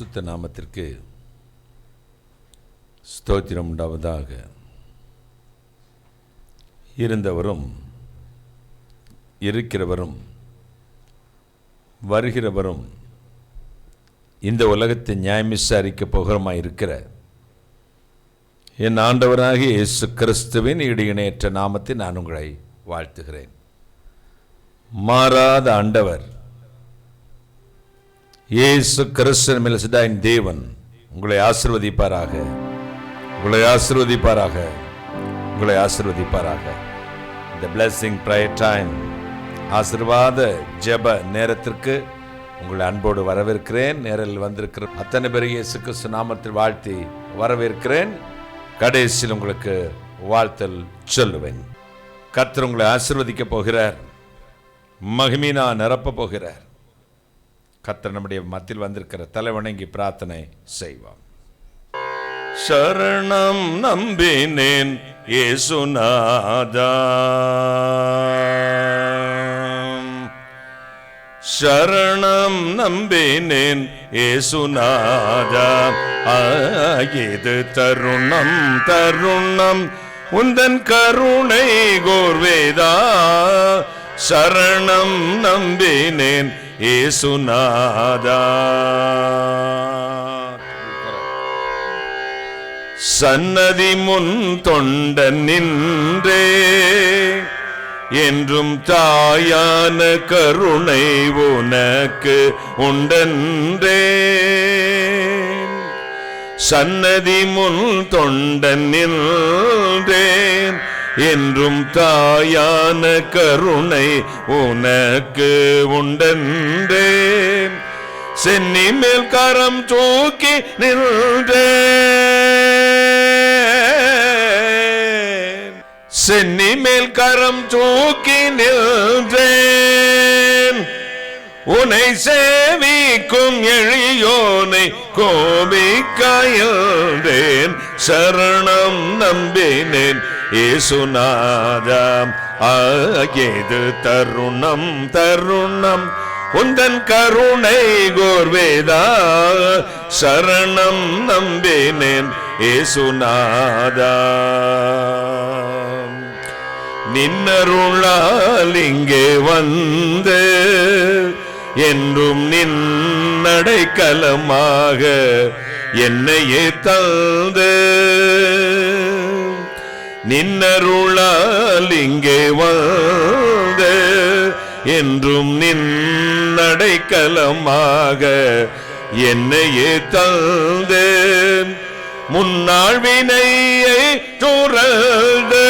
பரிசுத்த நாமத்திற்கு ஸ்தோத்திரம் உண்டாவதாக. இருந்தவரும் இருக்கிறவரும் வருகிறவரும் இந்த உலகத்தை நியாயம் விசாரிக்க போகிறமாய் இருக்கிற என் ஆண்டவராகிய இயேசு கிறிஸ்துவின் இடையிணையற்ற நாமத்தை நான் உங்களை வாழ்த்துகிறேன். மாறாத ஆண்டவர் இயேசு கிறிஸ்துவின் மெல்கிசேதேக்கின் தேவன் உங்களை ஆசீர்வதிப்பாராக, உங்களை ஆசீர்வதிப்பாராக, உங்களை ஆசீர்வதிப்பாராக. இந்த பிளெஸிங் ப்ரேயர் டைம், ஆசீர்வாத ஜெப நேரத்திற்கு உங்களை அன்போடு வரவேற்கிறேன். நேரில் வந்திருக்கிற அத்தனை பேர் இயேசு கிறிஸ்து நாமத்தில் வாழ்த்தி வரவேற்கிறேன். கடைசியில் உங்களுக்கு வாழ்த்தல் சொல்லுவேன். கர்த்தர் உங்களை ஆசீர்வதிக்க போகிறார், மகிமையினா நிரப்ப போகிறார். கர்த்தர் நம்முடைய மத்தியில் வந்திருக்கிற தலைவணங்கி பிரார்த்தனை செய்வோம். சரணம் நம்பினேன் இயேசுநாதா, சரணம் நம்பினேன் இயேசுநாதா, இது தருணம் தருணம் உந்தன் கருணை கோர்வேதா, சரணம் நம்பினேன் இயேசுநாதா. சன்னதி முன் தொண்டன் நின்றே என்றும் தாயான கருணை உனக்கு உண்டன்றே, சன்னதி முன் தொண்டன் நின்றேன் என்றும் தாயான கருணை உனக்கு உண்டன்றேன், சென்னி மேல் கரம் தூக்கி நின்றேன், சென்னி மேல் கரம் தூக்கி நின்றேன், உனை சேவிக்கும் எளியோனை கோபிக்காயேன், சரணம் நம்பினேன் இயேசுநாதா, இது தருணம் தருணம் உந்தன் கருணை கோர்வேதா, சரணம் நம்பினேன் இயேசுநாதா. நின்னருளால் இங்கே வந்து என்றும் நின்னடைக்கலமாக என்னையே தந்து, நின்னருளால் இங்கே வந்து என்றும் நின்னடைக்கலமாக என்னையே தந்து, முன்னாள் வினையை துறந்து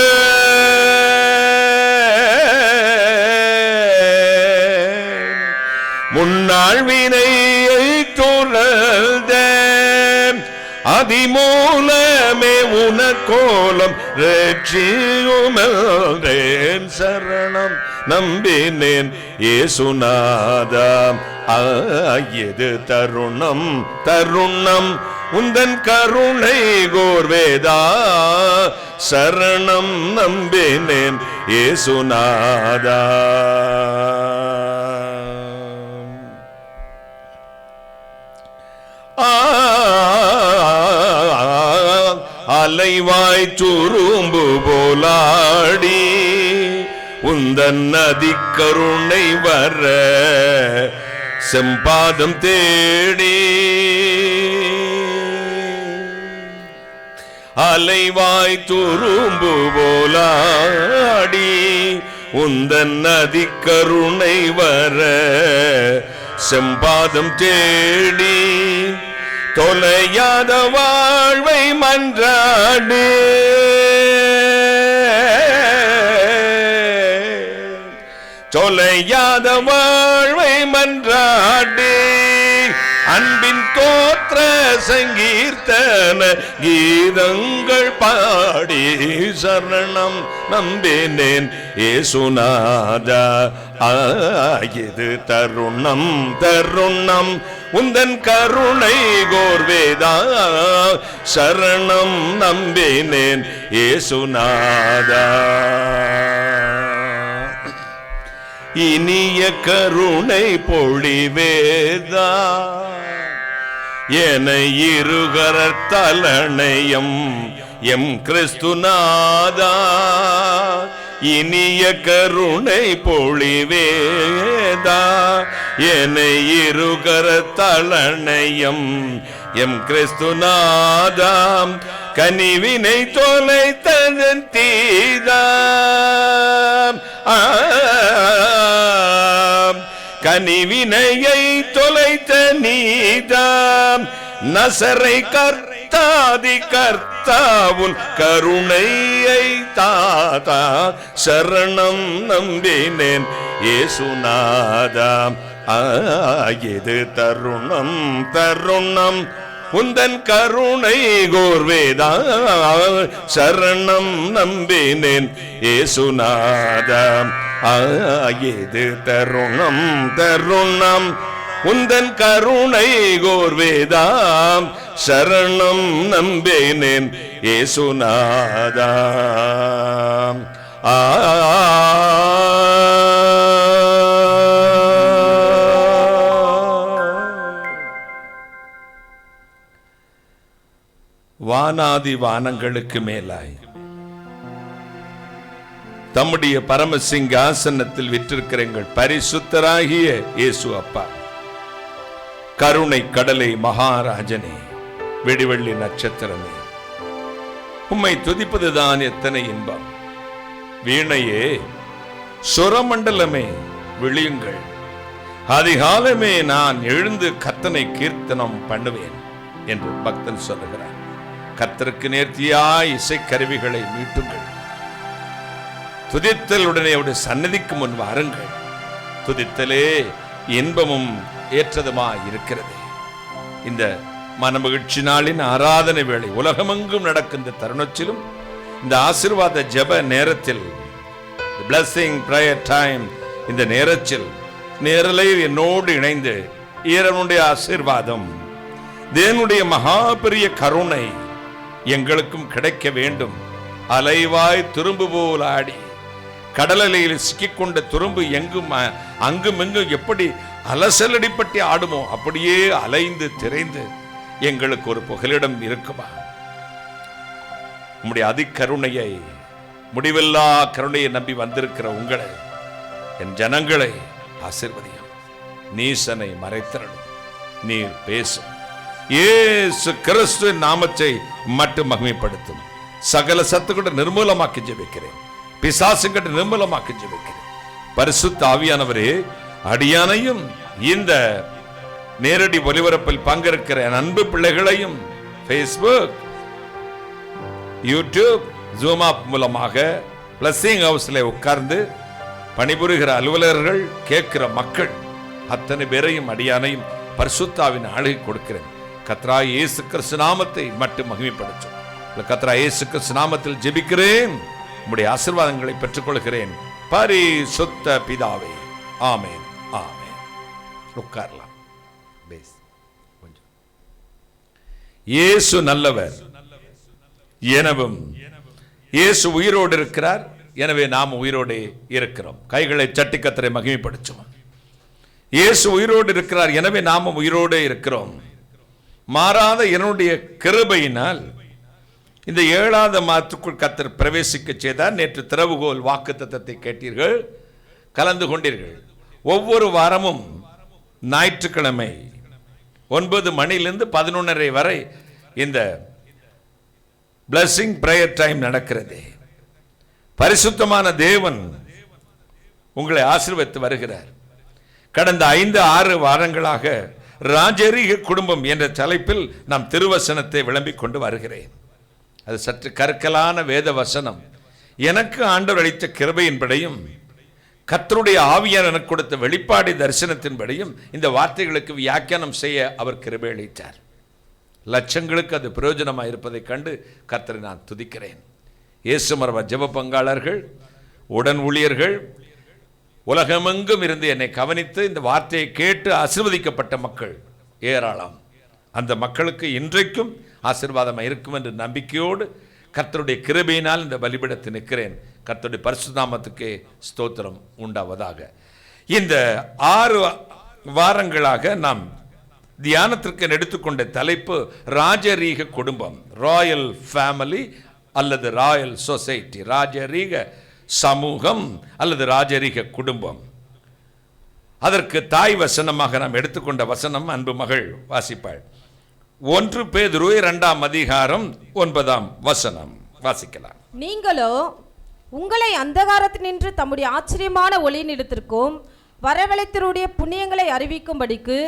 முன்னாள் வினையை துறந்த அதிமூலமே உனக்கோலம் ரட்சியுமேன், சரணம் நம்பினேன் இயேசுநாதா, இது தருணம் தருணம் உந்தன் கருணை கோர்வேதா, சரணம் நம்பினேன் இயேசுநாதா. அலைவாய் துரும்பு போலாடி உந்தன் நதி கருணை வர செம்பாதம் தேடி, அலைவாய் துரும்பு போலாடி உந்தன் நதி கருணை வர செம்பாதம் தேடி, தொலையாத வாழ்வை மன்றாடு, தொலையாத வாழ்வை மன்றாடு, அன்பின் தோற்ற சங்கீர்த்தன கீதங்கள் பாடி, சரணம் நம்பினேன் இயேசுநாதா, இது தருணம் தருணம் உந்தன் கருணை கோர்வேதா, சரணம் நம்பினேன் இயேசுநாதா. இனிய கருணை பொழிவேதா, என இருகரத்தலணையம் எம் கிறிஸ்துநாதா இனிய கருணை பொழிவேதா என இருகரத்தலணையம் எம் கிறிஸ்துநாதா கனிவினை தொலைத்ததன் தீதாம் கனிவினையை தொலைத்த நீதாம் நசரை கர்த்தாதி கர்த்தாவுன் கருணையை தாதா சரணம் நம்பினேன் இயேசுநாதாம் இது தருணம் தருணம் உந்தன் கருணை கோர்வேதா சரணம் நம்பினேன் இயேசுநாதாம் இது தருணம் தருணம் உந்தன் கருணை கோர்வேதாம் சரணம் நம்பினேன் இயேசுநாதாம் வானாதி வானங்களுக்கு மேலாய் தம்முடைய பரமசிங்காசனத்தில் விற்றிருக்கிற எங்கள் பரிசுத்தராகிய இயேசு அப்பா, கருணை கடலை மகாராஜனே, வெடிவெள்ளி நட்சத்திரமே, உம்மை துதிப்பதுதான் எத்தனை இன்பம். வீணையே, சுரமண்டலமே விழியுங்கள். அதிகாலமே நான் எழுந்து கர்த்தனை கீர்த்தனம் பண்ணுவேன் என்று பக்தன் சொல்லுகிறார். கர்த்தருக்கு நேர்த்தியாய் இசைக்கருவிகளை மீட்டுங்கள். துதித்தலுடனே அவருடைய சன்னதிக்கு முன் வாருங்கள். துதித்தலே இன்பமும் ஏற்றதுமாய் இருக்கிறது. இந்த மனமகிழ்ச்சி நாளின் ஆராதனை வேளை உலகமெங்கும் நடக்கின்ற தருணத்திலும் இந்த ஆசீர்வாத ஜெப நேரத்தில், blessing prayer time, இந்த நேரத்தில் நேரலையில் என்னோடு இணைந்து இறைவனுடைய ஆசீர்வாதம், தேவனுடைய மகா பெரிய கருணை எங்களுக்கும் கிடைக்க வேண்டும். அலைவாய் துரும்பு போல் ஆடி கடலையில் சிக்கிக்கொண்ட துரும்பு எங்கும் அங்கும் எங்கும் எப்படி அலசலடிப்பட்டு ஆடுமோ அப்படியே அலைந்து திரைந்து எங்களுக்கு ஒரு புகலிடம் இருக்குமா? உம்முடைய அதிகருணையை, முடிவில்லா கருணையை நம்பி வந்திருக்கிற உங்களை, என் ஜனங்களை ஆசீர்வதியும். நீசனை மறைத்திரணும். நீர் பேசும். இயேசு கிறிஸ்துவின் நாமத்தை மட்டும் மகிமைப்படுத்தும். சகல சத்துக்களை நிர்மூலமாக்கி ஜெபிக்கிறேன். பிசாசுகளை நிர்மூலமாக்கி ஜெபிக்கிறேன். பரிசுத்த ஆவியானவரே, அடியானையும் இந்த நேரடி ஒலிபரப்பில் பங்கேற்கிற அன்பு பிள்ளைகளையும் Facebook, YouTube, Zoom ஆப் மூலமாக பிளஸிங் ஹவுஸ்ல உட்கார்ந்து பணிபுரிகிற அலுவலர்கள், கேட்கிற மக்கள் அத்தனை பேரையும் அடியானையும் பரிசுத்தாவின் ஆளுகை கொடுக்கிறேன். கர்த்தராகிய இயேசு கிறிஸ்து நாமத்தை மட்டும் மகிமைப்படுத்தும். கர்த்தராகிய இயேசு கிறிஸ்து நாமத்தில் ஜெபிக்கிறேன். உம்முடைய ஆசீர்வாதங்களை பெற்றுக்கொள்கிறேன். பரிசுத்த பிதாவே, ஆமென், ஆமென். உட்காரலாம். இயேசு நல்லவர், எனவும் இயேசு உயிரோடு இருக்கிறார். எனவே நாம் உயிரோடு இருக்கிறோம். கைகளை சட்டி கர்த்தரை மகிமைப்படுத்துவோம். இயேசு உயிரோடு இருக்கிறார். எனவே நாமும் உயிரோடு இருக்கிறோம். மாறாத என்னுடைய கிருபையினால் இந்த 7வது மாதத்துக்குள் கர்த்தர் பிரவேசிக்க செய்தார். நேற்று திறவுகோல் வாக்குத்தத்தத்தை கேட்டீர்கள், கலந்து கொண்டீர்கள். ஒவ்வொரு வாரமும் ஞாயிற்றுக்கிழமை 9 மணியிலிருந்து 11:30 வரை இந்த blessing prayer time நடக்கிறது. பரிசுத்தமான தேவன் உங்களை ஆசீர்வதித்து வருகிறார். கடந்த 5-6 வாரங்களாக ராஜரீக குடும்பம் என்ற தலைப்பில் நாம் திருவசனத்தை விளம்பிக் கொண்டு வருகிறேன். அது சற்று கற்கலான வேத வசனம். எனக்கு ஆண்டவர் அளித்த கிருபையின்படியும் கர்த்தருடைய ஆவியார் எனக்கு கொடுத்த வெளிப்பாடு தரிசனத்தின்படியும் இந்த வார்த்தைகளுக்கு வியாக்கியானம் செய்ய அவர் கிருபை அளித்தார். லட்சங்களுக்கு அது பிரயோஜனமாக இருப்பதை கண்டு கர்த்தரை நான் துதிக்கிறேன். இயேசு மரப ஜெப பங்காளர்கள், உடன் ஊழியர்கள், உலகமெங்கும் இருந்து என்னை கவனித்து இந்த வார்த்தையை கேட்டு ஆசீர்வதிக்கப்பட்ட மக்கள் ஏராளம். அந்த மக்களுக்கு இன்றைக்கும் ஆசீர்வாதமாக இருக்கும் என்ற நம்பிக்கையோடு கர்த்தருடைய கிருபையினால் இந்த பலிபீடத்தில் நிற்கிறேன். கர்த்தருடைய பரிசுத்த நாமத்துக்கு ஸ்தோத்திரம் உண்டாவதாக. இந்த 6 வாரங்களாக நாம் தியானத்திற்கு எடுத்துக்கொண்ட தலைப்பு ராஜரீக குடும்பம், ராயல் ஃபேமிலி அல்லது ராயல் சொசைட்டி, ராஜரீக சமூகம் அல்லது ராஜரீக குடும்பம். அதற்கு தாய் வசனமாக நாம் எடுத்துக்கொண்ட வசனம் அன்பு மகள் வாசிப்பாள். 1 பேதுரு 2ஆம் அதிகாரம் 9ஆம் வசனம் வாசிக்கலாம். நீங்களோ உங்களை அந்தகாரத்தினின்று தம்முடைய ஆச்சரியமான ஒளியினிடத்திற்கும் வரவழைத்தருடைய புண்ணியங்களை அறிவிக்கும்படிக்கு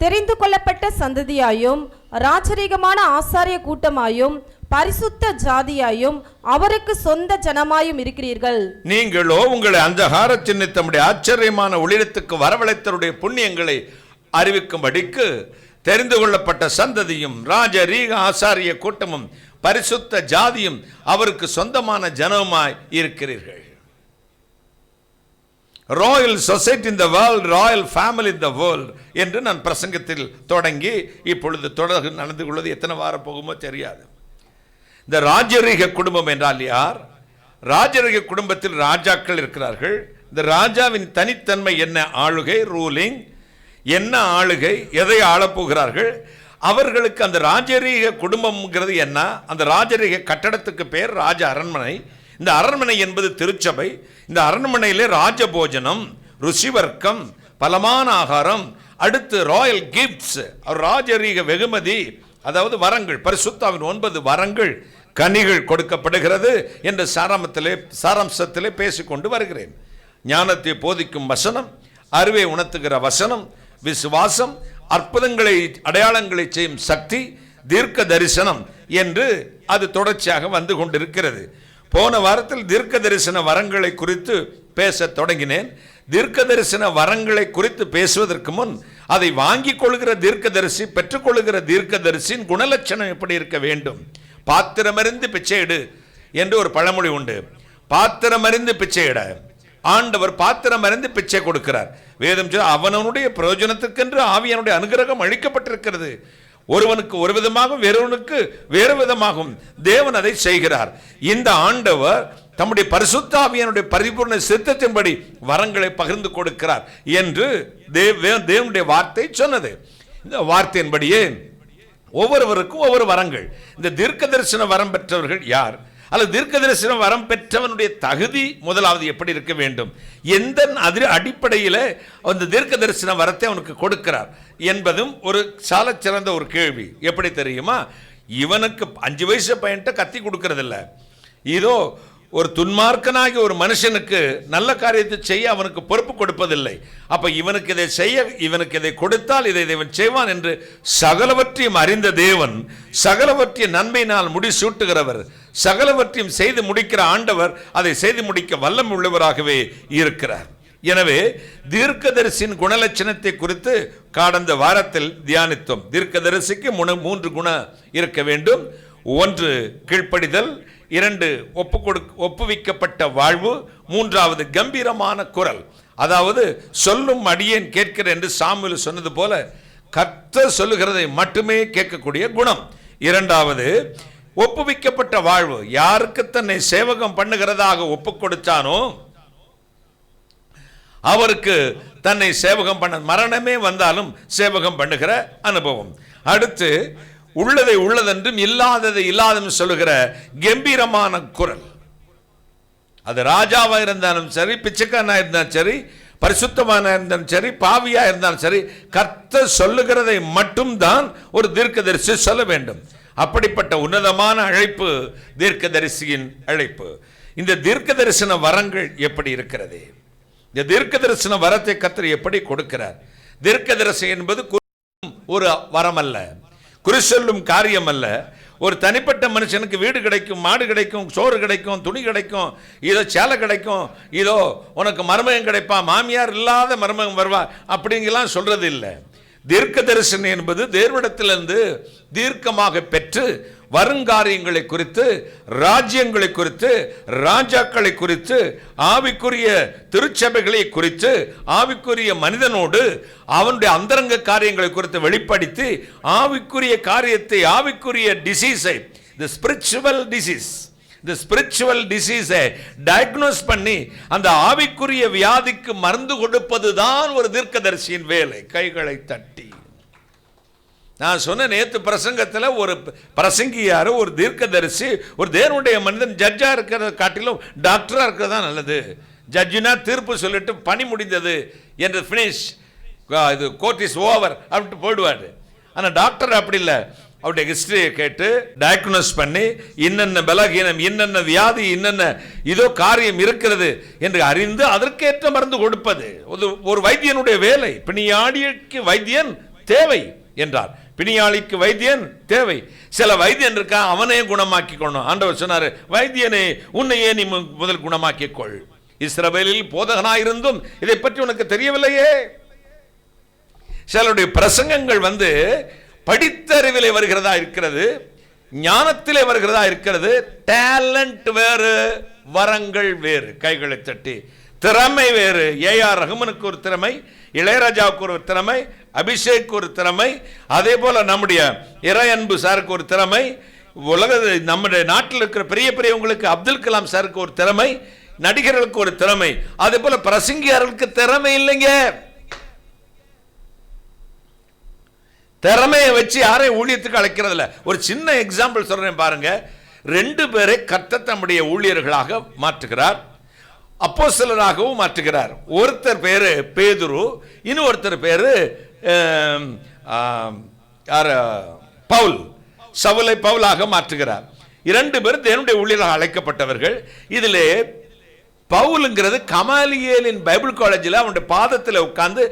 தெரிந்து கொள்ளப்பட்ட சந்ததியாயும் ராஜரீகமான ஆசாரிய கூட்டமாயும் பரிசுத்த ஜாதியாயும் அவருக்கு சொந்த ஜனமாயும் இருக்கிறீர்கள். நீங்களோ உங்களை அந்தகாரத்தின் தம்முடைய ஆச்சரியமான ஒளியிடத்துக்கு வரவழைத்தருடைய புண்ணியங்களை அறிவிக்கும்படிக்கு தெரிந்து கொள்ளப்பட்ட சந்ததியும் ராஜரீக ஆசாரிய கூட்டமும் பரிசுத்த ஜாதியும் அவருக்கு சொந்தமான ஜனமாய் இருக்கிறீர்கள். Royal society in the world, Royal family in the world என்று நான் பிரசங்கத்தில் தொடங்கி இப்பொழுது தொடர்ந்து நடந்து கொள்வது எத்தனை வாரம் போகுமோ தெரியாது. இந்த ராஜரீக குடும்பம் என்றால் யார்? ராஜரீக குடும்பத்தில் ராஜாக்கள் இருக்கிறார்கள். இந்த ராஜாவின் தனித்தன்மை என்ன? ஆளுகை, ரூலிங், என்ன ஆளுகை, எதை ஆளப்போகிறார்கள், அவர்களுக்கு அந்த ராஜரீக குடும்பம்ங்கிறது என்ன? அந்த ராஜரீக கட்டடத்துக்கு பேர் ராஜ அரண்மனை. இந்த அரண்மனை என்பது திருச்சபை. இந்த அரண்மனையிலே ராஜபோஜனம், ருசிவர்க்கம், பலமான ஆகாரம், அடுத்து ராயல் கிஃப்ட்ஸ், ராஜரீக வெகுமதி, அதாவது வரங்கள், பரிசுத்தாவின் 9 வரங்கள், கனிகள் கொடுக்கப்படுகிறது என்று சாராம்சத்திலே பேசிக்கொண்டு வருகிறேன். ஞானத்தை போதிக்கும் வசனம், அறிவை உணர்த்துகிற வசனம், விசுவாசம், அற்புதங்களை அடையாளங்களை செய்யும் சக்தி, தீர்க்க தரிசனம் என்று அது தொடர்ச்சியாக வந்து கொண்டிருக்கிறது. போன வாரத்தில் தீர்க்க தரிசன வரங்களை குறித்து பேச தொடங்கினேன். தீர்க்க தரிசன வரங்களை குறித்து பேசுவதற்கு முன் அதை வாங்கிக் கொள்கிற தீர்க்கதரிசி, பெற்றுக்கொள்கிற தீர்க்கதரிசியின் குணலட்சணம் எப்படி இருக்க வேண்டும்? பாத்திரமறிந்து பிச்சையிடு என்று ஒரு பழமொழி உண்டு. பாத்திரமறிந்து பிச்சையிட ஆண்டவர் பாத்திரம் அறிந்து பிச்சை கொடுக்கிறார். வேதம் அவனுடைய பிரயோஜனத்துக்கென்று ஆவியானுடைய அனுகிரகம் அளிக்கப்பட்டிருக்கிறது. ஒருவனுக்கு ஒரு விதமாகவும் வேறொருவனுக்கு வேறு விதமாகவும் தேவன் அதை செய்கிறார். இந்த ஆண்டவர் தம்முடைய பரிசுத்த ஆவியானுடைய பரிபூர்ண சித்தத்தின்படி வரங்களை பகிர்ந்து கொடுக்கிறார் என்று தேவனுடைய வார்த்தை சொன்னது. இந்த வார்த்தையின்படியே ஒவ்வொருவருக்கும் ஒவ்வொரு வரங்கள். இந்த தீர்க்க தரிசன வரம் பெற்றவர்கள் யார்? அல்லது தீர்க்க தரிசன வரம் பெற்றவனுடைய தகுதி முதலாவது எப்படி இருக்க வேண்டும்? எந்த அடிப்படையில் அந்த தீர்க்க தரிசன வரத்தை அவனுக்கு கொடுக்கிறார் என்பதும் ஒரு சால சிறந்த ஒரு கேள்வி. எப்படி தெரியுமா? இவனுக்கு 5 வயசு பையன்ட்ட கத்தி கொடுக்கறதில்ல. இதோ ஒரு துன்மார்க்கனாகி ஒரு மனுஷனுக்கு நல்ல காரியத்தை செய்ய அவனுக்கு பொறுப்பு கொடுப்பதில்லை. அப்ப இவனுக்கு இதை செய்ய, இவனுக்கு இதை கொடுத்தால் இதை இவன் செய்வான் என்று சகலவற்றையும் அறிந்த தேவன், சகலவற்றையும் நன்மையினால் முடிசூட்டுகிறவர், சகலவற்றையும் செய்து முடிக்கிற ஆண்டவர் அதை செய்து முடிக்க வல்லம் உள்ளவராகவே இருக்கிறார். எனவே தீர்க்கதரிசியின் குணலட்சணத்தை குறித்து கடந்த வாரத்தில் தியானித்தோம். தீர்க்கதரிசிக்கு 3 குணம் இருக்க வேண்டும். 1 கீழ்ப்படிதல், 2 ஒப்புவிக்கப்பட்ட வாழ்வு, 3வது கம்பீரமான குரல். அதாவது சொல்லும் அடியேன் கேட்கிறேன் என்று சாமுவேல் சொன்னது போல கர்த்தர் சொல்லுகிறதை மட்டுமே கேட்கக்கூடிய குணம். 2வது ஒப்புவிக்கப்பட்ட வாழ்வு. யாருக்கு தன்னை சேவகம் பண்ணுகிறதாக ஒப்பு கொடுத்தானோ அவருக்கு தன்னை சேவகம் பண்ண, மரணமே வந்தாலும் சேவகம் பண்ணுகிற அனுபவம். அடுத்து உள்ளதை உள்ளதென்றும் இல்லாததை இல்லாதென்றும் சொல்லுகிற கம்பீரமான குரல். அது ராஜாவா இருந்தாலும் சரி, பிச்சைக்காரனா இருந்தாலும் சரி, பரிசுத்தமான இருந்தாலும் சரி, பாவியா இருந்தாலும் சரி, கர்த்தர் சொல்லுகிறதை மட்டும்தான் ஒரு தீர்க்கதரிசி சொல்ல வேண்டும். அப்படிப்பட்ட உன்னதமான அழைப்பு தீர்க்கதரிசியின் அழைப்பு. இந்த தீர்க்க தரிசன வரங்கள் எப்படி இருக்கிறது? இந்த தீர்க்க தரிசன வரத்தை கர்த்தர் எப்படி கொடுக்கிறார்? தீர்க்க தரிசனம் என்பது ஒரு வரம் அல்ல, குறி சொல்லும் காரியம் அல்ல. ஒரு தனிப்பட்ட மனுஷனுக்கு வீடு கிடைக்கும், மாடு கிடைக்கும், சோறு கிடைக்கும், துணி கிடைக்கும், இதோ சேலை கிடைக்கும், இதோ உனக்கு மருமகன் கிடைப்பா, மாமியார் இல்லாத மருமகன் வருவா அப்படிங்கலாம் சொல்றது இல்லை. தீர்க்க தரிசனம் என்பது தேவனிடத்திலிருந்து தீர்க்கமாக பெற்று வருங்காரியங்களை குறித்து, ராஜ்யங்களை குறித்து, ராஜாக்களை குறித்து, ஆவிக்குரிய திருச்சபைகளை குறித்து, ஆவிக்குரிய மனிதனோடு அவனுடைய அந்தரங்க காரியங்களை குறித்து வெளிப்படுத்தி ஆவிக்குரிய காரியத்தை, ஆவிக்குரிய டிசீஸை, the spiritual disease, the spiritual disease diagnose பண்ணி அந்த ஆவிக்குரிய வியாதிக்கு மருந்து கொடுப்பதுதான் ஒரு தீர்க்கதரிசியின் வேலை. கைகளை தட்டி நான் சொன்ன நேற்று பிரசங்கத்தில் ஒரு பிரசங்கியார், ஒரு தீர்க்கதரிசி, ஒரு தேவனுடைய மனிதன் ஜட்ஜா இருக்கிறத காட்டிலும் டாக்டரா இருக்கிறதா நல்லது. ஜட்ஜினா தீர்ப்பு சொல்லிட்டு பணி முடிந்தது என்று ஃபினிஷ், இது கோர்ட் இஸ் ஓவர் அப்படின்ட்டு போயிடுவார். ஆனால் டாக்டர் அப்படி இல்லை. அவருடைய ஹிஸ்டரியை கேட்டு டயக்னோஸ் பண்ணி இன்னென்ன பலகீனம், இன்னென்ன வியாதி, இன்னென்ன இதோ காரியம் இருக்கிறது என்று அறிந்து அதற்கேற்ற மருந்து கொடுப்பது ஒரு வைத்தியனுடைய வேலை. பிணியாளிக்கு வைத்தியன் தேவை என்றார். பிணியாளிக்கு வைத்தியன் தேவை. சில வைத்தியன் இருக்கா, அவனே குணமாக்கி கொள்ளணும். ஆண்டவர் சொன்னார், வைத்தியனே உன்னையே நீ முதல் குணமாக்கிக் கொள். இஸ்ரவேலில் போதகனாயிருந்தும் இதை பற்றி உனக்கு தெரியவில்லையே. சிலருடைய பிரசங்கங்கள் படித்தறிவிலே வருகிறதா இருக்கிறது, ஞானத்திலே வருகிறதா இருக்கிறது. டேலண்ட் வேறு, வரங்கள் வேறு. கைகளை தட்டி திறமை வேறு. ஏஆர் ரஹ்மானுக்கு ஒரு திறமை, இளையராஜாவுக்கு ஒரு திறமை, அபிஷேக் ஒரு திறமை, அதே போல நம்முடைய இறையன்பு சாருக்கு ஒரு திறமை, உலக நம்முடைய நாட்டில் இருக்கிற பெரிய பெரியவங்களுக்கு அப்துல் கலாம் சாருக்கு ஒரு திறமை, நடிகர்களுக்கு ஒரு திறமை, அதே போல பிரசங்கியார்களுக்கு திறமை இல்லைங்க. திறமையை வச்சு யாரையும் ஊழியத்துக்கு அழைக்கிறதில்ல. ஒரு சின்ன எக்ஸாம்பிள் சொல்றேன் பாருங்க. 2 பேரை கர்த்தர் தம்முடைய ஊழியர்களாக மாற்றுகிறார், அப்போஸ்தலராகவும் மாற்றுகிறார். ஒருத்தர் பேரு பேதுரு, இன்னொருத்தர் பேரு பவுல். சவுலை பவுலாக மாற்றுகிறார். 2 பேர் தேவனுடைய ஊழியர்களாக அழைக்கப்பட்டவர்கள். இதிலே பவுலுங்கிறது கமாலியேலின் பைபிள் காலேஜில் அவனுடைய பாதத்தில் உட்கார்ந்து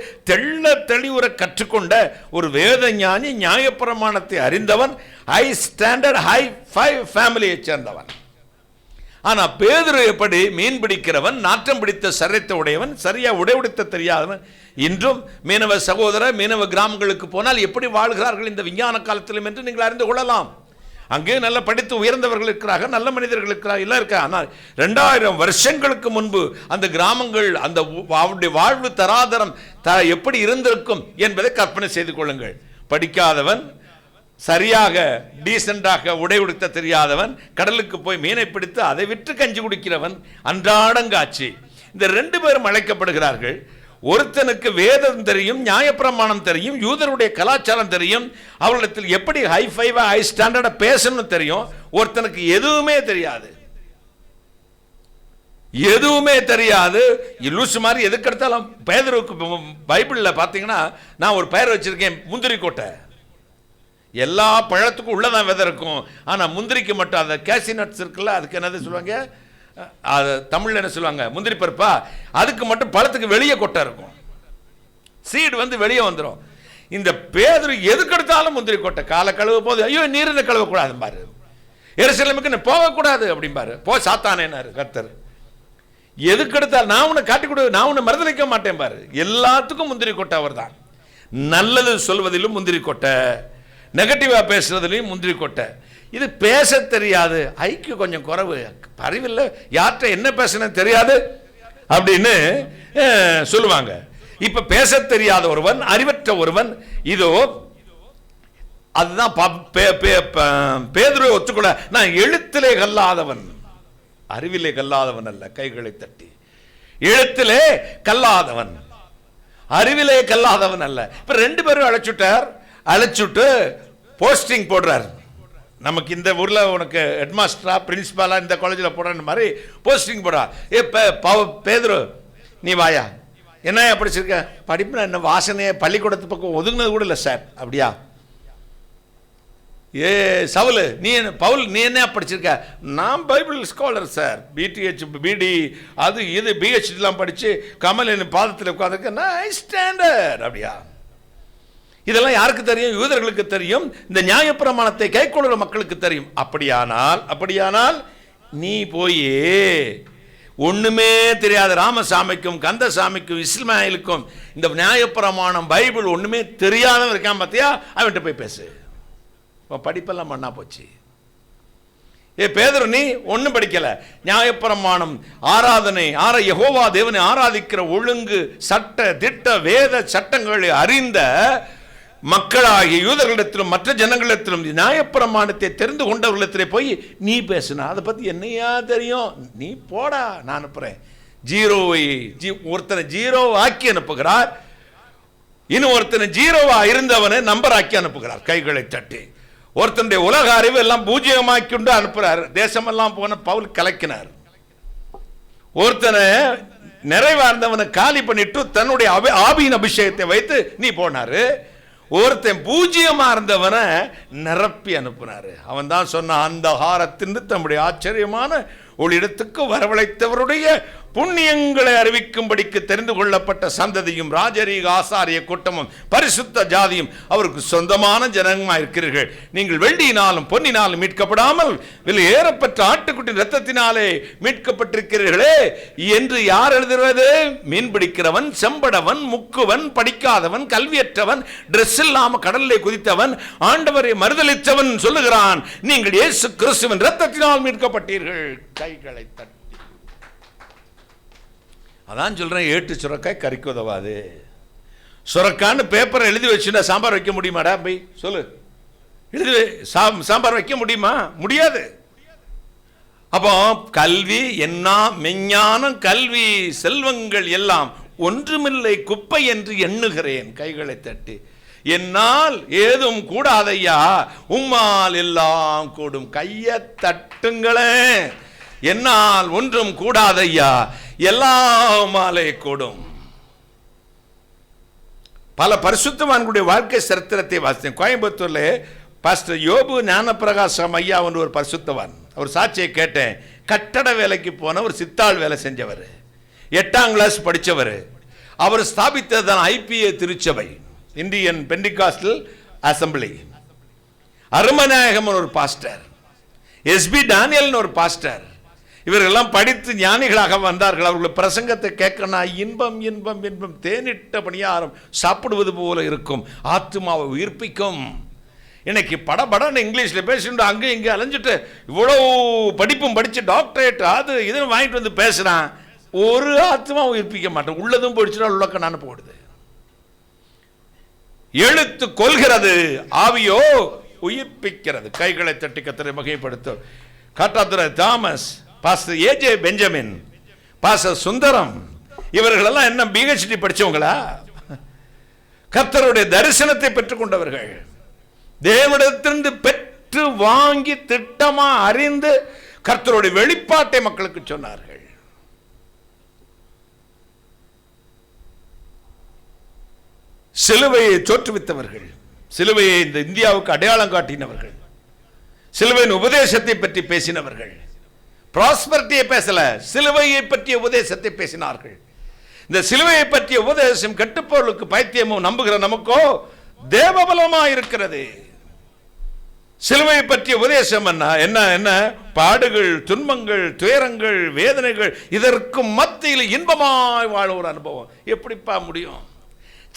தெளிவுற கற்றுக்கொண்ட ஒரு வேத ஞானி, நியாயப்பிரமாணத்தை அறிந்தவன், ஹை ஸ்டாண்டர்ட் ஹை ஃபைவ் ஃபேமிலியை சேர்ந்தவன். ஆனால் பேதுரு எப்படி மீன் பிடிக்கிறவன், நாற்றம் பிடித்த சரீரத்தை உடையவன், சரியா உடைத்த தெரியாதவன். இன்றும் மீனவ சகோதர மீனவ கிராமங்களுக்கு போனால் எப்படி வாழ்கிறார்கள் இந்த விஞ்ஞான காலத்திலும் என்று நீங்கள் அறிந்து கொள்ளலாம். அங்கே நல்ல படித்து உயர்ந்தவர்கள் இருக்கிறார்கள், நல்ல மனிதர்கள் இருக்கிறார்கள், எல்லாம் இருக்கா. ஆனால் 2000 வருஷங்களுக்கு முன்பு அந்த கிராமங்கள், அந்த அவருடைய வாழ்வு தராதரம் எப்படி இருந்திருக்கும் என்பதை கற்பனை செய்து கொள்ளுங்கள். படிக்காதவன், சரியாக டீசெண்டாக உடை உடுத்த தெரியாதவன், கடலுக்கு போய் மீனை பிடித்து அதை விற்று கஞ்சி குடிக்கிறவன், அன்றாடங்காட்சி. இந்த 2 பேரும் அழைக்கப்படுகிறார்கள். ஒருத்தனுக்கு வேதம் தெரியும், நியாயப்பிரமாணம் தெரியும், யூதருடைய கலாச்சாரம் தெரியும், அவர்களிடத்தில் எப்படி ஹை ஃபைவா ஹை ஸ்டாண்டர்டா பேசணும் தெரியும். ஒருத்தனுக்கு எதுவுமே தெரியாது, எதுவுமே தெரியாது. லூசு மாதிரி எதுக்கு எடுத்தாலும். பேதுருவுக்கு பைபிளில் பார்த்தீங்கன்னா, நான் ஒரு பெயர் வச்சிருக்கேன், முந்திரி கோட்டை. எல்லா பழத்துக்கும் உள்ளதான் விதை இருக்கும், ஆனால் முந்திரிக்கு மட்டும் அந்த கேசி நட்ஸ் இருக்குல்ல, அதுக்கு என்னது சொல்லுவாங்க, அது தமிழில் என்ன சொல்லுவாங்க, முந்திரி பருப்பா, அதுக்கு மட்டும் பழத்துக்கு வெளியே கொட்டை இருக்கும், சீடு வெளியே வந்துடும். இந்த பேதுரு எதுக்கு எடுத்தாலும் முந்திரி கொட்டை. காலை கழுவ போது, ஐயோ நீரில் கழுவக்கூடாது பாரு, எருசலேமுக்கு போகக்கூடாது அப்படிம்பாரு. போ சாத்தானேனாரு கர்த்தர். எதுக்கு எடுத்தாலும் நான் உன்னை காட்டி கொடு, நான் உன்னை மறுதளிக்க மாட்டேன் பாரு. எல்லாத்துக்கும் முந்திரி கொட்டை அவர் தான். நல்லது சொல்வதிலும் முந்திரி கொட்டை, நெகட்டிவா பேசுறதுலையும் முந்திரி கொட்டை. இது பேச தெரியாது, ஐக்கிய கொஞ்சம் குறைவு, அறிவில்லை, யார்கிட்ட என்ன பேசணும் தெரியாது அப்படின்னு சொல்லுவாங்க. இப்ப பேச தெரியாத ஒருவன், அறிவற்ற ஒருவன், இதோ அதுதான் பேதுருவை ஒத்துக்கொள்ள. நான் எழுத்திலே கல்லாதவன், அறிவிலே கல்லாதவன் அல்ல. கைகளை தட்டி, எழுத்திலே கல்லாதவன், அறிவிலே கல்லாதவன் அல்ல. இப்ப 2 பேரும் அழைச்சுட்டார். அழைச்சுட்டு போஸ்டிங் போடுறார். நமக்கு இந்த ஊர்ல உனக்கு ஹெட்மாஸ்டரா பிரின்சிபாலா இந்த காலேஜில் போடுற மாதிரி போஸ்டிங் போடுறா. பேதுரு நீ வாயா, என்ன படிச்சிருக்க? படிப்பு என்ன வாசனையே, பள்ளிக்கூடத்து பக்கம் ஒதுங்கினது கூட இல்லை சார். அப்படியா? ஏ சவுல் நீ என்ன, பவுல் நீ என்ன படிச்சிருக்க? நான் பைபிள் ஸ்காலர் சார், பிடிஹெச் பிடி அது இது பிஹெச்டிலாம் படித்து கமல் என்ன பாதத்தில் உட்காந்துருக்க, நான் ஸ்டாண்டர்ட். அப்படியா? இதெல்லாம் யாருக்கு தெரியும்? யூதர்களுக்கு தெரியும், இந்த நியாயப்பிரமாணத்தை கைக்கொள்ளுற மக்களுக்கு தெரியும். அப்படியானால் நீ போயே ஒண்ணுமே தெரியாத ராமசாமிக்கும் கந்தசாமிக்கும் இஸ்மாயிலுக்கும் இந்த நியாயப்பிரமாணம் பைபிள் ஒண்ணுமே தெரியாதவன் இருக்கான் பார்த்தியா, அவன்கிட்ட போய் பேசு. படிப்பெல்லாம் பண்ணா போச்சு. பேதுரு நீ ஒன்னும் படிக்கல, நியாயப்பிரமாணம் ஆராதனை யெகோவா தேவனை ஆராதிக்கிற ஒழுங்கு சட்ட திட்ட வேத சட்டங்களை அறிந்த மக்களாகிய யூதர்களிடத்திலும் மற்ற ஜனங்களிடத்திலும் நியாயப்பிரமாணத்தை தெரிந்து கொண்டவர்களிடத்திலே போய் நீ பேசுனா, அதை பத்தி என்னையா தெரியும், நீ போடா நான் அனுப்புறேன். ஒருத்தனை ஜீரோ ஆக்கி அனுப்புகிறார். இன்னும் ஒருத்தனை ஜீரோவா இருந்தவனை நம்பர் ஆக்கி அனுப்புகிறார் கைகளை தட்டி. ஒருத்தனுடைய உலக அறிவு எல்லாம் பூஜ்ஜியமாக்கி கொண்டு அனுப்புறார். தேசமெல்லாம் போன பவுல் கலக்கினார். ஒருத்தனை நிறைவார்ந்தவனை காலி பண்ணிட்டு தன்னுடைய ஆவியின் அபிஷேகத்தை வைத்து நீ போனாரு. ஒருத்தன் பூஜ்ஜியமா இருந்தவனை நிரப்பி அனுப்புனாரு. அவன் தான் சொன்ன, அந்த ஹாரத்தின் தம்முடைய ஆச்சரியமான ஒரு இடத்துக்கு வரவழைத்தவருடைய புண்ணியங்களை அறிவிக்கும்படிக்கு தெரிந்து கொள்ளப்பட்ட சந்ததியும் ராஜரீக ஆசாரிய கூட்டமும் பரிசுத்த ஜாதியும் அவருக்கு சொந்தமான ஜனங்கமாக இருக்கிறீர்கள். நீங்கள் வெள்ளியினாலும் பொன்னினாலும் மீட்கப்படாமல் ஏறப்பட்ட ஆட்டுக்குட்டி ரத்தத்தினாலே மீட்கப்பட்டிருக்கிறீர்களே என்று யார் எழுதுகிறது? மீன் பிடிக்கிறவன், செம்படவன், முக்குவன், படிக்காதவன், கல்வியற்றவன், டிரெஸ் இல்லாம கடலிலே குதித்தவன், ஆண்டவரை மறுதலித்தவன் சொல்லுகிறான், நீங்கள் இயேசு கிறிஸ்துவின் ரத்தத்தினால் மீட்கப்பட்டீர்கள். கைகளை தட்டி. அதான் சொல்றேன், ஏட்டு சுரக்காய் கறிக்கு உதவாது. சுரக்கான்னு பேப்பரை எழுதி வச்சுன்னா சாம்பார் வைக்க முடியுமாடா? போய் சொல்லு, எழுதி சாம்பார் வைக்க முடியுமா? முடியாது. அப்போ கல்வி என்ன, மெஞ்ஞானம், கல்வி, செல்வங்கள் எல்லாம் ஒன்றுமில்லை குப்பை என்று எண்ணுகிறேன். கைகளை தட்டி. என்னால் ஏதும் கூடாதையா, உம்மால் எல்லாம் கூடும். கையை தட்டுங்களே. என்னால் ஒன்றும் கூடாதையா, எல்லாமாலே கூடும். பல பரிசுத்தவான்களுடைய வாழ்க்கை சரித்திரத்தை வாசித்தேன். கோயம்புத்தூர்ல பாஸ்டர் யோபு ஞானப்பிரகாசம் ஐயா என்று ஒரு பரிசுத்தவான். அவர் சாட்சியை கேட்டேன். கட்டட வேலைக்கு போன ஒரு சித்தாள் வேலை செஞ்சவர், 8ஆம் கிளாஸ் படித்தவர். அவர் ஸ்தாபித்ததான் ஐபிஏ திருச்சபை, இந்தியன் பெண்டிகாஸ்டல் அசம்பிளி. அருமநாயகம் ஒரு பாஸ்டர், எஸ்பி டானியல் ஒரு பாஸ்டர். இவர்களெல்லாம் படித்து ஞானிகளாக வந்தார்கள். அவர்கள் பிரசங்கத்தை கேட்கணும், இன்பம் இன்பம் இன்பம், தேனிட்ட பணியாரம் சாப்பிடுவது போல இருக்கும், ஆத்மாவை உயிர்ப்பிக்கும். இன்னைக்கு படபடன்னு இங்கிலீஷில் பேசிட்டு அங்கே இங்கே அலைஞ்சிட்டு இவ்வளோ படிப்பும் படித்து டாக்டரேட் அது இதுன்னு வாங்கிட்டு வந்து பேசுகிறான். ஒரு ஆத்மா உயிர்ப்பிக்க மாட்டேன். உள்ளதும் போயிடுச்சுன்னா உள்ளக்க நான் போடுது. எழுத்து கொள்கிறது, ஆவியோ உயிர்ப்பிக்கிறது. கைகளை தட்டி கர்த்தரை மகிமைப்படுத்தும். காட்டாத்துறை Thomas, pastor A J Benjamin, pastor Sundaram, இவர்களெல்லாம் என்ன பிஹெச்டி படிச்சவங்களா? கர்த்தருடைய தரிசனத்தை பெற்றுக் கொண்டவர்கள், தேவனிடத்திலிருந்து பெற்று வாங்கி திட்டமா அறிந்து கர்த்தருடைய வெளிப்பாட்டை மக்களுக்கு சொன்னார்கள். சிலுவையை தோற்றுவித்தவர்கள், சிலுவையை இந்த இந்தியாவுக்கு அடையாளம் காட்டினவர்கள், சிலுவையின் உபதேசத்தை பற்றி பேசினவர்கள். பிராஸ்பரிட்டியை பேசல, சிலுவையை பற்றிய உபதேசத்தை பேசினார்கள். இந்த சிலுவையை பற்றிய உபதேசம் கெட்டுப்பொருளுக்கு பைத்தியமும் நம்புகிற நமக்கோ தேவபலமா இருக்கிறது. சிலுவையை பற்றிய உபதேசம் என்ன என்ன பாடுகள், துன்பங்கள், துயரங்கள், வேதனைகள், இதற்கு மத்தியில் இன்பமாய் வாழ ஒரு அனுபவம் எப்படிப்பா முடியும்?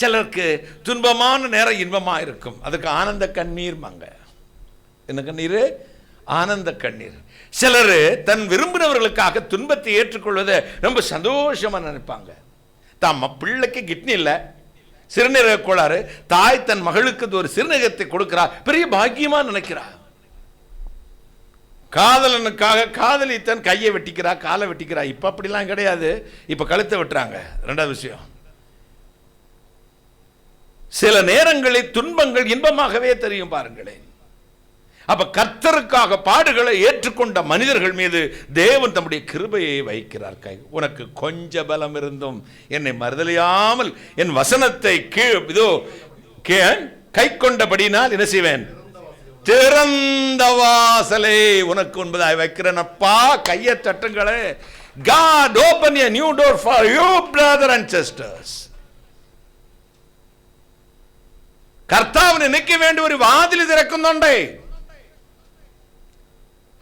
சிலருக்கு துன்பமான நேரம் இன்பமா இருக்கும், அதுக்கு ஆனந்த கண்ணீர் மாங்க. என்ன கண்ணீர்? ஆனந்த கண்ணீர். சிலர் தன் விரும்பினவர்களுக்காக துன்பத்தை ஏற்றுக்கொள்வதை ரொம்ப சந்தோஷமா நினைப்பாங்க. தாம் பிள்ளைக்கு கிட்னி இல்லை, சிறுநீரக கோளாறு, தாய் தன் மகளுக்கு ஒரு சிறுநீரகத்தை கொடுக்கிறார், பெரிய பாக்கியமா நினைக்கிறார். காதலனுக்காக காதலி தன் கையை வெட்டிக்கிறா, காலை வெட்டிக்கிறா. இப்ப அப்படிலாம் கிடையாது, இப்ப கழுத்தை வெட்டுறாங்க. ரெண்டாவது விஷயம், சில நேரங்களில் துன்பங்கள் இன்பமாகவே தெரியும். பாருங்களேன், அப்ப கர்த்தருக்காக பாடுகளை ஏற்றுக்கொண்ட மனிதர்கள் மீது தேவன் தம்முடைய கிருபையை வைக்கிறார். உனக்கு கொஞ்ச பலம் இருந்தும் என்னை மறுதலியாமல் என் வசனத்தை கை கொண்டபடினால் என்ன செய்வேன்? திறந்த வாசலை உனக்கு உண்பதாய் வைக்கிறேனப்பா. கையை தட்டுங்களே. God open a new door for you, brother and sisters. കർത്താവിന് എനിക്ക് വേണ്ടി ഒരു വാതിൽ തിരക്കുന്നുണ്ട്.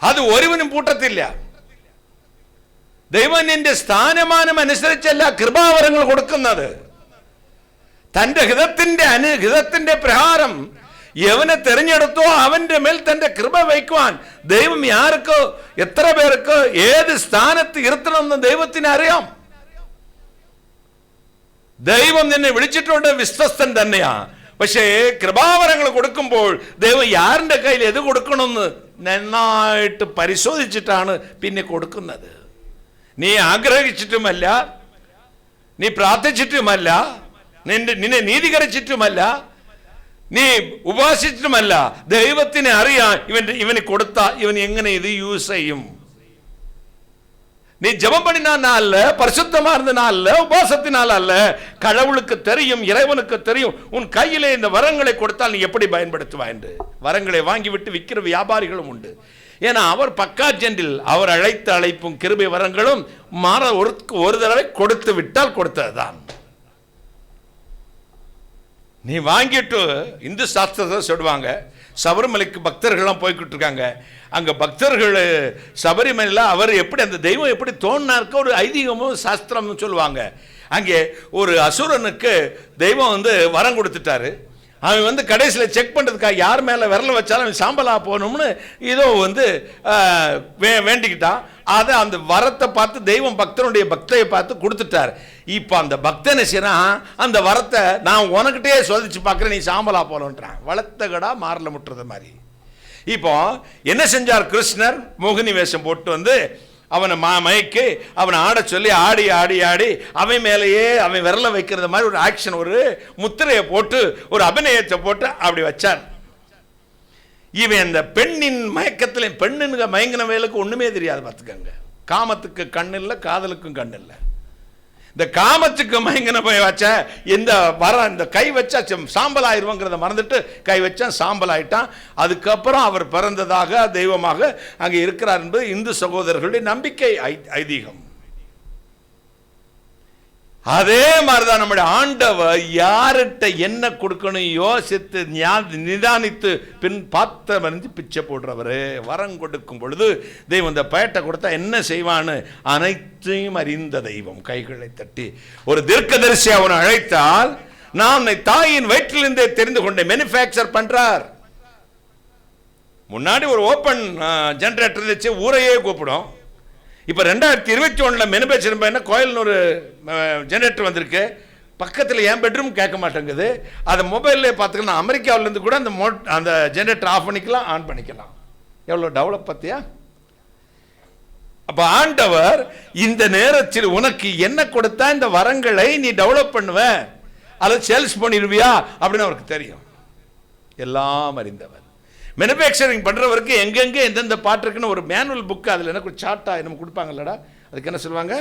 അത് ഒരുവനും പൂട്ടത്തില്ല. ദൈവം നിന്റെ സ്ഥാനമാനം അനുസരിച്ചല്ല കൃപാവരങ്ങൾ കൊടുക്കുന്നത്. തന്റെ ഹിതത്തിന്റെ പ്രകാരം യവനെ തെരഞ്ഞെടുത്തോ അവന്റെ മേൽ തന്റെ കൃപ വയ്ക്കുവാൻ ദൈവം ആർക്ക് എത്ര പേർക്ക് ഏത് സ്ഥാനത്ത് ഇരുത്തണമെന്ന് ദൈവത്തിന് അറിയാം. ദൈവം നിന്നെ വിളിച്ചിട്ടുണ്ട്, വിശ്വസ്തൻ തന്നെയാ. പക്ഷേ കൃപാവരങ്ങൾ കൊടുക്കുമ്പോൾ ദൈവം ആരുടെ കയ്യിൽ എത് കൊടുക്കണമെന്ന് നന്നായിട്ട് പരിശോധിച്ചിട്ടാണ് പിന്നെ കൊടുക്കുന്നത്. നീ ആഗ്രഹിച്ചിട്ടുമല്ല, നീ പ്രാർത്ഥിച്ചിട്ടുമല്ല, നിന്നെ നീതീകരിച്ചിട്ടുമല്ല, നീ ഉപവാസിച്ചിട്ടുമല്ല, ദൈവത്തിനെ അറിയാൻ ഇവന് കൊടുത്ത ഇവൻ എങ്ങനെ ഇത് യൂസ് ചെയ്യും. நீ ஜெபம் பண்ணினால அல்ல, பரிசுத்தமா இருந்தனால அல்ல, உபவாசத்தினால அல்ல. கடவுளுக்கு தெரியும், இறைவனுக்கு தெரியும் உன் கையிலே இந்த வரங்களை கொடுத்தால் நீ எப்படி பயன்படுத்துவாய் என்று. வரங்களை வாங்கிவிட்டு விற்கிற வியாபாரிகளும் உண்டு. ஏன்னா அவர் பக்கா ஜென்டில், அவர் அழைத்த அழைப்பும் கிருபை வரங்களும் மாற ஒரு தடவை கொடுத்து விட்டால் கொடுத்ததுதான். நீ வாங்கிட்டு இந்து சாஸ்திரத்தை சொல்லுவாங்க, சபரிமலைக்கு பக்தர்கள்லாம் போய்கிட்டு இருக்காங்க. அங்கே பக்தர்கள் சபரிமலையில் அவர் எப்படி அந்த தெய்வம் எப்படி தோன்றினார்க்க ஒரு ஐதீகமும் சாஸ்திரமும் சொல்லுவாங்க. அங்கே ஒரு அசுரனுக்கு தெய்வம் வரம் கொடுத்துட்டாரு. அவன் கடைசியில் செக் பண்ணுறதுக்காக யார் மேலே விரல வச்சாலும் அவன் சாம்பலாக போகணும்னு ஏதோ வேண்டிக்கிட்டான். அதை அந்த வரத்தை பார்த்து தெய்வம் பக்தனுடைய பக்தையை பார்த்து கொடுத்துட்டார். இப்போ அந்த பக்தனை செய்யறான், அந்த வரத்தை நான் உனக்கிட்டே சோதிச்சு பார்க்குறேன், நீ சாம்பலா போலன்றான். வளர்த்த கடா மாறல முட்டுறது மாதிரி. இப்போ என்ன செஞ்சார் கிருஷ்ணர்? மோகினி வேஷம் போட்டு அவனை மயக்கி அவனை ஆட சொல்லி ஆடி ஆடி ஆடி அவன் மேலேயே அவன் விரல வைக்கிறது மாதிரி ஒரு ஆக்ஷன், ஒரு முத்திரையை போட்டு ஒரு அபிநயத்தை போட்டு அப்படி வச்சார். இவன் இந்த பெண்ணின் மயக்கத்தில், பெண்ணுங்க மயங்கின வேலுக்கு ஒண்ணுமே தெரியாது பார்த்துக்கங்க. காமத்துக்கு கண்ணு இல்லை, காதலுக்கும் கண்ணு இல்லை. இந்த காமத்துக்கு மயங்கின போய் வச்ச இந்த இந்த கை வச்சா சாம்பல் ஆயிருவோங்கிறத மறந்துட்டு கை வச்சா சாம்பல் ஆயிட்டான். அதுக்கப்புறம் அவர் பிறந்ததாக தெய்வமாக அங்கே இருக்கிறார் என்பது இந்து சகோதரர்களுடைய நம்பிக்கை, ஐதீகம். அதே மாதிரிதான் நம்முடைய ஆண்டவர் யார்கிட்ட என்ன கொடுக்கணும் யோசித்து நிதானித்து பின் பார்த்து பிச்சை போடுறவரு. வரம் கொடுக்கும் பொழுது தெய்வம் இந்த பயட்டை கொடுத்தா என்ன செய்வான்னு அனைத்தையும் அறிந்த தெய்வம் கைகளை தட்டி ஒரு தீர்க்கதரிசி அவனை அழைத்தால் நான் தாயின் வயிற்றிலிருந்தே தெரிந்து கொண்டேன். மேனுஃபேக்சர் பண்றார். முன்னாடி ஒரு ஓப்பன் ஜெனரேட்டர் இருந்துச்சு, ஊரையே கூப்பிடும். இப்போ 2021 மேனுஃபேக்சரிங் பண்ண கோயில்னு ஒரு ஜெனரேட்டர் வந்திருக்கு. பக்கத்தில் என் பெட்ரூம் கேட்க மாட்டேங்குது. அதை மொபைல்லே பார்த்துக்கலாம். அமெரிக்காவிலேருந்து கூட அந்த ஜெனரேட்டர் ஆஃப் பண்ணிக்கலாம், ஆன் பண்ணிக்கலாம். எவ்வளோ டெவலப் பார்த்தியா? அப்போ ஆண்டவர் இந்த நேரத்தில் உனக்கு என்ன கொடுத்தா இந்த வரங்களை நீ டெவலப் பண்ணுவ அல்லது சேல்ஸ் பண்ணிடுவியா அப்படின்னு அவருக்கு தெரியும். எல்லாம் அறிந்தவர். மேனுஃபேக்சரிங் பண்ணுறவருக்கு எங்கெங்கே எந்தெந்த பாட்டு இருக்குன்னு ஒரு மேனுவல் புக்கு, அதில் எனக்கு ஒரு சார்ட்டா நம்ம கொடுப்பாங்கல்லடா, அதுக்கு என்ன சொல்லுவாங்க?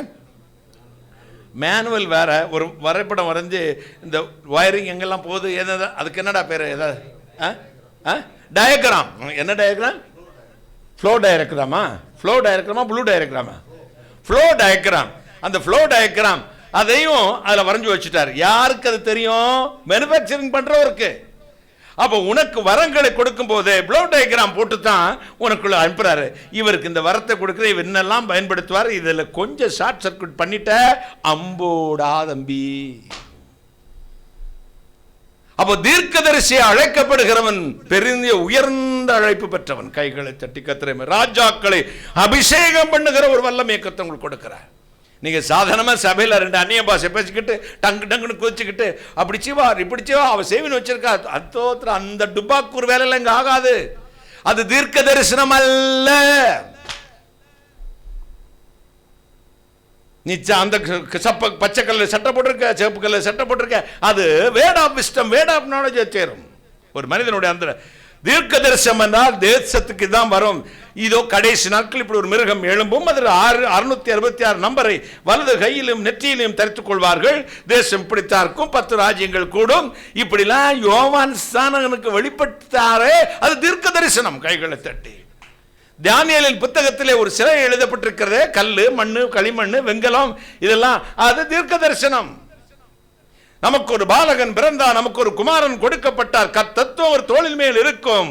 மேனுவல் வேற, ஒரு வரைபடம் வரைஞ்சி இந்த வயரிங் எங்கெல்லாம் போகுது எதாவது, அதுக்கு என்னடா பேர்? ஏதாவது டயக்ராம். என்ன டயக்ராம்? ஃப்ளோ டயக்ராமா? ஃப்ளோ டயக்ராமா ப்ளூ டயக்ராமா? Flow diagram. அந்த ஃப்ளோ டயக்ராம் அதையும் அதில் வரைஞ்சி வச்சுட்டார். யாருக்கு அது தெரியும்? மேனுஃபேக்சரிங் பண்ணுறவருக்கு. அப்போ உனக்கு வரங்களை கொடுக்கும் போது ப்ளோ டயக்ராம் போட்டு தான் உனக்குள்ள அனுப்புறாரு. இவருக்கு இந்த வரத்தை கொடுக்குற இவர் என்னெல்லாம் பயன்படுத்துவார், இதில் கொஞ்சம் ஷார்ட் சர்க்யூட் பண்ணிட்ட அம்போடா தம்பி. அப்போ தீர்க்கதரிசி அழைக்கப்படுகிறவன் பெரிய உயர்ந்த அழைப்பு பெற்றவன். கைகளை தட்டி கத்திர ராஜாக்களை அபிஷேகம் பண்ணுகிற ஒரு வல்லமையை கர்த்தர் கொடுக்கிறார். நீங்க சாதாரணமா சபையில் 2 அந்நிய பாஷை பேசிக்கிட்டு டங்கு டங்குன்னு குதிச்சுக்கிட்டு அப்படி சிவார் இப்படி சிவா அவ சேவின் வச்சிருக்கா அத்தோத்திர அந்த டுபாக்கூர் வேலையெல்லாம் இங்க ஆகாது. அது தீர்க்க தரிசனம் அல்ல. நீ அந்த பச்சை கல்ல சட்டை போட்டிருக்க, சிவப்பு கல்ல சட்டை போட்டிருக்க, அது word of wisdom, word of knowledge சேரும். ஒரு மனிதனுடைய அந்த தீர்க்க தரிசனம் என்றால் தேசத்துக்கு தான் வரும். இதோ கடைசி நாட்கள் இப்படி ஒரு மிருகம் எழும்பும், அதில் 666 நம்பரை வலது கையிலும் நெற்றியிலும் தரித்துக் கொள்வார்கள். தேசம் இப்படித்தான் இருக்கும், 10 ராஜ்யங்கள் கூடும். இப்படிலாம் யோவான் ஸ்நானகனுக்கு வெளிப்பட்டாரே, அது தீர்க்க தரிசனம். கைகளை தட்டி தானியேலின் புத்தகத்திலே ஒரு சிலை எழுதப்பட்டிருக்கிறதே, கல்லு, மண்ணு, களிமண்ணு, வெங்கலம், இதெல்லாம் அது தீர்க்க தரிசனம். நமக்கு ஒரு பாலகன் பிறந்தார், நமக்கு ஒரு குமாரன் கொடுக்கப்பட்டார், தத்துவம் ஒரு தோளின் மேல் இருக்கும்,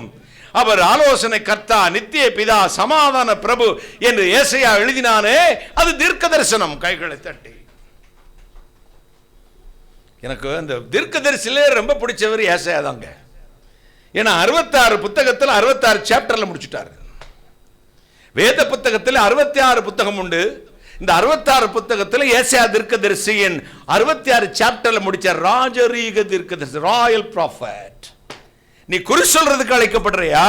அவர் ஆலோசனை கர்த்தா, நித்திய பிதா, சமாதான பிரபு என்று ஏசாயா எழுதினானே, அது தீர்க்க தரிசனம். கைகளை தட்டி. எனக்கு இந்த தீர்க்க தரிசனத்திலே ரொம்ப பிடிச்சவர் ஏசாயா தாங்க. ஏன்னா 66 புத்தகத்தில் 66 சாப்டர்ல முடிச்சுட்டாரு. வேத புத்தகத்தில் 66 புத்தகம் உண்டு. இந்த 66 புத்தகத்தில் ஏசாயா தீர்க்கதரிசியின் 66 சாப்டர்ல முடிச்ச ராஜரீக தீர்க்கதரிசி, ராயல் ப்ராஃபட். நீ குறி சொல்றதுக்கு அழைக்கப்படுறியா,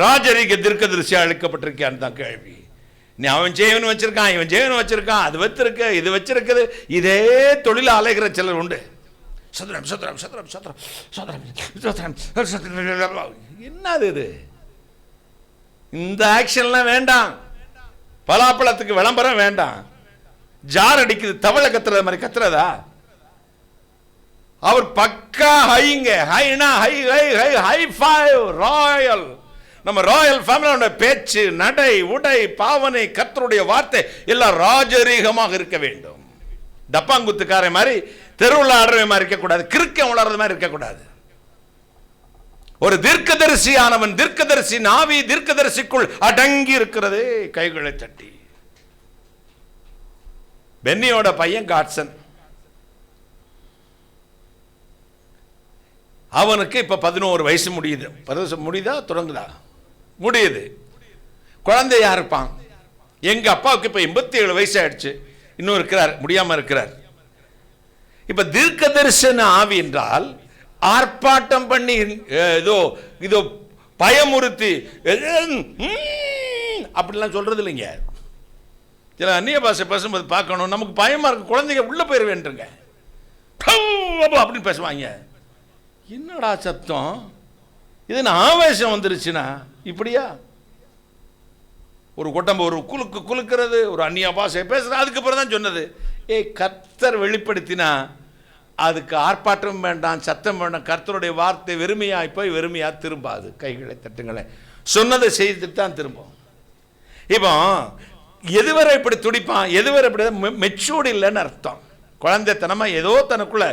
ராஜரீக தீர்க்கதரிசி அழைக்கப்பட்டிருக்கியான்னு தான் கேள்வி. நீ அவன் ஜெயவன் வச்சிருக்கான், இவன் ஜெயவன் வச்சிருக்கான், அது வச்சிருக்கு, இது வச்சிருக்குது, இதே தொழில அலைகிற சிலர் உண்டு. சதுரம் சதுரம் சதுரம் சதுரம் சதுரம் சதுரம். என்னது இது? இந்த ஆக்ஷன்லாம் வேண்டாம். பலாப்பழத்துக்கு விளம்பரம் வேண்டாம். ஜார் அடிக்குது, தவளை கத்துறது மாதிரி கத்துறதா? அவர் பக்கா ஹைங்க. ஹைனா high high high high five royal. நம்ம ராயல் ஃபேமிலியோட பேச்சு, நடை, உடை, பாவனை, கர்த்தருடைய வார்த்தை எல்லாம் ராஜரீகமாக இருக்க வேண்டும். டப்பாங்குத்துக்கார மாதிரி, தெருவில் ஆடுற மாதிரி இருக்கக்கூடாது, கிறுக்க உளறது மாதிரி இருக்கக்கூடாது. ஒரு தீர்க்கதரிசியானவன், தீர்க்கதரிசி நாவி தீர்க்கதரிசிக்குள் அடங்கி இருக்கிறது. கைகளை தட்டி. பென்னியோட பையன் காட்சன், அவனுக்கு இப்ப 11 வயசு முடியுது. 10 முடியுதா தொடங்குதா? முடியுது. குழந்தையா இருப்பான். எங்க அப்பாவுக்கு இப்ப 87 வயசு ஆயிடுச்சு. இன்னும் இருக்கிறார், முடியாம இருக்கிறார். இப்ப தீர்க்கதரிசன ஆவி என்றால் ஆர்ப்பாட்டம் பண்ணி ஏதோ இதோ பயமுறுத்தி அப்படிலாம் சொல்றது இல்லைங்க. சில அந்நிய பாஷை பேசும்போது பார்க்கணும், நமக்கு பயமா இருக்கு, குழந்தைங்க உள்ள போயிட வேண்டுங்க அப்படின்னு பேசுவாங்க. என்னடா சத்தம் இது? ஆவேசம் வந்துருச்சுன்னா இப்படியா? ஒரு கொட்டம்ப ஒரு குலுக்கு குலுக்கிறது, ஒரு அந்நிய பாஷை பேசுறது. அதுக்கப்புறம் தான் சொன்னது, கர்த்தர் வெளிப்படுத்தினா அதுக்கு ஆர்ப்பாட்டம் வேண்டாம், சத்தம் வேண்டாம். கர்த்தருடைய வார்த்தை வெறுமையாய் போய் வெறுமையா திரும்பாது. கைகளை தட்டுங்களேன். சொன்னதை செய்துட்டு தான் திரும்பும். இப்போ எதுவரை இப்படி துடிப்பான், எதுவரை இப்படி மெச்சூர்டு இல்லைன்னு அர்த்தம். குழந்தைத்தனமா ஏதோ தனக்குள்ள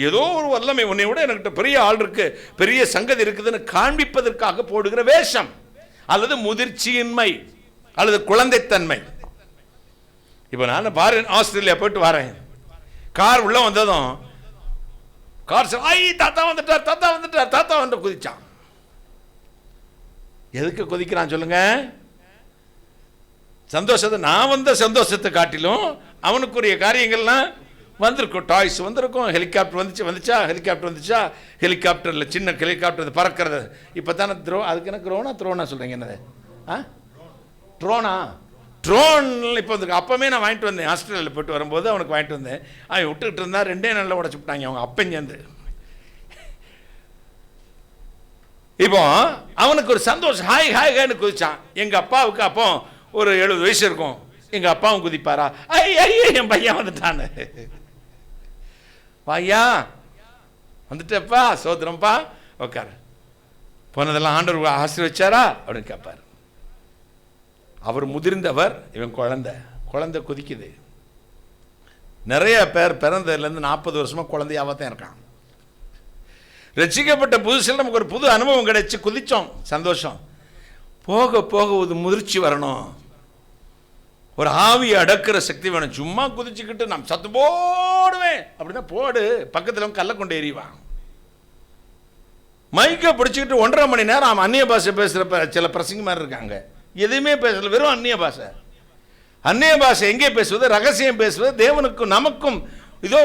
ஏதோ ஒரு வல்லமை, உன்னை விட என்கிட்ட பெரிய ஆள் இருக்கு, பெரிய சங்கதி இருக்குதுன்னு காண்பிப்பதற்காக போடுகிற வேஷம், அல்லது முதிர்ச்சியின்மை, அல்லது குழந்தைத்தன்மை. இப்போ நான் பாரு, ஆஸ்திரேலியா போயிட்டு வரேன். கார் உள்ள வந்ததும் கார் தாத்தா வந்துட்டார், தாத்தா வந்துட்டார், தாத்தா வந்து குதிச்சான். எதுக்கு குதிக்கிறான் சொல்லுங்க? சந்தோஷத்தை, நான் வந்த சந்தோஷத்தை காட்டிலும் அவனுக்குரிய காரியங்கள்லாம் வந்திருக்கும். டாய்ஸ் வந்திருக்கும், ஹெலிகாப்டர் வந்துச்சா ஹெலிகாப்டர் வந்துச்சா, ஹெலிகாப்டரில் சின்ன ஹெலிகாப்டர் பறக்கிறது. இப்போ தானே அதுக்கு என்ன த்ரோனா சொல்கிறீங்க? என்னது ட்ரோனா? ட்ரோன் இப்போ வந்து அப்பமே நான் வாங்கிட்டு வந்தேன். ஆஸ்திரேலியாவில் போய்ட்டு வரும்போது அவனுக்கு வாங்கிட்டு வந்தேன். அவன் விட்டுக்கிட்டு இருந்தா 2 நாளில் உடச்சு விட்டாங்க அவங்க அப்பஞ்சேர்ந்து. இப்போ அவனுக்கு ஒரு சந்தோஷம், ஹாய் ஹாய் ஹாய்னு குதிச்சான். எங்கள் அப்பாவுக்கு அப்போ ஒரு 70 வயசு இருக்கும். எங்க அப்பாவும் குதிப்பாரா? என் பையன் வந்துட்டான்னு. பையா வந்துட்டப்பா, சோதரம்பா, உட்காரு, போனதெல்லாம் ஆண்டவர் ஆசீர்வதிச்சாரா அப்படின்னு கேட்பார். அவர் முதிர்ந்தவர், இவன் குழந்தை குதிக்குது. நிறைய பேர் பிறந்ததுலேருந்து 40 வருஷமா குழந்தையாவ தான் இருக்கான். ரட்சிக்கப்பட்ட புதுசில் நமக்கு ஒரு புது அனுபவம் கிடைச்சி குதிச்சோம், சந்தோஷம். போக போக ஒரு முதிர்ச்சி வரணும், ஒரு ஆவியை அடக்கிற சக்தி வேணும். சும்மா குதிச்சுக்கிட்டு நான் சத்து போடுவேன் அப்படின்னா போடு, பக்கத்தில் கல்லை கொண்டு எறிவான். மைக்கை பிடிச்சிக்கிட்டு 1.5 மணி நேரம் அவன் அந்நிய பாஷை பேசுகிற சில பிரசங்க மாதிரி இருக்காங்க. எதுவுமே பேசல, வெறும் அந்நிய பாஷை. அந்நிய பாஷை எங்கே பேசுவது? ரகசியம் பேசுவது, தேவனுக்கும் நமக்கும் இதோ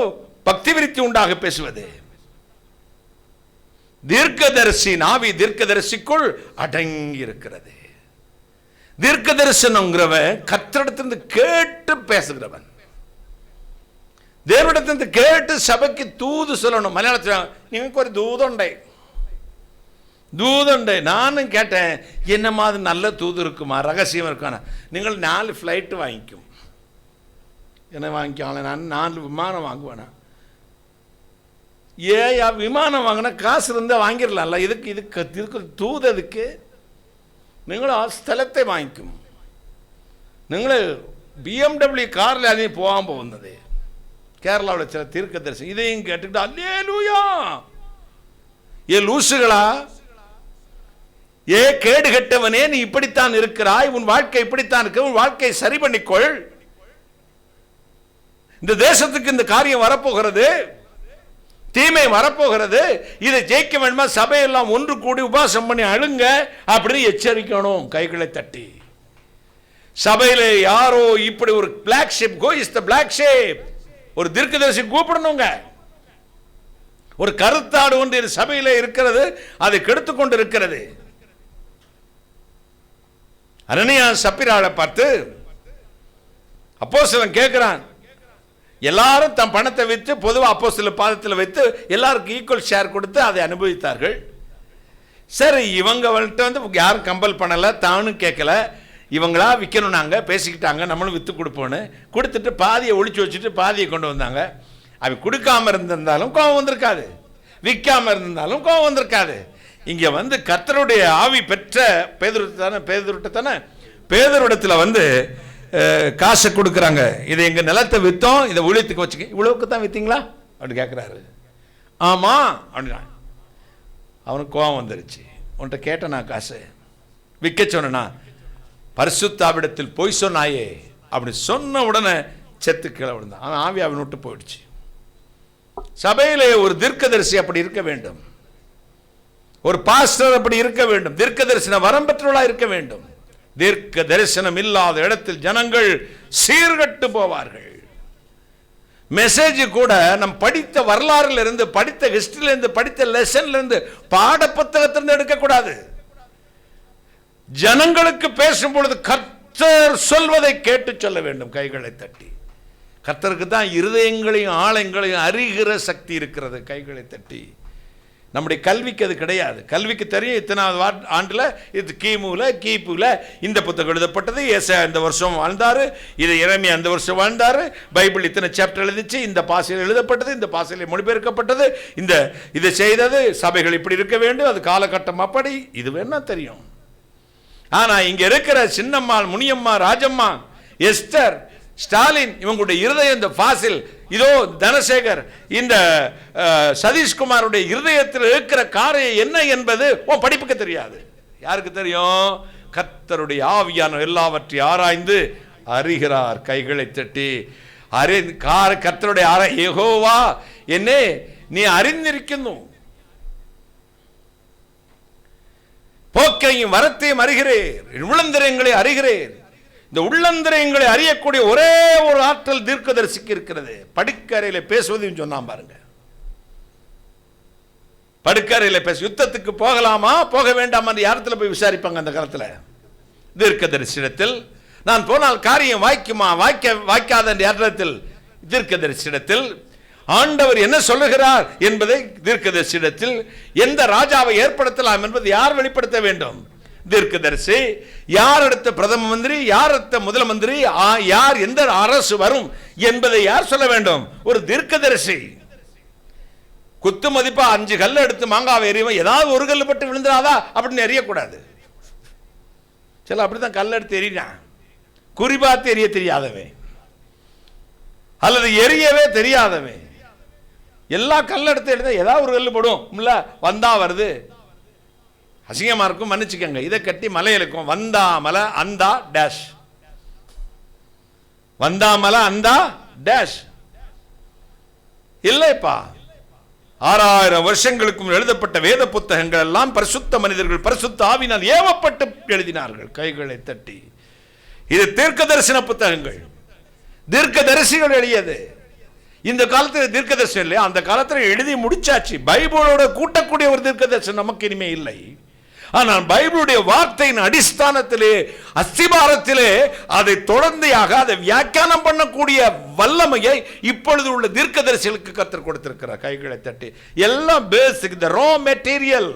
பக்தி விருத்தி உண்டாக பேசுவது. தீர்க்கதரிசி நாவி தீர்க்கதரிசிக்குள் அடங்கி இருக்கிறது. தீர்க்க தரிசனங்கிறவன் கர்த்தரிடத்திலிருந்து கேட்டு பேசுகிறவன், தேவனிடத்திலிருந்து கேட்டு சபைக்கு தூது சொல்லணும். மலையாளத்தில் எனக்கு ஒரு தூதுண்டை நானும் கேட்டேன், என்ன மாதிரி நல்ல தூது இருக்குமா, ரகசியம் இருக்கானா? நீங்கள் 4 ஃப்ளைட்டு வாங்கிக்கும். என்ன வாங்கிக்கல? நான் 4 விமானம் வாங்குவேனா? ஏயா விமானம் வாங்கினா காசு இருந்தால் வாங்கிடலாம்ல. இதுக்கு தூது எதுக்கு? நீங்கள் ஸ்தலத்தை வாங்கிக்கும். നിങ്ങൾ BMW കാറിൽ അതിന് പോകാൻ പോകുന്നത്. കേരളാവിലെ ചില തീർക്കദർശനം ഇതേയും കേട്ടിട്ട് அல்லேலூயா, ஏ லூசுகளா, ஏ கேடு கெட்டவனே, நீ இப்படித்தான் இருக்கிறாய், உன் வாழ்க்கை இப்படித்தான் இருக்கு, உன் வாழ்க்கையை சரி பண்ணிக்கொள். இந்த தேசத்துக்கு இந்த காரியம் வரப்போகிறது, தீமை வரப்போகிறது, இதை ஜெயிக்க வேண்டுமா, சபையெல்லாம் ஒன்று கூடி உபாசம் பண்ணி அழுங்க அப்படின்னு எச்சரிக்கணும் கைகளை தட்டி. சபையில யாரோ இப்படி ஒரு black sheep, go is the black sheep, ஒரு தீர்க்கதரிசி கூப்பிடணுங்க. ஒரு கருத்தாடு ஒன்று சபையில இருக்கிறது, அதை கெடுத்து கொண்டு இருக்கிறது. அனனியா சப்பிராளை பார்த்து அப்போஸ்தலன் கேட்கிறான், எல்லாரும் தம் பணத்தை வைத்து பொதுவாக அப்போஸ்தலர் பாதத்தில் வைத்து எல்லாருக்கும் ஈக்குவல் ஷேர் கொடுத்து அதை அனுபவித்தார்கள். சரி, இவங்கள்ட்ட வந்து யாரும் கம்பல் பண்ணலை, தானும் கேட்கல. இவங்களா விற்கணும், நாங்கள் பேசிக்கிட்டாங்க, நம்மளும் விற்று கொடுப்போன்னு கொடுத்துட்டு பாதியை ஒழிச்சு வச்சுட்டு பாதியை கொண்டு வந்தாங்க. அவன் கொடுக்காம இருந்திருந்தாலும் கோபம் வந்திருக்காது, விற்காம இருந்திருந்தாலும் கோபம் வந்திருக்காது. இங்கே வந்து கர்த்தருடைய ஆவி பெற்ற பேதுருவிடத்தில் வந்து காசை கொடுக்குறாங்க. இதை எங்கள் நிலத்தை விற்றோம், இதை ஊழியத்துக்கு வச்சுக்க. இவ்வளவுக்கு தான் விற்றீங்களா அப்படின்னு கேட்குறாரு. ஆமாம் அப்படின்னா அவனுக்கு கோபம் வந்துருச்சு. உன்கிட்ட கேட்டேன் நான் காசு, விற்க சொன்னா பரிசுத்தாவிடத்தில் போய் சொன்னாயே அப்படி சொன்ன உடனே செத்து கீழே விழுந்தான். அவன் ஆவி அவன் விட்டு போயிடுச்சு. சபையிலே ஒரு தீர்க்கதரிசி அப்படி இருக்க வேண்டும், ஒரு பாஸ்டர் அப்படி இருக்க வேண்டும், தீர்க்க தரிசன வரம் பெற்றவளா இருக்க வேண்டும். தீர்க்க தரிசனம் இல்லாத இடத்தில் ஜனங்கள் சீர்கட்டு போவார்கள். மெசேஜ் கூட நம் படித்த வரலாறுல இருந்து, படித்த ஹிஸ்டரியில இருந்து, படித்த லெசன்ல இருந்து, பாட புத்தகத்திலிருந்து எடுக்கக்கூடாது. ஜனங்களுக்கு பேசும் பொழுது கர்த்தர் சொல்வதை கேட்டு சொல்ல வேண்டும், கைகளை தட்டி. கர்த்தருக்கு தான் இருதயங்களையும் ஆழங்களையும் அறிகிற சக்தி இருக்கிறது. கைகளை தட்டி. நம்முடைய கல்விக்கு அது கிடையாது. கல்விக்கு தெரியும் இத்தனாவது ஆண்டில் இது கிமுல இந்த புத்தகம் எழுதப்பட்டது, ஏசாயா இந்த வருஷம் வாழ்ந்தாரு, இது எரேமியா இந்த வருஷம் வாழ்ந்தாரு, பைபிள் இத்தனை சாப்டர் எழுதிச்சு, இந்த பாசையில் எழுதப்பட்டது, இந்த பாசையில் மொழிபெயர்க்கப்பட்டது, இதை செய்தது, சபைகள் இப்படி இருக்க வேண்டும், அது காலகட்டம் அப்படி, இது வேணா தெரியும். ஆனா இங்க இருக்கிற சின்னம்மாள், முனியம்மா, ராஜம்மா, எஸ்தர், ஸ்டாலின், இவங்களுடைய இருதயம், இந்த ஃபாசில், இதோ தனசேகர், இந்த சதீஷ்குமாருடைய இருதயத்தில் இருக்கிற காரியம் என்ன என்பது படிப்புக்கு தெரியாது. யாருக்கு தெரியும்? கர்த்தருடைய ஆவியான எல்லாவற்றையும் ஆராய்ந்து அறிகிறார். கைகளை தட்டி கர்த்தருடைய யெகோவா என்னே நீ அறிந்திருക്കുന്നു, போக்கையும் வரத்தையும் அறிகிறேன், உள்ளந்தரங்களை அறிகிறேன். இந்த உள்ளந்தரங்களை அறியக்கூடிய ஒரே ஒரு ஆற்றல் தீர்க்கதரிசிக்கு இருக்கிறது. படுக்கறையில பேசுவதையும் சொன்னான் பாருங்க. படுக்கறையில பேச, யுத்தத்துக்கு போகலாமா போக வேண்டாமா யாரத்துல போய் விசாரிப்பாங்க அந்த காலத்துல? தீர்க்கதரிசிடத்தில். நான் போனால் காரியம் வாய்க்குமா வாய்க்காத இடத்தில் தீர்க்கதரிசிடத்தில். ஆண்டவர் என்ன சொல்லுகிறார் என்பதை தீர்க்கதரிசிடத்தில். எந்த ராஜாவை ஏற்படுத்தலாம் என்பதை யார் வெளிப்படுத்த வேண்டும்? தீர்க்கதரிசி. யார் அடுத்த பிரதம மந்திரி, யார் அடுத்த முதல் மந்திரி, யார் எந்த அரசு வரும் என்பதை யார் சொல்ல வேண்டும்? ஒரு தீர்க்கதரிசி. குத்து மதிப்பா 5 கல்ல எடுத்து மாங்காவை எறியும், ஏதாவது ஒரு கல்லு பட்டு விழுந்துடாதா அப்படின்னு எறியக்கூடாது. சில அப்படித்தான் கல்ல எடுத்து எறியான், குறிபாத்து எரிய தெரியாதவன் அல்லது எரியவே தெரியாதவன். எல்லா கல்ல எடுத்து எடுத்த ஏதாவது ஒரு கல்லு போடும் இல்ல, வந்தா வருது, அசிங்கமா இருக்கும், மன்னிச்சுக்கங்க. இதை கட்டி மலையிலுக்கும் வந்தாமல அந்தா டேஷ், வந்தாமல அந்தா டேஷ் இல்லைப்பா. 6000 வருஷங்களுக்கும் எழுதப்பட்ட வேத புத்தகங்கள் எல்லாம் பரிசுத்த மனிதர்கள் பரிசுத்த ஆவியினால் ஏவப்பட்டு எழுதினார்கள். கைகளை தட்டி. இது தீர்க்க தரிசன புத்தகங்கள், தீர்க்க தரிசிகள் எழுதியது. இந்த காலத்தில் தீர்க்க தரிசனம் இல்லையா? அந்த காலத்தில் எழுதி முடிச்சாச்சு. பைபிளோட கூட்டக்கூடிய ஒரு தீர்க்க தரிசனம் நமக்கு இனிமே இல்லை. ஆனால் பைபிளுடைய வார்த்தையின் அடிஸ்தானத்திலே, அஸ்திபாரத்திலே அதை தொடர்ந்தையாக அதை வியாக்கியானம் பண்ணக்கூடிய வல்லமையை இப்பொழுது உள்ள தீர்க்கதரிசிகளுக்கு கர்த்தர் கொடுத்திருக்கிறார். கைகளை தட்டி. எல்லாம் பேசிக், the raw material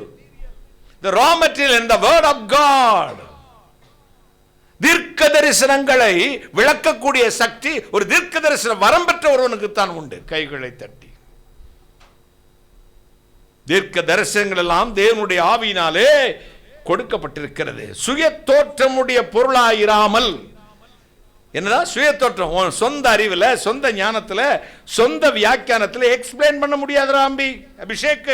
in the word of God. தீர்க்க தரிசனங்களை விளக்கக்கூடிய சக்தி ஒரு தீர்க்க தரிசன வரம் பெற்ற ஒருவனுக்கு தான் உண்டு. கைகளை தட்டி. தீர்க்க தரிசனங்கள் எல்லாம் தேவனுடைய ஆவியினாலே கொடுக்கப்பட்டிருக்கிறது. சுய தோற்றமுடைய பொருளாயிராமல். என்னதான் சுய தோற்றம்? சொந்த அறிவில், சொந்த ஞானத்தில், சொந்த வியாக்கியானத்தில் எக்ஸ்பிளைன் பண்ண முடியாது. ராம்பி அபிஷேக்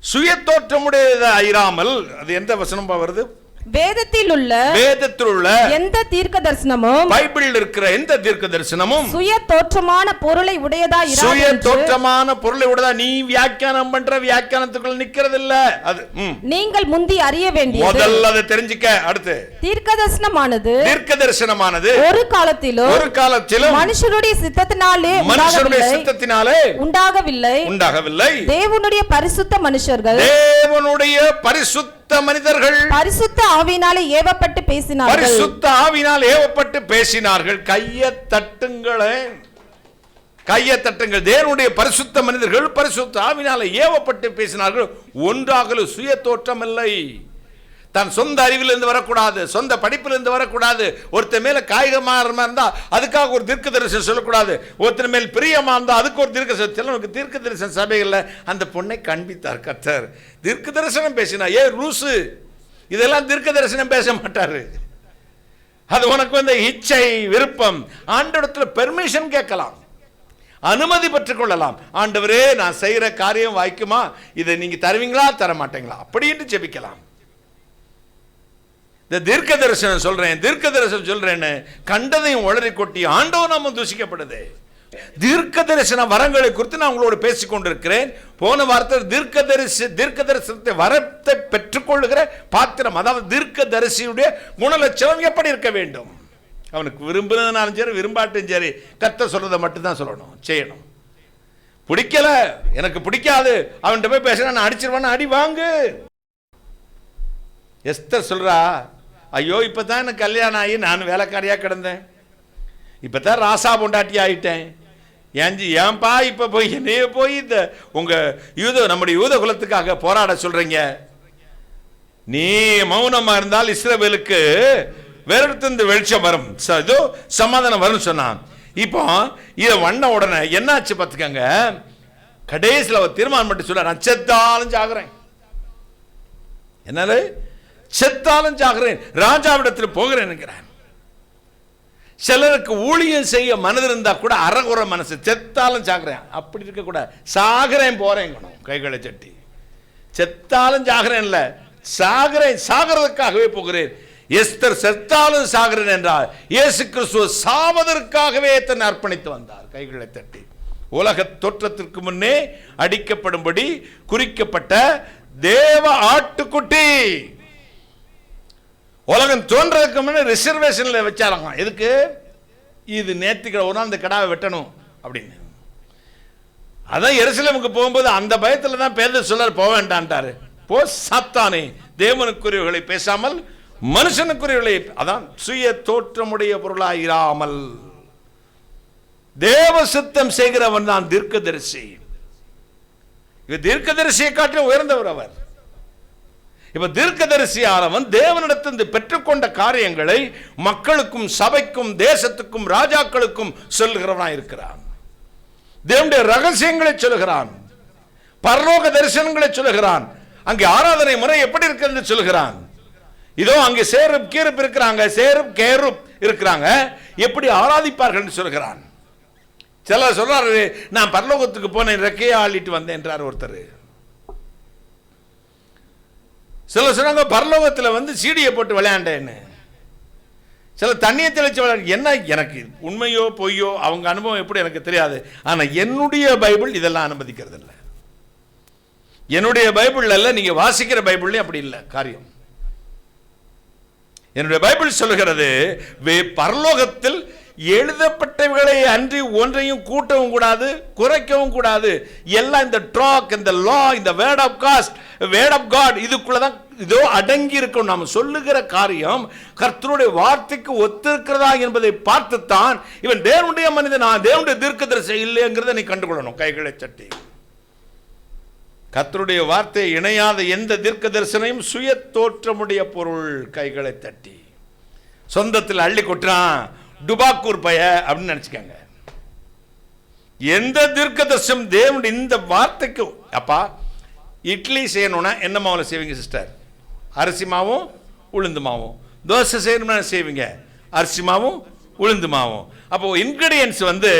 சுய தோற்றமுடையதாயிராமல். அது எந்த வசனம் வருது? வேதத்தில் உள்ள எந்த தீர்க்க தரிசனமும், பைபிளில் இருக்கிற எந்த தீர்க்க தரிசனமும் சுய தோற்றமான பொருளை உடையதா இராது. சுய தோற்றமான பொருளை உடையதா. நீ வியாக்கியானம் பண்ற வியாக்கியானத்துக்குள் நிக்கிறது இல்ல. அது நீங்கள் முந்தி அறிய வேண்டியது. முதல்ல அதை தெரிஞ்சுக்க. அடுத்து தீர்க்க தரிசனமானது ஒரு காலத்திலும் மனுஷருடைய சித்தத்தினாலே உண்டாகவில்லை. தேவனுடைய பரிசுத்த மனுஷர்கள், தேவனுடைய பரிசுத்த மனிதர்கள், பரிசுத்த ஆவியினாலே ஏவப்பட்டு பேசினார்கள். பரிசுத்த ஆவியினால் ஏவப்பட்டு பேசினார்கள். கையை தட்டுங்களேன், கையை தட்டுங்கள். தேவனுடைய பரிசுத்த மனிதர்கள் பரிசுத்த ஆவியினாலே ஏவப்பட்டு பேசினார்கள். ஒன்றாகலும் சுய தோற்றம் இல்லை. தன் சொந்த அறிவிலிருந்து வரக்கூடாது, சொந்த படிப்பிலிருந்து வரக்கூடாது. ஒருத்தர் மேல காய்கமா இருந்தா அதுக்காக ஒரு தீர்க்க தரிசனம் சொல்லக்கூடாது. ஒருத்தர் மேல் பிரியமா இருந்தா அதுக்கு ஒரு தீர்க்க தரிசன சபைகள்ல அந்த பொண்ணை காண்பித்தார் கர்த்தர். தீர்க்க தரிசனம் பேசினா ரூசு இதெல்லாம் தீர்க்க தரிசனம் பேச மாட்டாரு. அது உனக்கு வந்து இச்சை விருப்பம். ஆண்டவரிடத்தில் பெர்மிஷன் கேட்கலாம், அனுமதி பெற்றுக் கொள்ளலாம். ஆண்டவரே நான் செய்யற காரியம் வாய்க்குமா, இதை நீங்க தருவீங்களா தர மாட்டீங்களா அப்படின்னு ஜெபிக்கலாம். இந்த தீர்க்க தரிசனம் சொல்றேன், தீர்க்க தரிசனம் சொல்றேன்னு கண்டதையும் உளறி கொட்டி ஆண்டவர் நாம தூஷிக்கப்படுது. தீர்க்க தரிசன வரங்களை குறித்து நான் உங்களோடு பேசிக் கொண்டிருக்கிறேன். போன வாரத்தில் தீர்க்க தரிசனத்தை வரத்தை பெற்றுக்கொள்ளுகிற பாத்திரம், அதாவது தீர்க்க தரிசியுடைய குணலட்சணம் எப்படி இருக்க வேண்டும். அவனுக்கு விரும்புனதுனாலும் சரி விரும்பாட்டும் சரி கர்த்தர் சொல்றதை மட்டும்தான் சொல்லணும், செய்யணும். பிடிக்கல, எனக்கு பிடிக்காது, அவன்கிட்ட போய் பேசுனா நான் அடிச்சிருவான, அடி வாங்கு. எஸ்தர் சொல்றா, ஐயோ இப்பதான் எனக்கு கல்யாணம் ஆகி நான் வேலைக்காரியா கிடந்தேன், இப்பதான் ராசா பொண்டாட்டி ஆயிட்டேன், ஏன்பா இப்ப போய் என்னைய போய் இந்த உங்க நம்முடைய யூத குலத்துக்காக போராட சொல்றீங்க. நீ மௌனமா இருந்தால் இஸ்ரவேலுக்கு வேறெடுத்து வெளிச்சம் வரும், சமாதானம் வரும் சொன்னான். இப்போ இதை வண்ண உடனே என்னாச்சு பார்த்துக்கங்க. கடைசியில் அவர் தீர்மானம் மட்டும் சொல்ல, நான் செத்தாலும் சாகுறேன். என்னது செத்தாலும் சாகுறேன், ராஜாவிடத்தில் போகிறேன். சிலருக்கு ஊழியம் செய்ய மனது இருந்தா கூட அறகுற மனசு, செத்தாலும் சாகுறேன் அப்படி இருக்க கூட, சாகுறேன் போறேன் கைகளை சட்டி. செத்தாலும் சாகுறேன் இல்ல, சாகுறேன், சாகிறதுக்காகவே போகிறேன். எஸ்தர் செத்தாலும் சாகிறேன் என்றால் இயேசு கிறிஸ்து சாவதற்காகவே தன்னை அர்ப்பணித்து வந்தார். கைகளை தட்டி. உலக தோற்றத்திற்கு முன்னே அடிக்கப்படும்படி குறிக்கப்பட்ட தேவ ஆட்டுக்குட்டி. உலகம் தோன்றதுக்கு முன்னே ரிசர்வேஷன்ல வச்சாராங்க. எதுக்கு? இது நேர்த்திக்கிழமை ஒரு நாள் அந்த கடாவை வெட்டணும் அப்படின்னு. அதான் எருசலேமுக்கு போகும்போது அந்த பயத்தில் தான் பேதர் சொல்லார், போக வேண்டான்ட்டாரு. போ சாத்தானே, தேவனுக்குரியவர்களை பேசாமல் மனுஷனுக்குரியவர்களை, அதான் சுய தோற்றமுடைய பொருளாயிராமல் தேவ சித்தம் செய்கிறவன் தான் தீர்க்கதரிசி. தீர்க்கதரிசியை காட்டிலும் உயர்ந்தவர் அவர். இப்ப தீர்க்கதரிசியானவன் தேவனிடத்திலிருந்து பெற்றுக்கொண்ட காரியங்களை மக்களுக்கும் சபைக்கும் தேசத்துக்கும் ராஜாக்களுக்கும் சொல்லுகிறவனா இருக்கிறான். தேவனுடைய ரகசியங்களை சொல்லுகிறான், பரலோக தரிசனங்களை சொல்லுகிறான். அங்கே ஆராதனை முறை எப்படி இருக்கிறது சொல்லுகிறான். இதோ அங்கே சேருப் கீருப் இருக்கிறாங்க, சேருப் கேருப் இருக்கிறாங்க, எப்படி ஆராதிப்பார்கள் சொல்லுகிறான். சிலர் சொல்றாரு, நான் பரலோகத்துக்கு போனேன் ரெக்கையை ஆளிட்டு வந்தேன் என்றார் ஒருத்தர். சில சொன்னாங்க பரலோகத்தில் வந்து சீடியை போட்டு விளையாண்டேன்னு. சில தண்ணியை தெளிச்சு விளையாடு. என்ன, எனக்கு உண்மையோ பொய்யோ அவங்க அனுபவம் எப்படி எனக்கு தெரியாது. ஆனால் என்னுடைய பைபிள் இதெல்லாம் அனுமதிக்கிறது இல்லை. என்னுடைய பைபிள் அல்ல, நீங்க வாசிக்கிற பைபிள்லையும் அப்படி இல்லை காரியம். என்னுடைய பைபிள் சொல்லுகிறது, பரலோகத்தில் எழுதப்பட்டவைகளை அன்றி ஒன்றையும் கூட்டவும் கூடாது, குறைக்கவும் கூடாது. எல்லாம் இந்த ட்ராக், இந்த லா, இந்த வேர்ட் ஆஃப் காட் இதுக்குள்ளதான் இதோ அடங்கி இருக்கும். நாம் சொல்லுகிற காரியம் கர்த்தருடைய வார்த்தைக்கு ஒத்திருக்கிறதா என்பதை பார்த்துத்தான் இவன் தேவனுடைய மனிதனா, தேவனுடைய தீர்க்கதரிசி இல்லைங்கிறத நீ கண்டுகொள்ளணும். கைகளை சட்டி. கர்த்தருடைய வார்த்தை இணையாத எந்த தீர்க்க தரிசனையும் சுய தோற்றமுடைய பொருள். கைகளை தட்டி. சொந்தத்தில் அள்ளி கொட்டுறான், டுபாக்கூர் பைய அப்படின்னு நினைச்சுக்காங்க. எந்த தீர்க்க தரிசனம் தேவனுடைய இந்த வார்த்தைக்கு, அப்பா இட்லி செய்யணும்னா என்ன மாவில் செய்வீங்க சிஸ்டர்? அரிசி மாவும் உளுந்து மாவும். தோசை செய்யணும்னா செய்வீங்க அரிசி மாவும் உளுந்து மாவும். அப்போ இன்கிரீடியன்ஸ் வந்து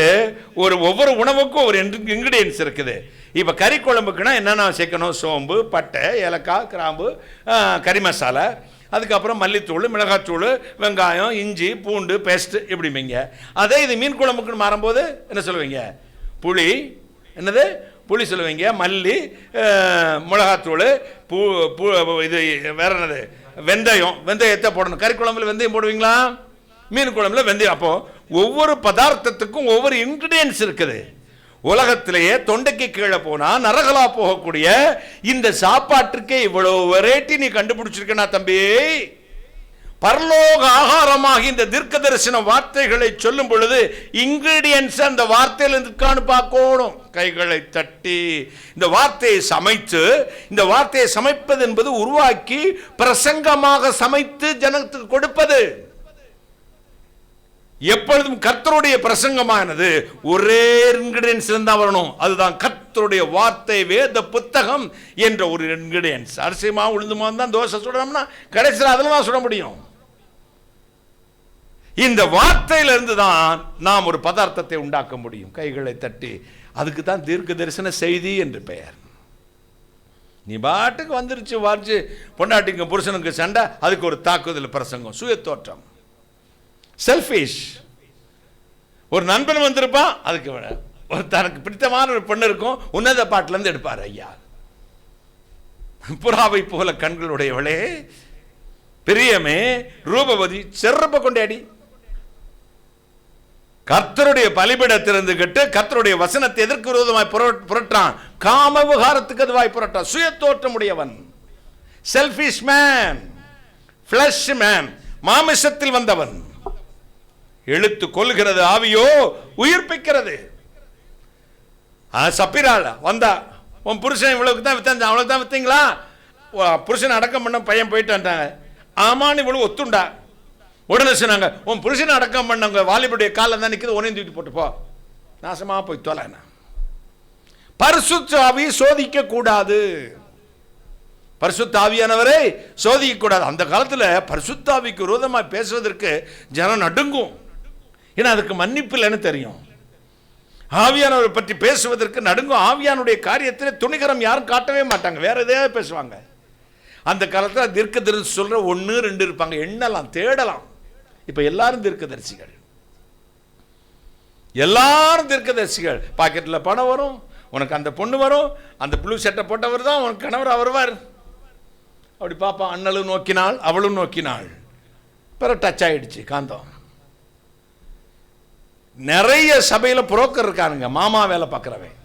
ஒவ்வொரு உணவுக்கும் ஒரு இன்கிரீடியன்ஸ் இருக்குது. இப்போ கறி குழம்புக்குன்னா என்னென்ன சேர்க்கணும்? சோம்பு, பட்டை, ஏலக்காய், கிராம்பு, கறி மசாலா, அதுக்கப்புறம் மல்லித்தூள், மிளகாத்தூள், வெங்காயம், இஞ்சி, பூண்டு பேஸ்ட் இப்படிங்க. அதே இது மீன் குழம்புக்குன்னு மாறும்போது என்ன சொல்லுவீங்க? புளி, என்னது புளி சொல்லுவீங்க, மல்லி, மிளகாத்தூள், இது வேற என்னது, வெந்தயத்தை போடணும். கறி குழம்புல வெந்தயம் போடுவீங்களா? மீன் குழம்புல வெந்தயம். அப்போ ஒவ்வொரு பதார்த்தத்துக்கும் ஒவ்வொரு இன்கிரீடியன்ஸ் இருக்குது. உலகத்திலேயே தொண்டைக்கு கீழே போனா நரகலா போகக்கூடிய இந்த சாப்பாட்டுக்கே இவ்வளவு வெரைட்டி நீ கண்டுபிடிச்சிருக்கா தம்பி? பரலோக ஆகாரமாக இந்த தீர்க்க தரிசன வார்த்தைகளை சொல்லும் பொழுது இன்கிரீடியன்ஸ் அந்த வார்த்தையில் இருக்கான்னு பார்க்கணும். கைகளை தட்டி இந்த வார்த்தையை சமைத்து, இந்த வார்த்தையை சமைப்பது என்பது உருவாக்கி பிரசங்கமாக சமைத்து ஜனத்துக்கு கொடுப்பது. எப்பொழுதும் கர்த்தருடைய பிரசங்கமானது ஒரே இன்கிரீடியன்ஸ் தான் வரணும். அதுதான் கர்த்தருடைய வார்த்தை, வேத புத்தகம் என்ற ஒரு இன்கிரீடியன்ஸ். அரிசிமா உளுந்துமா தான் தோசை சுடணும்னா கடைசியில் அதில் தான் சுட முடியும். இந்த வார்த்தையிலிருந்து தான் நாம் ஒரு பதார்த்தத்தை உண்டாக்க முடியும். கைகளை தட்டி, அதுக்கு தான் தீர்க்க தரிசன செய்தி என்று பெயர். நீ பாட்டுக்கு வந்துருச்சு வாரிச்சு பொண்டாட்டிங்க புருஷனுக்கு சண்டை, அதுக்கு ஒரு தாக்குதல் பிரசங்கம், சுய தோற்றம், செல்ஃபிஷ். ஒரு நண்பன் வந்திருப்பான், அதுக்கு ஒரு தனக்கு பிடித்தமான ஒரு பெண்ணு இருக்கும், உன்னத பாட்டிலேருந்து எடுப்பார். ஐயா, புறாவை போல கண்களுடையவளே, பிரியமே, ரூபவதி, செருப்ப கொண்டாடி கர்த்தருடைய பலிபீடத்திலிருந்து கட்டு கர்த்தருடைய வசனத்தை எதற்கு விரோதமாய் புரட்டான், காம விகாரத்துக்கு அதுவாய் புரட்டான். சுய தோற்றமுடையவன், செல்ஃபிஷ் மேன், ஃபிளஷ் மேன், மாமிசத்தில் வந்தவன். எழுத்து கொல்கிறது, ஆவியோ உயிர்ப்பிக்கிறது. சப்பிரால வந்தா, உன் புருஷன் இவ்வளவுக்கு தான் வித்தாங்க, அவ்வளவுக்கு தான் வித்தீங்களா? புருஷன் அடக்கம் பண்ண பையன் போயிட்டாங்க. ஆமான்னு இவ்வளவு ஒத்துண்டா. உடனே சொன்னாங்க, உன் புருஷனை அடக்கம் பண்ணவங்க வாலிபுடைய காலில் தான் நிற்குது, உடனே தூக்கிட்டு போட்டு போ, நாசமாக போய் தொலைனா. பரிசுத்த ஆவியை சோதிக்க கூடாது, பரிசுத்த ஆவியானவரை சோதிக்க கூடாது. அந்த காலத்தில் பரிசுத்த ஆவிக்கு விரோதமாக பேசுவதற்கு ஜனம் நடுங்கும். ஏன்னா அதுக்கு மன்னிப்பு இல்லைன்னு தெரியும். ஆவியானவரை பற்றி பேசுவதற்கு நடுங்கும். ஆவியானுடைய காரியத்தில் துணிகரம் யாரும் காட்டவே மாட்டாங்க, வேற எதையாவது பேசுவாங்க. அந்த காலத்தில் தீர்க்கதரிசி சொல்ற 1 2 இருப்பாங்க, எண்ணலாம், தேடலாம். இப்ப எல்லாரும் தீர்க்கதரிசிகள், எல்லாரும் தீர்க்கதரிசிகள். பாக்கெட்ல பணம் வரும், உனக்கு அந்த பொண்ணு வரும், அந்த ப்ளூ சட்டை போட்டவர் தான் உனக்கு கணவர் வருவார். அப்படி பாப்பா, அண்ணலும் நோக்கினாள், அவளும் நோக்கினாள், பிற டச் ஆயிடுச்சு காந்தம். நிறைய சபையில புரோக்கர் இருக்கானுங்க, மாமா வேலை பார்க்கிறவன்.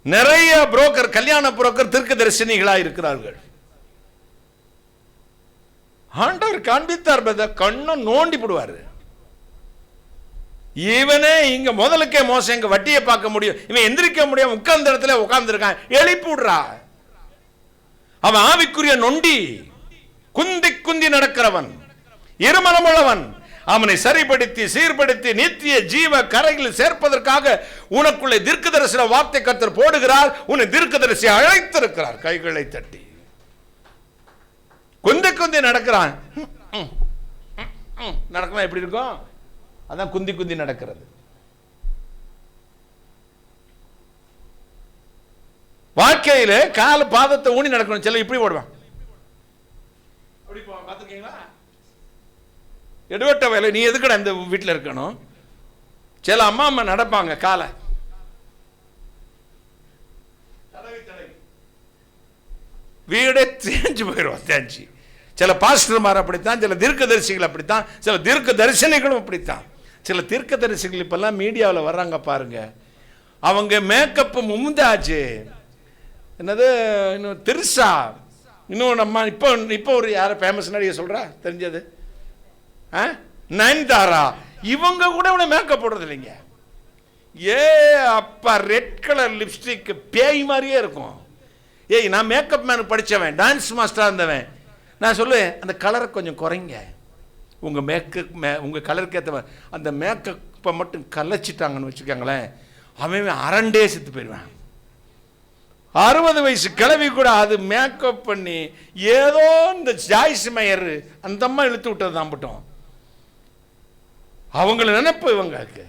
நிறைய புரோக்கர், கல்யாண புரோக்கர் தீர்க்கதரிசினிகளா இருக்கிறார்கள். ஆண்டவர் காண்பித்தார், கண்ணை நோண்டி போடுவாரு. இவனே இங்க முதலுக்கே மோசம், இங்க வட்டியை பார்க்க முடியும், இவன் எந்திரிக்க முடியும், உட்கார்ந்த இடத்துல உட்கார்ந்து இருக்கான், எழுப்பி விடுறா. அவன் ஆவிக்குரிய நொண்டி, குந்தி குந்தி நடக்கிறவன், இருமனமுள்ளவன். அவனை சரிப்படுத்தி சீர்படுத்தி நித்திய ஜீவ கரையில் சேர்ப்பதற்காக உனக்குள்ளே தீர்க்கதரிசன வார்த்தை கர்த்தர் போடுகிறார். உன்னை தீர்க்கதரிசி அழைத்திருக்கிறார். கைகளை தட்டி குந்தி குந்தி நடக்கிறான். நடக்கலாம் எப்படி இருக்கும்? அதான் குந்தி குந்தி நடக்கிறது. வாழ்க்கையில கால பாதத்தை ஊனி நடக்கணும். சில இப்படி ஓடுவான், பார்த்துருக்கீங்களா? எடுவட்ட வேலை, நீ எதுக்கட இந்த வீட்டில் இருக்கணும்? சில அம்மா அம்மா நடப்பாங்க, காலை வீடே தேஞ்சு போயிடும், தேஞ்சு. சில பாஸ்டர்மார் அப்படித்தான், சில தீர்க்கதரிசிகள் அப்படித்தான், சில தீர்க்க தரிசனிகளும் அப்படித்தான். சில தீர்க்க தரிசிகள் இப்பெல்லாம் மீடியாவில் வர்றாங்க பாருங்க, அவங்க மேக்கப் மும்தாஜ், என்னது இன்னும் திரிசா, இன்னும் நம்ம இப்போ ஒரு யார ஃபேமஸ் நடிகை சொல்றா தெரிஞ்சது, நயன்தாரா, இவங்க கூட மேக்கப் போடுறது இல்லைங்க. ஏ அப்பா, ரெட் கலர் லிப்ஸ்டிக் பேய் மாதிரியே இருக்கும். ஏய், நான் மேக்கப் மேன் படித்தவன், டான்ஸ் மாஸ்டராக இருந்தவன். நான் சொல்லுவேன், அந்த கலரை கொஞ்சம் குறைங்க, உங்கள் உங்கள் கலருக்கு ஏற்ற அந்த மேக்கப்பை மட்டும் கலைச்சிட்டாங்கன்னு வச்சுக்கோங்களேன், அவன் அரண்டே செத்து போயிடுவேன். 60 வயசு கிழவி கூட அது மேக்கப் பண்ணி ஏதோ இந்த ஜாய்ஸ் மேயர் அந்த அம்மா இழுத்து விட்டது தான் மட்டும். அவங்கள நினைப்பு இவங்களுக்கு,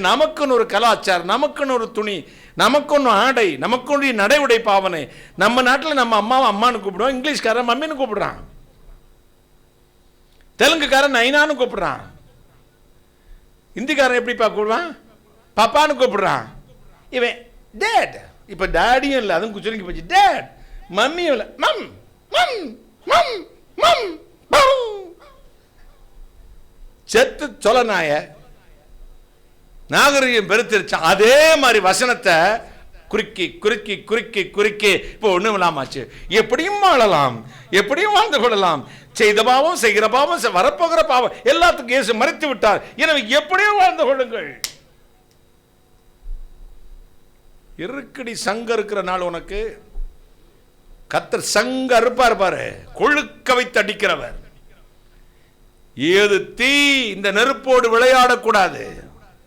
நமக்குன்னு ஒரு கலாச்சாரம், நமக்குன்னு ஒரு துணி, நமக்குன்னு ஆடை, நமக்குன்னு நடை உடை பாவனை. நம்ம நாட்டில் நம்ம அம்மாவை அம்மானு கூப்பிடுவோம், இங்கிலீஷ்காரன் மம்மின்னு கூப்பிடுறான், தெலுங்குக்காரன் நைனான்னு கூப்பிடுறான், இந்திக்காரன் எப்படிப்பா கூப்பிடுவான், பாப்பான்னு கூப்பிடுறான். இவன் டேட், இப்ப டாடியும் இல்லை, அதுவும் குச்சரிக்கி போச்சு, டேட். மம்மியும் இல்லை, மம் மம் மம் மம் மம். செத்து சொலநாய நாகரிகம் பெருத்திருச்சான். அதே மாதிரி வசனத்தை குறுக்கி குறுக்கி குறுக்கி குறுக்கி இப்போ ஒண்ணும் இல்லாமாச்சு. எப்படியும் வாழலாம், எப்படியும் வாழ்ந்து கொள்ளலாம். செய்த பாவம், செய்கிற பாவம், வரப்போகிற பாவம் எல்லாத்துக்கும் இயேசு மறைத்து விட்டார். எனவே எப்படியும் வாழ்ந்து கொள்ளுங்கள். இருக்கடி சங்க இருக்கிற நாள் உனக்கு. கர்த்தர் சங்க அறுப்பார் பாரு, கொழுக்க வைத்து அடிக்கிறவர். ஏது தீ இந்த நெருப்போடு விளையாடக்கூடாது.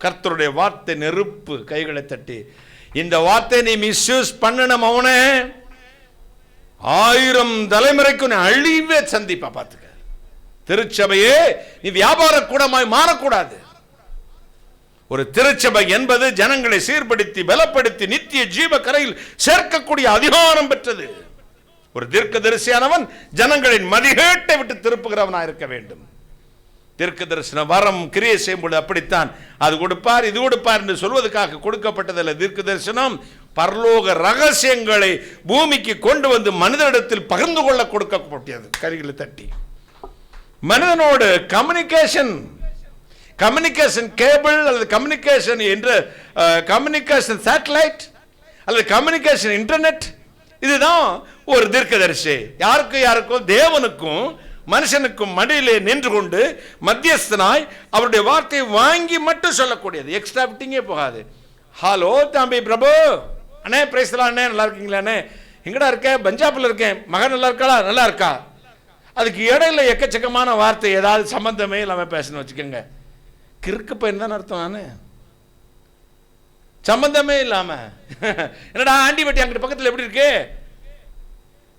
கர்த்தருடைய வார்த்தை நெருப்பு. கைகளை தட்டி இந்த வார்த்தை நீ மிஸ்யூஸ் பண்ணணும், அவனே 1000 தலைமுறைக்கு அழிவே சந்திப்பா. பார்த்துக்க, திருச்சபையே நீ வியாபார கூடமாய் மாறக்கூடாது. ஒரு திருச்சபை என்பது ஜனங்களை சீர்படுத்தி பலப்படுத்தி நித்திய ஜீவ கரையில் சேர்க்கக்கூடிய அதிகாரம் பெற்றது. ஒரு தீர்க்கதரிசியானவன் ஜனங்களின் மதிகேட்டை விட்டு திருப்புகிறவனாக இருக்க வேண்டும். தீர்க்க தரிசன வரம் கிரியை செய்யும்போது அப்படித்தான். அது கொடுப்பார், இது கொடுப்பார் என்று சொல்வதற்காக கொடுக்கப்பட்டதில்லை. தீர்க்க தரிசனம் பரலோக ரகசியங்களை பூமிக்கு கொண்டு வந்து மனிதனிடத்தில் பகிர்ந்து கொள்ள கொடுக்கப்பட்டது. கைகளை தட்டி மனிதனோடு கம்யூனிகேஷன் கேபிள் அல்லது கம்யூனிகேஷன் என்ற கம்யூனிகேஷன் சேட்டலைட் அல்லது கம்யூனிகேஷன் இன்டர்நெட், இதுதான் ஒரு தீர்க்கதரிசி. யாருக்கும் தேவனுக்கும் மனுஷனுக்கும் மடியிலே நின்று கொண்டு மத்தியஸ்தனாய் அவருடைய வார்த்தையை வாங்கி மட்டும் சொல்லக்கூடியது. எக்ஸ்ட்ரா விட்டிங்கே போகாது. ஹலோ தம்பி பிரபு, அண்ணே பிரைஸ்லாம் அண்ணே, நல்லா இருக்கீங்களா அண்ணே, எங்கடா இருக்க? பஞ்சாப்ல இருக்கேன். மகன் நல்லா இருக்காளா? நல்லா இருக்கா? அதுக்கு இடையில எக்கச்சக்கமான வார்த்தை, ஏதாவது சம்பந்தமே இல்லாமல் பேசணும் வச்சுக்கோங்க. கிறுக்கு பையன் தான் அர்த்தம். நானு சம்பந்தமே இல்லாம என்னடா ஆண்டி வெட்டி அங்கிட்ட பக்கத்தில் எப்படி இருக்கு?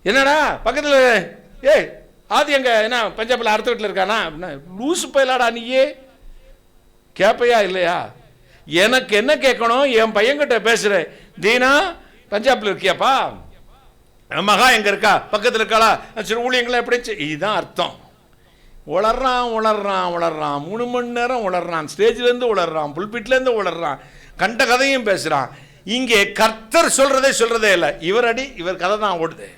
என்னடா பக்கத்தில் ஏய் ஆதி எங்க என்ன பஞ்சாப்ல அடுத்த வீட்டில் இருக்கானா? லூசு பயிலாடா நீயே, கேப்பையா இல்லையா? எனக்கு என்ன கேட்கணும்? என் பையன்கிட்ட பேசுறேன். தீனா பஞ்சாப்ல இருக்கியாப்பா? மகா எங்க இருக்கா? பக்கத்தில் இருக்காளா? சரி ஊழியங்களா எப்படி? இதுதான் அர்த்தம். உளர்றான் 3 மணி நேரம் உளர்றான். ஸ்டேஜ்ல இருந்து உளர்றான், புல்பிட்ல இருந்து உளர்றான், கண்ட கதையும் பேசுறான். இங்கே கர்த்தர் சொல்றதே இல்லை. இவர் அடி இவர் கதை தான் ஓடுது.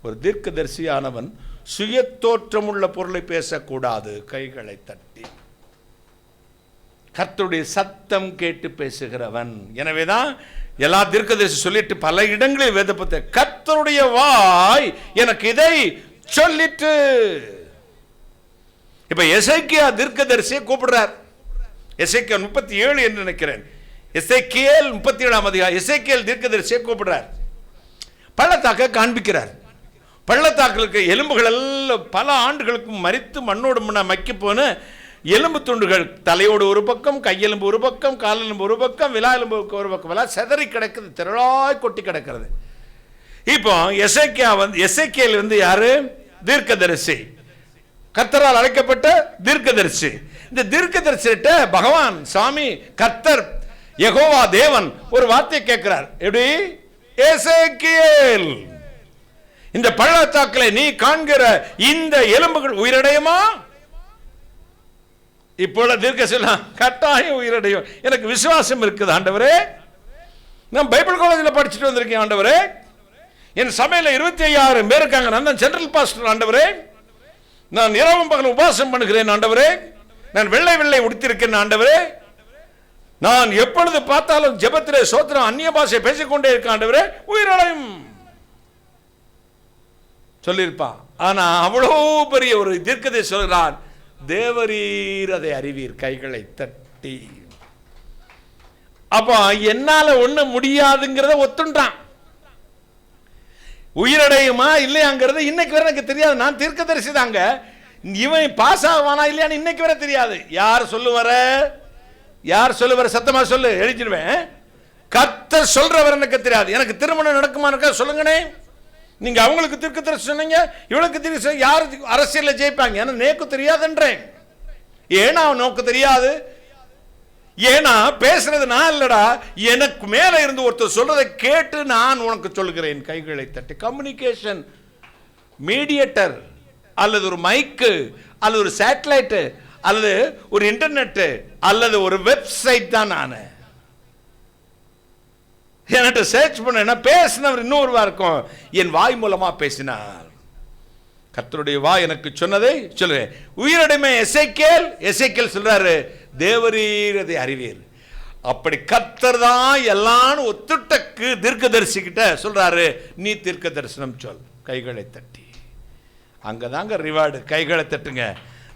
ஒரு தீர்க்கதரிசியானவன் சுய தோற்றமுள்ள பொருளை பேசக்கூடாது. கைகளை தட்டி கர்த்தருடைய சத்தம் கேட்டு பேசுகிறவன். எனவேதான் எல்லா தீர்க்கதரிசி சொல்லிட்டு பல இடங்களில் வேதப்பட்ட கர்த்தருடைய வாய் எனக்கு இதை சொல்லிட்டு. இப்ப எசேக்கியா தீர்க்கதரிசியை கூப்பிடுறார். எசேக்கியா 37 என்று நினைக்கிறேன். எசேக்கியேல் 37ஆம் அதிகாரம். எசேக்கியேல் தீர்க்கதரிசியை கூப்பிடுறார். பள்ளத்தாக்க காண்பிக்கிறார். பள்ளத்தாக்களுக்கு எலும்புகள் எல்லாம் பல ஆண்டுகளுக்கு மரித்து மண்ணோடு மக்கி போன எலும்பு துண்டுகள், தலையோடு ஒரு பக்கம், கையெலும்பு ஒரு பக்கம், காலெலும்பு ஒரு பக்கம், விலா எலும்பு ஒரு பக்கம், எல்லாம் செதறி கிடக்குது, திரளாய் கொட்டி கிடக்கிறது. இப்போ எசேக்கியேல் வந்து யாரு? தீர்க்கதரிசி, கர்த்தரால் அழைக்கப்பட்ட தீர்க்கதரிசி. இந்த தீர்க்கதரிசிட்ட பகவான் சாமி கர்த்தர் யெகோவா தேவன் ஒரு வார்த்தை கேட்கிறார். எப்படி? எசேக்கியேல், இந்த பள்ளத்தாக்களை நீ காண்கிற இந்த எலும்புகள் உயிரடையுமா? இப்பொழுது தீர்க்க சொல்லலாம், கட்டாயம் உயிரடையும். எனக்கு விசுவாசம் இருக்குது ஆண்டவரே. நான் பைபிள் காலேஜில் படிச்சுட்டு வந்திருக்கேன் ஆண்டவரே. என் சபையில் 25,000 பேர் இருக்காங்க. நான் தான் சென்ட்ரல் பாஸ்டர் ஆண்டவரே. நான் இரவும் பகல் உபாசம் பண்ணுகிறேன் ஆண்டவரே. நான் வெள்ளை உடுத்திருக்கேன் ஆண்டவரே. நான் எப்பொழுது பார்த்தாலும் ஜெபத்திலே சோத்திரம் அந்நிய பாஷை பேசிக்கொண்டே இருக்க ஆண்டவரே, உயிரடையும் சொல்லியிருப்பான். ஆனா அவ்வளோ பெரிய ஒரு தீர்க்கதரிசி சொல்கிறான், தேவரீர் அதை அறிவீர். கைகளை தட்டி. அப்ப என்னால ஒண்ணு முடியாதுங்கிறத ஒத்துண்டான். உயிரடையுமா இல்லையாங்கிறது இன்னைக்கு வரை எனக்கு தெரியாது. நான் தீர்க்கதரிசி தாங்க. இவன் பாஸ் ஆவானா இல்லையான்னு இன்னைக்கு வரை தெரியாது. யார் சொல்லுவர சத்தமா சொல்லு, எழுதிடுவேன். கர்த்தர் சொல்றவர் எனக்கு தெரியாது. எனக்கு திருமணம் நடக்குமா சொல்லுங்கனே. நீங்க அவங்களுக்கு தீர்க்கதரிசி சொன்னீங்க, இவளுக்கு தீர்க்க யாரு அரசியல்ல ஜெயிப்பாங்க? ஏன்னா நேக்கு தெரியாதுன்றேன். ஏன்னா நோக்கு தெரியாது. ஏன்னா பேசுறது நான் இல்லடா, எனக்கு மேல இருந்து ஒருத்தர் சொல்றதை கேட்டு நான் உனக்கு சொல்கிறேன். கைகளை தட்டி. கம்யூனிகேஷன் மீடியேட்டர் அல்லது ஒரு மைக்கு அல்லது ஒரு சேட்டலைட் அல்லது ஒரு இன்டர்நெட் அல்லது ஒரு வெப்சைட் தான். நான் என்கிட்ட சர்ச் பண்ண பேசினவர் இன்னொருவா இருக்கும். என் வாய் மூலமா பேசினார். கர்த்தருடைய வாய் எனக்கு சொன்னதை சொல்றேன். உயிரிடமே எசேக்கியேல் சொல்றாரு, தேவரீர் அதை அறிவீர். அப்படி கர்த்தர் தான் எல்லாம் ஒத்துட்டக்கு தீர்க்கதரிசி கிட்ட சொல்றாரு, நீ தீர்க்க தரிசனம் சொல். கைகளை தட்டி, அங்கதாங்க ரிவார்டு. கைகளை தட்டுங்க.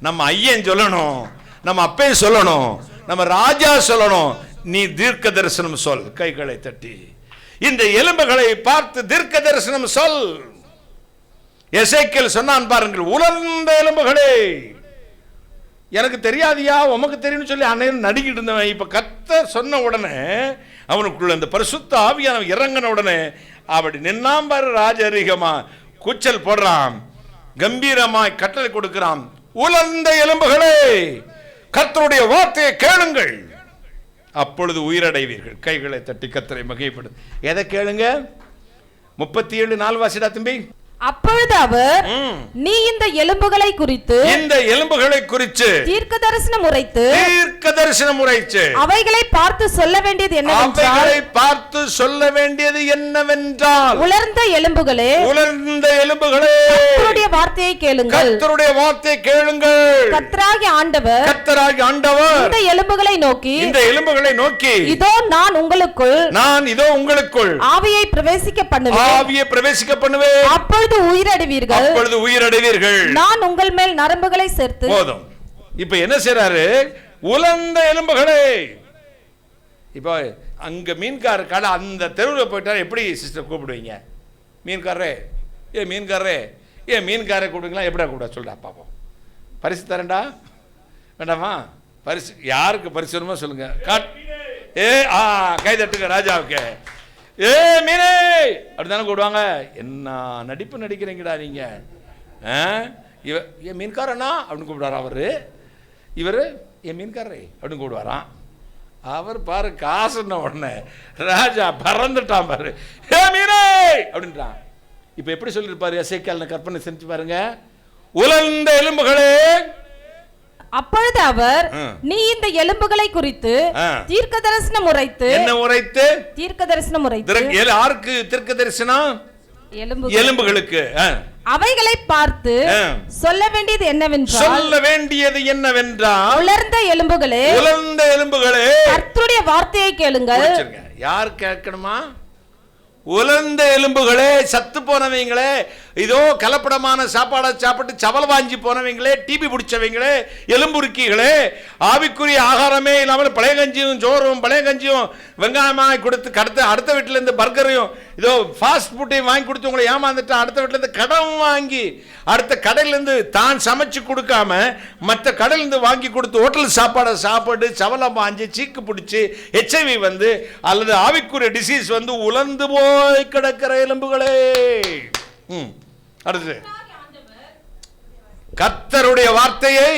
நம்ம ஐயன் சொல்லணும், நம்ம அப்பையும் சொல்லணும், நம்ம ராஜா சொல்லணும், நீ தீர்க்க தரிசனம் சொல். கைகளை தட்டி இந்த எலும்புகளை பார்த்து தீர்க்க தரிசனம் சொல். எசேக்கியேல் சொன்னான் பாருங்கள், உலர்ந்த எலும்புகளே. எனக்கு தெரியாதியா, உமக்கு தெரியும் சொல்லி அன்னையும் நடிக்கிட்டு இருந்தவன் இப்ப கர்த்தர் சொன்ன உடனே அவனுக்குள்ள அந்த பரிசுத்த ஆவியானவன் இறங்கின உடனே அப்படி நின்னாம் பாரு. ராஜரீகமா கூச்சல் போடுறான், கம்பீரமாய் கட்டளை கொடுக்கிறான், உலர்ந்த எலும்புகளே கர்த்தருடைய வார்த்தையை கேளுங்கள், அப்பொழுது உயிரடைவீர்கள். கைகளை தட்டி கர்த்தரை மகிமைப்படு. எதை கேளுங்க? 37:4 வாசிடா தம்பி. அப்பொழுது அவர், நீ இந்த எலும்புகளை குறித்து தீர்க்க தரிசனம் உரைத்து அவைகளை பார்த்து சொல்ல வேண்டியது என்னவென்றால், உலர்ந்த எலும்புகளே கர்த்தருடைய வார்த்தையை கேளுங்கள். கர்த்தராகிய ஆண்டவர் இந்த எலும்புகளை நோக்கி, இதோ நான் உங்களுக்குள் ஆவியை பிரவேசிக்க பண்ணுவேன், அப்பொழுது உயிரடைவீர்கள், நான் உங்கள் மேல் நரம்புகளை சேர்த்து. போதும். இப்ப என்ன செய்றாரு? உலர்ந்த எலும்புகளே. இப்போ அங்க மீன்கார கடை அந்த தெருவில் போயிட்டா எப்படி சிஸ்டர் கூப்பிடுவீங்க? மீன்காரரே, மீன்காரரை கூப்பிடுங்களா? எப்படா கூப்பிட சொல்றா பாப்போம். பரிசு தரேன்டா, வேண்டாமா? பரிசு யாருக்கு பரிசு வேணுமோ சொல்லுங்க. கை தட்டுங்க ராஜாவுக்கு. மீனே அப்படித்தானே கூடுவாங்க. என்ன நடிப்பு நடிக்கிறீங்கடா நீங்க? மீன்காரனா அப்படின்னு கூப்பிடுவாரா அவரு? இவர் என் மீன்காரரே அப்படின்னு கூப்பிடுவாராம். அவர் பாரு காசுன்ன உடனே ராஜா பறந்துட்டான் பாரு, மீனே அப்படின்றான். இப்ப எப்படி சொல்லிருப்பாரு எசேக்கியேல்? கற்பனை செஞ்சு பாருங்க. உலர்ந்த எலும்புகளே. அப்பொழுது அவர், நீ இந்த எலும்புகளை குறித்து தீர்க்க தரிசனம் உரைத்து. என்ன உரைத்து? தீர்க்க தரிசனம் உரைத்து. யாருக்கு தீர்க்க தரிசனம்? எலும்புகளுக்கு. அவைகளை பார்த்து சொல்ல வேண்டியது என்னவென்றால், உலர்ந்த எலும்புகளே கர்த்தருடைய வார்த்தையை கேளுங்கள். யார் கேட்கணுமா? உலர்ந்த எலும்புகளே, சத்து போனவங்களே, இதோ கலப்படமான சாப்பாடை சாப்பிட்டு சவல் வாஞ்சி போனவங்களே, டிபி பிடிச்சவங்களே, எலும்புருக்கிகளே, ஆவிக்குரிய ஆகாரமே இல்லாமல் பழைய கஞ்சியும் சோறும் பழைய கஞ்சியும் வெங்காயமாக கொடுத்து அடுத்த வீட்டில இருந்து பர்கரையும் இதோ ஃபாஸ்ட் ஃபுட்டையும் வாங்கி கொடுத்து உங்களை ஏமாந்துட்டு அடுத்த வீட்டில இருந்து கடன் வாங்கி அடுத்த கடையிலிருந்து தான் சமைச்சு கொடுக்காம மற்ற கடையிலிருந்து வாங்கி கொடுத்து ஹோட்டல் சாப்பாடை சாப்பிட்டு சவலை வாஞ்சி சீக்கு பிடிச்சி HIV வந்து அல்லது ஆவிக்குரிய டிசீஸ் வந்து உலர்ந்து போய் கிடக்கிற எலும்புகளே. அடுத்து, கர்த்தருடைய வார்த்தையை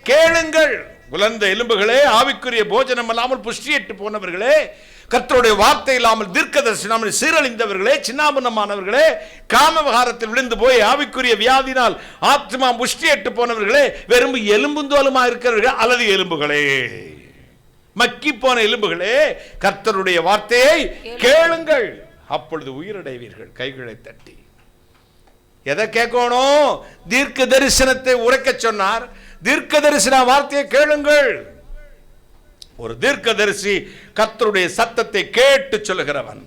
கேளுங்கள். உலர்ந்த எலும்புகளே, ஆவிக்குரிய போஜனம் இல்லாமல் புஷ்டியற்று போனவர்களே, கர்த்தருடைய வார்த்தை இல்லாமல் தீர்க்கதரிசனம் சீரழிந்தவர்களே, சின்னாபனமானவர்களே, காமவிகாரத்தில் விழுந்து போய் ஆவிக்குரிய வியாதினால் ஆத்மா புஷ்டியற்று போனவர்களே, வெறும் எலும்புந்தோலுமா இருக்கிறவர்கள் அல்லது எலும்புகளே, மக்கி போன எலும்புகளே, கர்த்தருடைய வார்த்தையை கேளுங்கள், அப்பொழுது உயிரடைவீர்கள். கைகளை தட்டி எதை கேட்கணும்? தீர்க்க தரிசனத்தை உரைக்க சொன்னார். தீர்க்க தரிசன வார்த்தையை கேளுங்கள். ஒரு தீர்க்கதரிசி கர்த்தருடைய சத்தத்தை கேட்டு சொல்லுகிறவன்.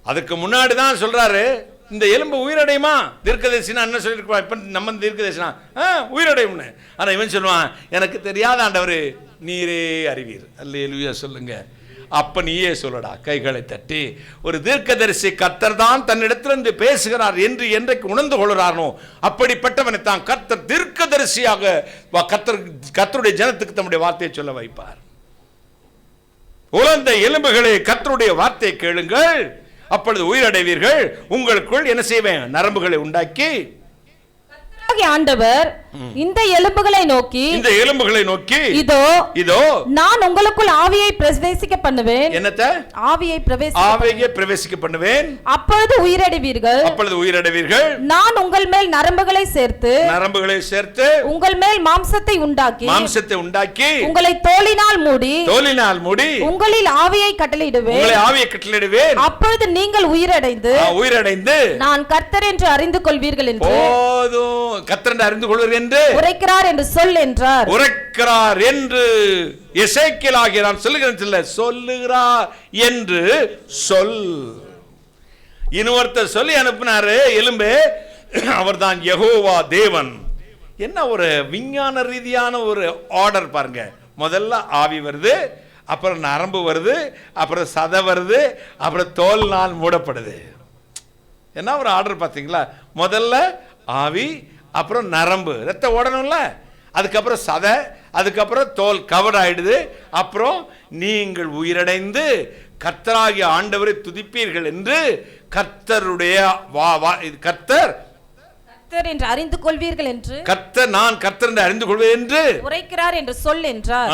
அதுக்கு முன்னாடி தான் சொல்றாரு, இந்த எலும்பு உயிரடையுமா? தீர்க்கதரிசினா என்ன சொல்லிருப்பா? இப்ப நம்ம தீர்க்கதரிசினா உயிரடையும்னு. ஆனா இவன் சொல்லுவான், எனக்கு தெரியாத ஆண்டவரு, நீரே அறிவீர். அல்லேலூயா சொல்லுங்க. அப்ப நீயே சொல்லடா. கைகளை தட்டி ஒரு தீர்க்கதரிசி கர்த்தர் தான் தன்னிடத்திலிருந்து பேசுகிறார் என்று என்றைக்கு உணர்ந்து கொள்கிறானோ அப்படிப்பட்டவனை தான் கர்த்தர் தீர்க்கதரிசியாக கர்த்தருடைய ஜனத்துக்கு தம்முடைய வார்த்தையை சொல்ல வைப்பார். உலர்ந்த எலும்புகளே, கர்த்தருடைய வார்த்தையை கேளுங்கள், அப்பொழுது உயிரடைவீர்கள். உங்களுக்குள் என்ன செய்வேன்? நரம்புகளை உண்டாக்கி. ஆண்டவர் இந்த எலும்புகளை நோக்கி இதோ நான் உங்களுக்குள் ஆவியை பிரவேசிக்க பண்ணுவேன். என்னத்த? ஆவியை பிரவேசிக்க பண்ணுவேன். அப்பொழுது உயிரடைவீர்கள். நான் உங்கள் மேல் நரம்புகளை சேர்த்து உங்கள் மேல் மாம்சத்தை உண்டாக்கி உங்களை தோலினால் மூடி உங்களில் ஆவியை கட்டளையிடுவேன். அப்பொழுது நீங்கள் உயிரடைந்து நான் கர்த்தர் என்று அறிந்து கொள்வீர்கள் என்று. போதும். கர்த்தர் அறிந்து கொள்வர் என்று உரைக்கிறார் என்று சொல் என்றார். உரைக்கிறார் என்று எசேக்கியேல் ஆகிய நான் சொல்லுகிறேன், சொல்லுகிறார் என்று சொல். இன்னொருத்தர் சொல்லி அனுப்பினாரு, எலும்பே அவர்தான் யெகோவா தேவன். என்ன ஒரு விஞ்ஞான ரீதியான ஒரு ஆர்டர் பாருங்க. முதல்ல ஆவி வருது, அப்புறம் நரம்பு வருது, அப்புறம் சதை வருது, அப்புறம் தோல் நாள் மூடப்படுது. என்ன ஒரு ஆர்டர் பார்த்தீங்களா? முதல்ல ஆவி, அப்புறம் நரம்பு, ரத்தம் ஓடணும்ல, அதுக்கப்புறம் சதை, அதுக்கப்புறம் தோல் கவர் ஆயிடுது. அப்புறம் நீங்கள் உயிரடைந்து கர்த்தராகிய ஆண்டவரை துதிப்பீர்கள் என்று கர்த்தருடைய கர்த்தர் என்று அறிந்து கொள்வீர்கள் என்று கர்த்தர் நான் கர்த்தர் என்று அறிந்து கொள்வேன் என்று உரைக்கிறார் என்று சொல் என்றார்.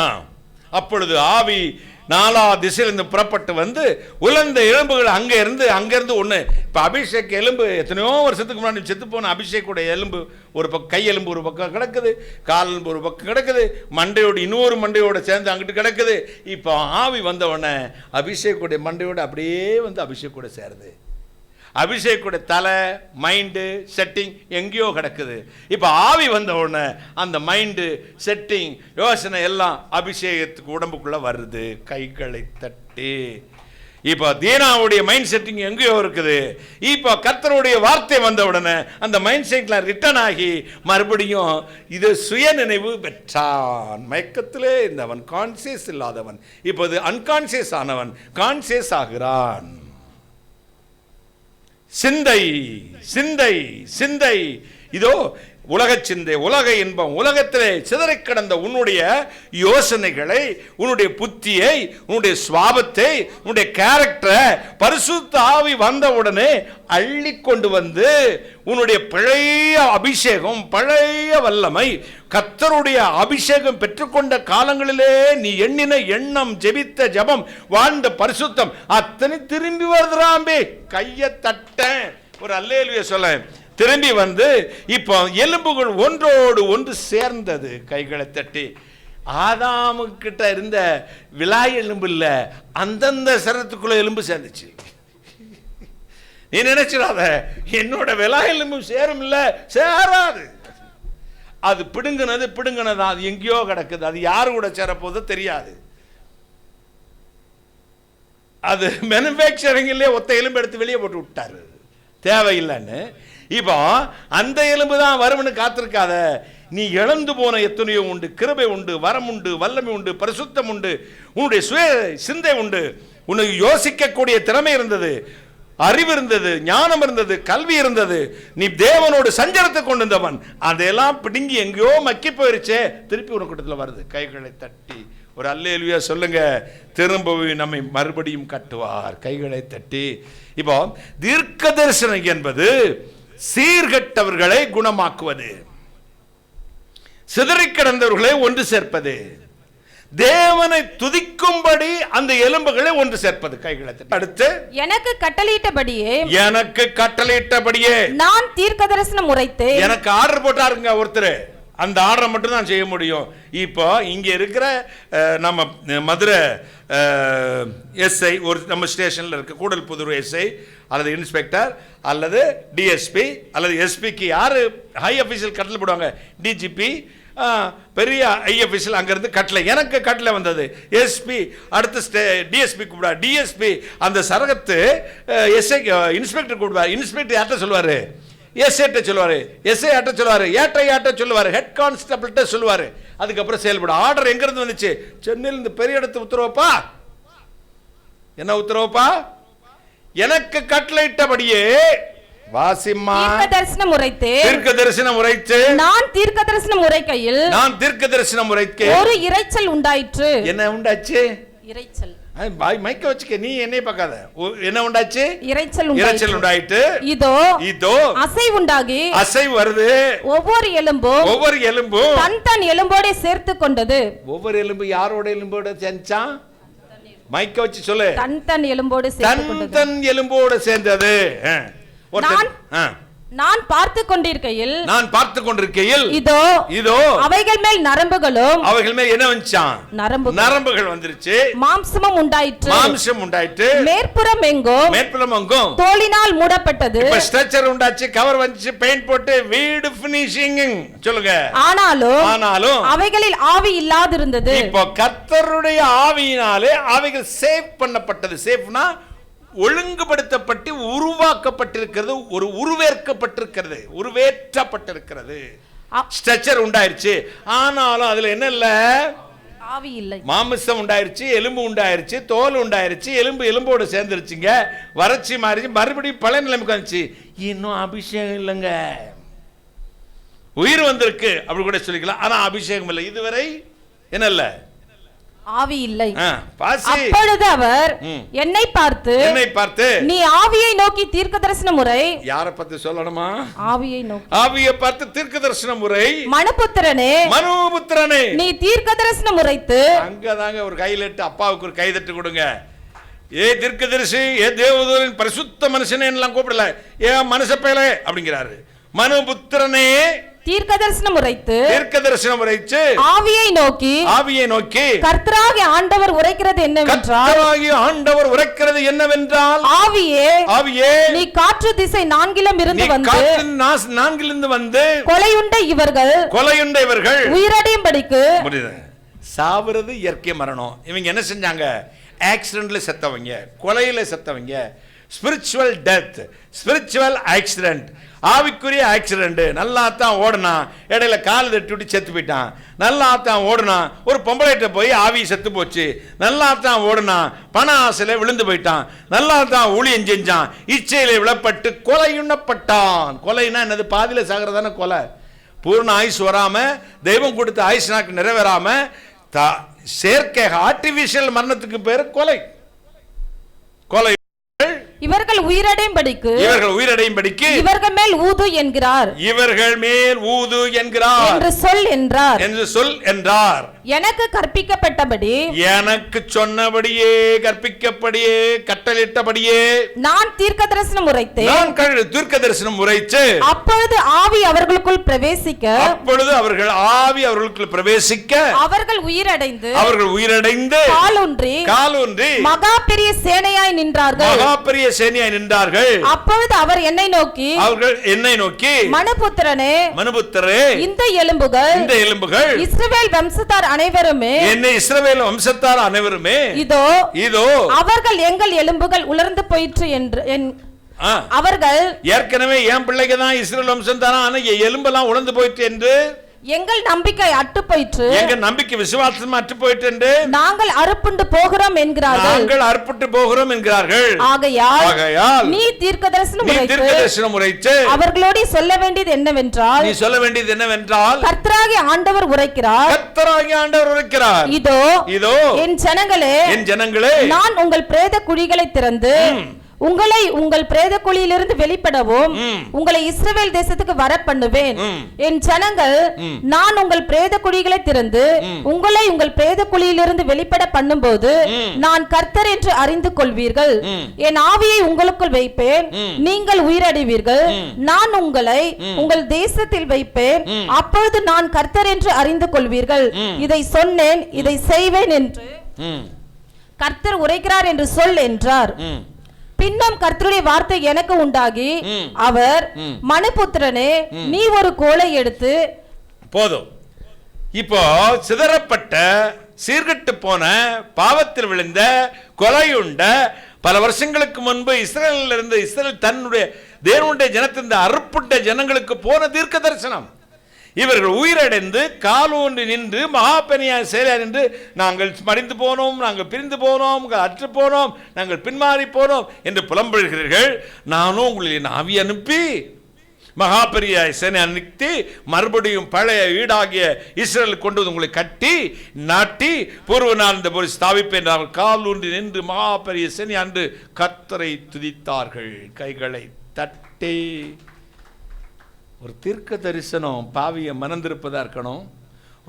அப்பொழுது ஆவி நாலா திசையிலிருந்து புறப்பட்டு வந்து உலர்ந்த எலும்புகள் அங்கிருந்து ஒண்ணு. இப்ப அபிஷேக் எலும்பு எத்தனையோ வருஷத்துக்கு முன்னாடி செத்து போன அபிஷேக்குடைய எலும்பு ஒரு பக்கம், கை எலும்பு ஒரு பக்கம் கிடக்குது, கால் எலும்பு ஒரு பக்கம் கிடக்குது, மண்டையோடு இன்னொரு மண்டையோட சேர்ந்து அங்கிட்டு கிடக்குது. இப்போ ஆவி வந்த உடனே அபிஷேக்குடைய மண்டையோடு அப்படியே வந்து அபிஷேக்கோட சேருது. அபிஷேக்குடைய தலை, மைண்டு, செட்டிங் எங்கேயோ கிடக்குது. இப்போ ஆவி வந்த உடனே அந்த மைண்டு, செட்டிங், யோசனை எல்லாம் அபிஷேகத்துக்கு உடம்புக்குள்ள வருது. கைகளை தட்டி இப்போ தீனாவுடைய மைண்ட் செட்டிங் எங்கேயோ இருக்குது. இப்போ கர்த்தருடைய வார்த்தை வந்த உடனே அந்த மைண்ட் செட்ல ரிட்டர்ன் ஆகி மறுபடியும் இது சுய நினைவு பெற்றான். மயக்கத்திலே இருந்தவன், கான்சியஸ் இல்லாதவன் இப்போது அன்கான்சியஸ் ஆனவன் கான்சியஸ் ஆகிறான். சிந்தை சிந்தை சிந்தை, இதோ உலக சிந்தை, உலக இன்பம், உலகத்திலே சிதறி கிடந்த உன்னுடைய யோசனைகளை, உன்னுடைய புத்தியை, உன்னுடைய சுவாபத்தை, உன்னுடைய கேரக்டரை பரிசுத்த ஆவி வந்தவுடனே அள்ளி கொண்டு வந்து உன்னுடைய பழைய அபிஷேகம், பழைய வல்லமை, கர்த்தருடைய அபிஷேகம் பெற்றுக்கொண்ட காலங்களிலே நீ எண்ணின எண்ணம், ஜெபித்த ஜெபம், வாழ்ந்த பரிசுத்தம் அத்தனை திரும்பி வருதுராம்பே. கையை தட்ட ஒரு அல்லேலூயா சொல்ல திரும்பி வந்து இப்போ எலும்புகள் ஒன்றோடு ஒன்று சேர்ந்தது. கைகளை தட்டி ஆதாமு கிட்ட இருந்த விலாய் எலும்பு இல்ல, அந்தந்த சரத்துக்குள்ள எலும்பு சேர்ந்துச்சு. நீ நினைச்சிடாத என்னோட விலாய் எலும்பு சேரும் இல்ல, சேராது. அது பிடுங்கினதான், அது எங்கேயோ கிடக்குது. அது யாரு கூட சேரப்போதோ தெரியாது. அது மேனுஃபேக்சரிங்லேயே ஒத்த எலும்பு எடுத்து வெளியே போட்டு விட்டாரு, தேவையில்லைன்னு. இப்போ அந்த எலும்பு தான் வரும்னு காத்திருக்காத. நீ இழந்து போன எத்தனையோ உண்டு. கிருபை உண்டு, வரம் உண்டு, வல்லமை உண்டு, பரிசுத்தம் உண்டு, உன்னுடைய சுய சிந்தை உண்டு, உனக்கு யோசிக்கக்கூடிய திறமை இருந்தது, அறிவு இருந்தது, ஞானம் இருந்தது, கல்வி இருந்தது, நீ தேவனோடு சஞ்சலத்தை கொண்டு வந்தவன். அதெல்லாம் பிடுங்கி எங்கேயோ மக்கி போயிருச்சே, திருப்பி உனக்கு கூட்டத்தில் வருது. கைகளை தட்டி ஒரு அல்லேலூயா சொல்லுங்க. திரும்பவும் நம்மை மறுபடியும் கட்டுவார். கைகளை தட்டி. இப்போ தீர்க்க தரிசனம் என்பது சீர்கெட்டவர்களை குணமாக்குவது, சிதறி கிடந்தவர்களை ஒன்று சேர்ப்பது, தேவனை துதிக்கும்படி அந்த எலும்புகளை ஒன்று சேர்ப்பது. கைகளை தட்டி. அடுத்து எனக்கு கட்டளையிட்டபடியே நான் தீர்க்க தரிசனம் உரைத்தேன். எனக்கு ஆர்டர் போட்டாருங்க ஒருத்தர், அந்த ஆர்டரை மட்டும் தான் செய்ய முடியும். இப்போ இங்கே இருக்கிற நம்ம மதுரை எஸ்ஐ, ஒரு நம்ம ஸ்டேஷனில் இருக்க கூடல்புதூர் எஸ்ஐ அல்லது இன்ஸ்பெக்டர் அல்லது டிஎஸ்பி அல்லது எஸ்பிக்கு யார் ஹை அஃபீஷியல் கட்டளை போடுவாங்க? டிஜிபி, பெரிய ஐ அஃபீஷியல் அங்கேருந்து கட்டளை, எனக்கு கட்டளை வந்தது. எஸ்பி அடுத்து டிஎஸ்பி கூப்பிடுவா, டிஎஸ்பி அந்த சரகத்து எஸ்ஐ இன்ஸ்பெக்டர் கூப்பிடுவார். இன்ஸ்பெக்டர் யார்கிட்ட சொல்லுவார்? எஸ்ஐட்ட சொல்லுவாரு, எஸ்ஐ ஆட்ட சொல்லுவாரு, ஏட்ட சொல்லுவாரு, ஹெட் கான்ஸ்டபிள்கிட்ட சொல்லுவாரு. அதுக்கப்புறம் செயல்படும். ஆர்டர் எங்க இருந்து வந்துச்சு? சென்னையிலிருந்து பெரிய இடத்து உத்தரவுப்பா. என்ன உத்தரவுப்பா? எனக்கு கட்டளையிட்டபடியே வாசிம்மா. தீர்க்க தரிசனம் உரைத்து நான் தீர்க்க தரிசனம் உரைக்கையில் ஒரு இரைச்சல் உண்டாயிற்று. என்ன உண்டாச்சு? இரைச்சல். மைக்க வச்சுக்க, நீ என்னைய பார்க்காத. என்ன உண்டாச்சு? இரைச்சல் உண்டாயிட்டு. இதோ அசைவு வருது. ஒவ்வொரு எலும்பும் தன் எலும்போட சேர்த்து கொண்டது. ஒவ்வொரு எலும்பு யாரோட எலும்போட சேர்ந்தான்? மைக்க வச்சு சொல்லு. தன் எலும்போடு சேர்ந்து கொண்டது. தன் எலும்போட சேர்ந்தது. நான் பார்த்து கொண்டிருக்கையில் இதோ அவைகள் மேல் நரம்புகளும், அவைகள் மேல் என்ன வந்துச்சான்? நரம்புகள் வந்துருச்சு. மாம்சம் உண்டாயிற்று. மேற்புறம் எங்கும் தோலினால் மூடப்பட்டது. இப்ப ஸ்ட்ரக்சர் உண்டாச்சு, கவர் வந்துச்சு, பெயிண்ட் போட்டு வீடு ஃபினிஷிங் சொல்லுங்க. ஆனாலும் அவைகளில் ஆவி இல்லாதிருந்தது. இப்போ கர்த்தருடைய ஆவியினாலே அவைகள் சேவ் பண்ணப்பட்டது. சேவ்னா ஒழுங்குபடுத்தப்பட்டு உருவாக்கப்பட்டிருக்கிறது, ஒரு உருவேற்றப்பட்டிருக்கிறது. ஸ்ட்ரக்சர் உண்டாயிருச்சு. ஆனாலும் அதுல என்ன இல்ல? ஆவி இல்லை. மாமிசம் உண்டாயிருச்சு, எலும்பு உண்டாயிருச்சு, தோல் உண்டாயிருச்சு, எலும்போடு சேர்ந்துருச்சுங்க, வறட்சி மாறிச்சு, மறுபடியும் பழைய நிலைமைக்கு வந்துச்சு. இன்னும் அபிஷேகம் இல்லைங்க. உயிர் வந்திருக்கு அப்படி கூட சொல்லிக்கலாம், ஆனா அபிஷேகம் இல்லை. இதுவரை என்ன இல்ல? ஆவி இல்லை. அப்பொழுது அவர் என்னை பார்த்து நீ ஆவியை நோக்கி தீர்க்கதரிசன முறை. யாரை பார்த்து சொல்லணுமா? ஆவியை பார்த்து தீர்க்கதரிசன முறை. மனுபுத்திரனே நீ தீர்க்கதரிசன முறைத்து. அங்கதாங்க ஒரு கையிலிட்டு அப்பாவுக்கு ஒரு கைதட்டு கொடுங்க. ஏ தீர்க்கதரிசி, ஏ தேவதூதனின் பரிசுத்த மனுஷனே எல்லாம் கூப்பிடல, ஏ மனுஷ பேலே அப்படிங்கிறாரு. மனுபுத்திரனே தீர்க்கதரிசனம் உரைத்து ஆவியை நோக்கி கர்த்தராகிய ஆண்டவர் உரைக்கிறது என்னவென்றால் ஆவியே நீ காற்று திசை நான்கிலும் இருந்து வந்து கொலையுண்ட இவர்கள் உயிரடையும்படிக்கு. சாவுறது இயற்கை மரணம். இவங்க என்ன செஞ்சாங்க? ஆக்சிடென்ட்ல செத்தவங்க, கொலையில செத்தவங்க, ஸ்பிரிச்சுவல் டெத், ஸ்பிரிச்சுவல் ஆக்சிடென்ட், ஆவிக்குரிய ஆக்சிடென்ட். நல்லா தான் ஓடுனா, இடையில கால் தட்டி விட்டு செத்து போயிட்டான். நல்லா தான் ஓடுனா, ஒரு பொம்பளைட்ட போய் ஆவி செத்து போச்சு. நல்லா தான் ஓடுனா, பண ஆசையில விழுந்து போயிட்டான். நல்லா தான் ஊழியம் செஞ்சான், இச்சையில விழப்பட்டு கொலையுண்ணப்பட்டான். கொலைனா என்னது? பாதியில சாகிறதான கொலை. பூர்ண ஆயுஷ் வராம, தெய்வம் கொடுத்த ஆயுஷ் நாக்கு நிறைவேறாம செயற்கை ஆர்டிபிஷியல் மரணத்துக்கு பேரு கொலை. கொலை. இவர்கள் உயிரடையும்படிக்கு இவர்கள் மேல் ஊது என்கிறார் என்று சொல் என்றார். எனக்கு கற்பிக்கப்பட்டபடி, எனக்கு சொன்னபடியே, கற்பிக்கப்படியே, கட்டளிட்டபடியே நான் தீர்க்கதரிசனம் உரைத்து அப்பொழுது ஆவி அவர்களுக்குள் பிரவேசிக்க அவர்கள் உயிரடைந்து காலூன்றி மகா பெரிய சேனையாய் நின்றார்கள். அப்பொழுது அவர் என்னை நோக்கி மனுபுத்திரனே இந்த எலும்புகள் இஸ்ரவேல் வம்சத்தார் அனைவருமே இதோ அவர்கள் எங்கள் எலும்புகள் உலர்ந்து போயிற்று என்று. அவர்கள் ஏற்கனவே என் பிள்ளைக்கு தான் இஸ்ரவேல் வம்சம் தானா, ஆனா எலும்பெல்லாம் உலர்ந்து போயிற்று என்று. எங்கள் நம்பிக்கை அற்று போயிற்று, எங்கள் நம்பிக்கை விசுவாசம் அற்று போயிற்று என்று நாங்கள் அறுப்புண்டு போகிறோம் என்கிறார்கள். ஆகையால் நீ தீர்க்கதரிசனம் உரைத்து அவர்களோடு சொல்ல வேண்டியது என்னவென்றால் கர்த்தராகிய ஆண்டவர் உரைக்கிறார். இதோ என் ஜனங்களே நான் உங்கள் பிரேத குழிகளை திறந்து உங்களை உங்கள் பிரேத குழியிலிருந்து வெளிப்படவும் உங்களை இஸ்ரவேல் தேசத்துக்கு வர பண்ணுவேன். என் ஜனங்கள் நான் உங்கள் பிரேத குழிகளை திறந்து உங்களை உங்கள் பிரேத குழியிலிருந்து வெளிப்பட பண்ணும்போது நான் கர்த்தர் என்று அறிந்து கொள்வீர்கள். என் ஆவியை உங்களுக்குள் வைப்பேன், நீங்கள் உயிரடைவீர்கள். நான் உங்களை உங்கள் தேசத்தில் வைப்பேன், அப்பொழுது நான் கர்த்தர் என்று அறிந்து கொள்வீர்கள். இதை சொன்னேன், இதை செய்வேன் என்று கர்த்தர் உரைக்கிறார் என்று சொல் என்றார். பின்னும் கர்த்தருடைய வார்த்தை எனக்கு உண்டாகி அவர் மனுபுத்திரனே நீ ஒரு கோலை எடுத்து. போதும். இப்போ சிதறப்பட்ட, சீர்கட்டு போன, பாவத்தில் விழுந்த, கொலையுண்ட, பல வருஷங்களுக்கு முன்பு இஸ்ரேலில் இருந்து இஸ்ரேல் தன்னுடைய தேவனுடைய ஜனத்தின் அறுப்புட்ட ஜனங்களுக்கு போன தீர்க்க தரிசனம். இவர்கள் உயிரடைந்து காலூன்றி நின்று மகாபெரியார் செயலார் என்று நாங்கள் மடிந்து போனோம், நாங்கள் பிரிந்து போனோம், அற்று போனோம், நாங்கள் பின்மாறி போனோம் என்று புலம்புகிறீர்கள். நானும் உங்களின் ஆவி அனுப்பி மகாபெரியார் சேனை அனுப்பி மறுபடியும் பழைய ஈடாகிய இஸ்ரேல் கொண்டு வந்து உங்களை கட்டி நாட்டி பூர்வ நாள் இந்த போய் ஸ்தாபிப்பேன். காலூன்றி நின்று மகாபெரிய சேனை அன்று கர்த்தரை துதித்தார்கள், கைகளை தட்டி. ஒரு தீர்க்க தரிசனம் பாவியை மனந்திருப்பதா இருக்கணும்.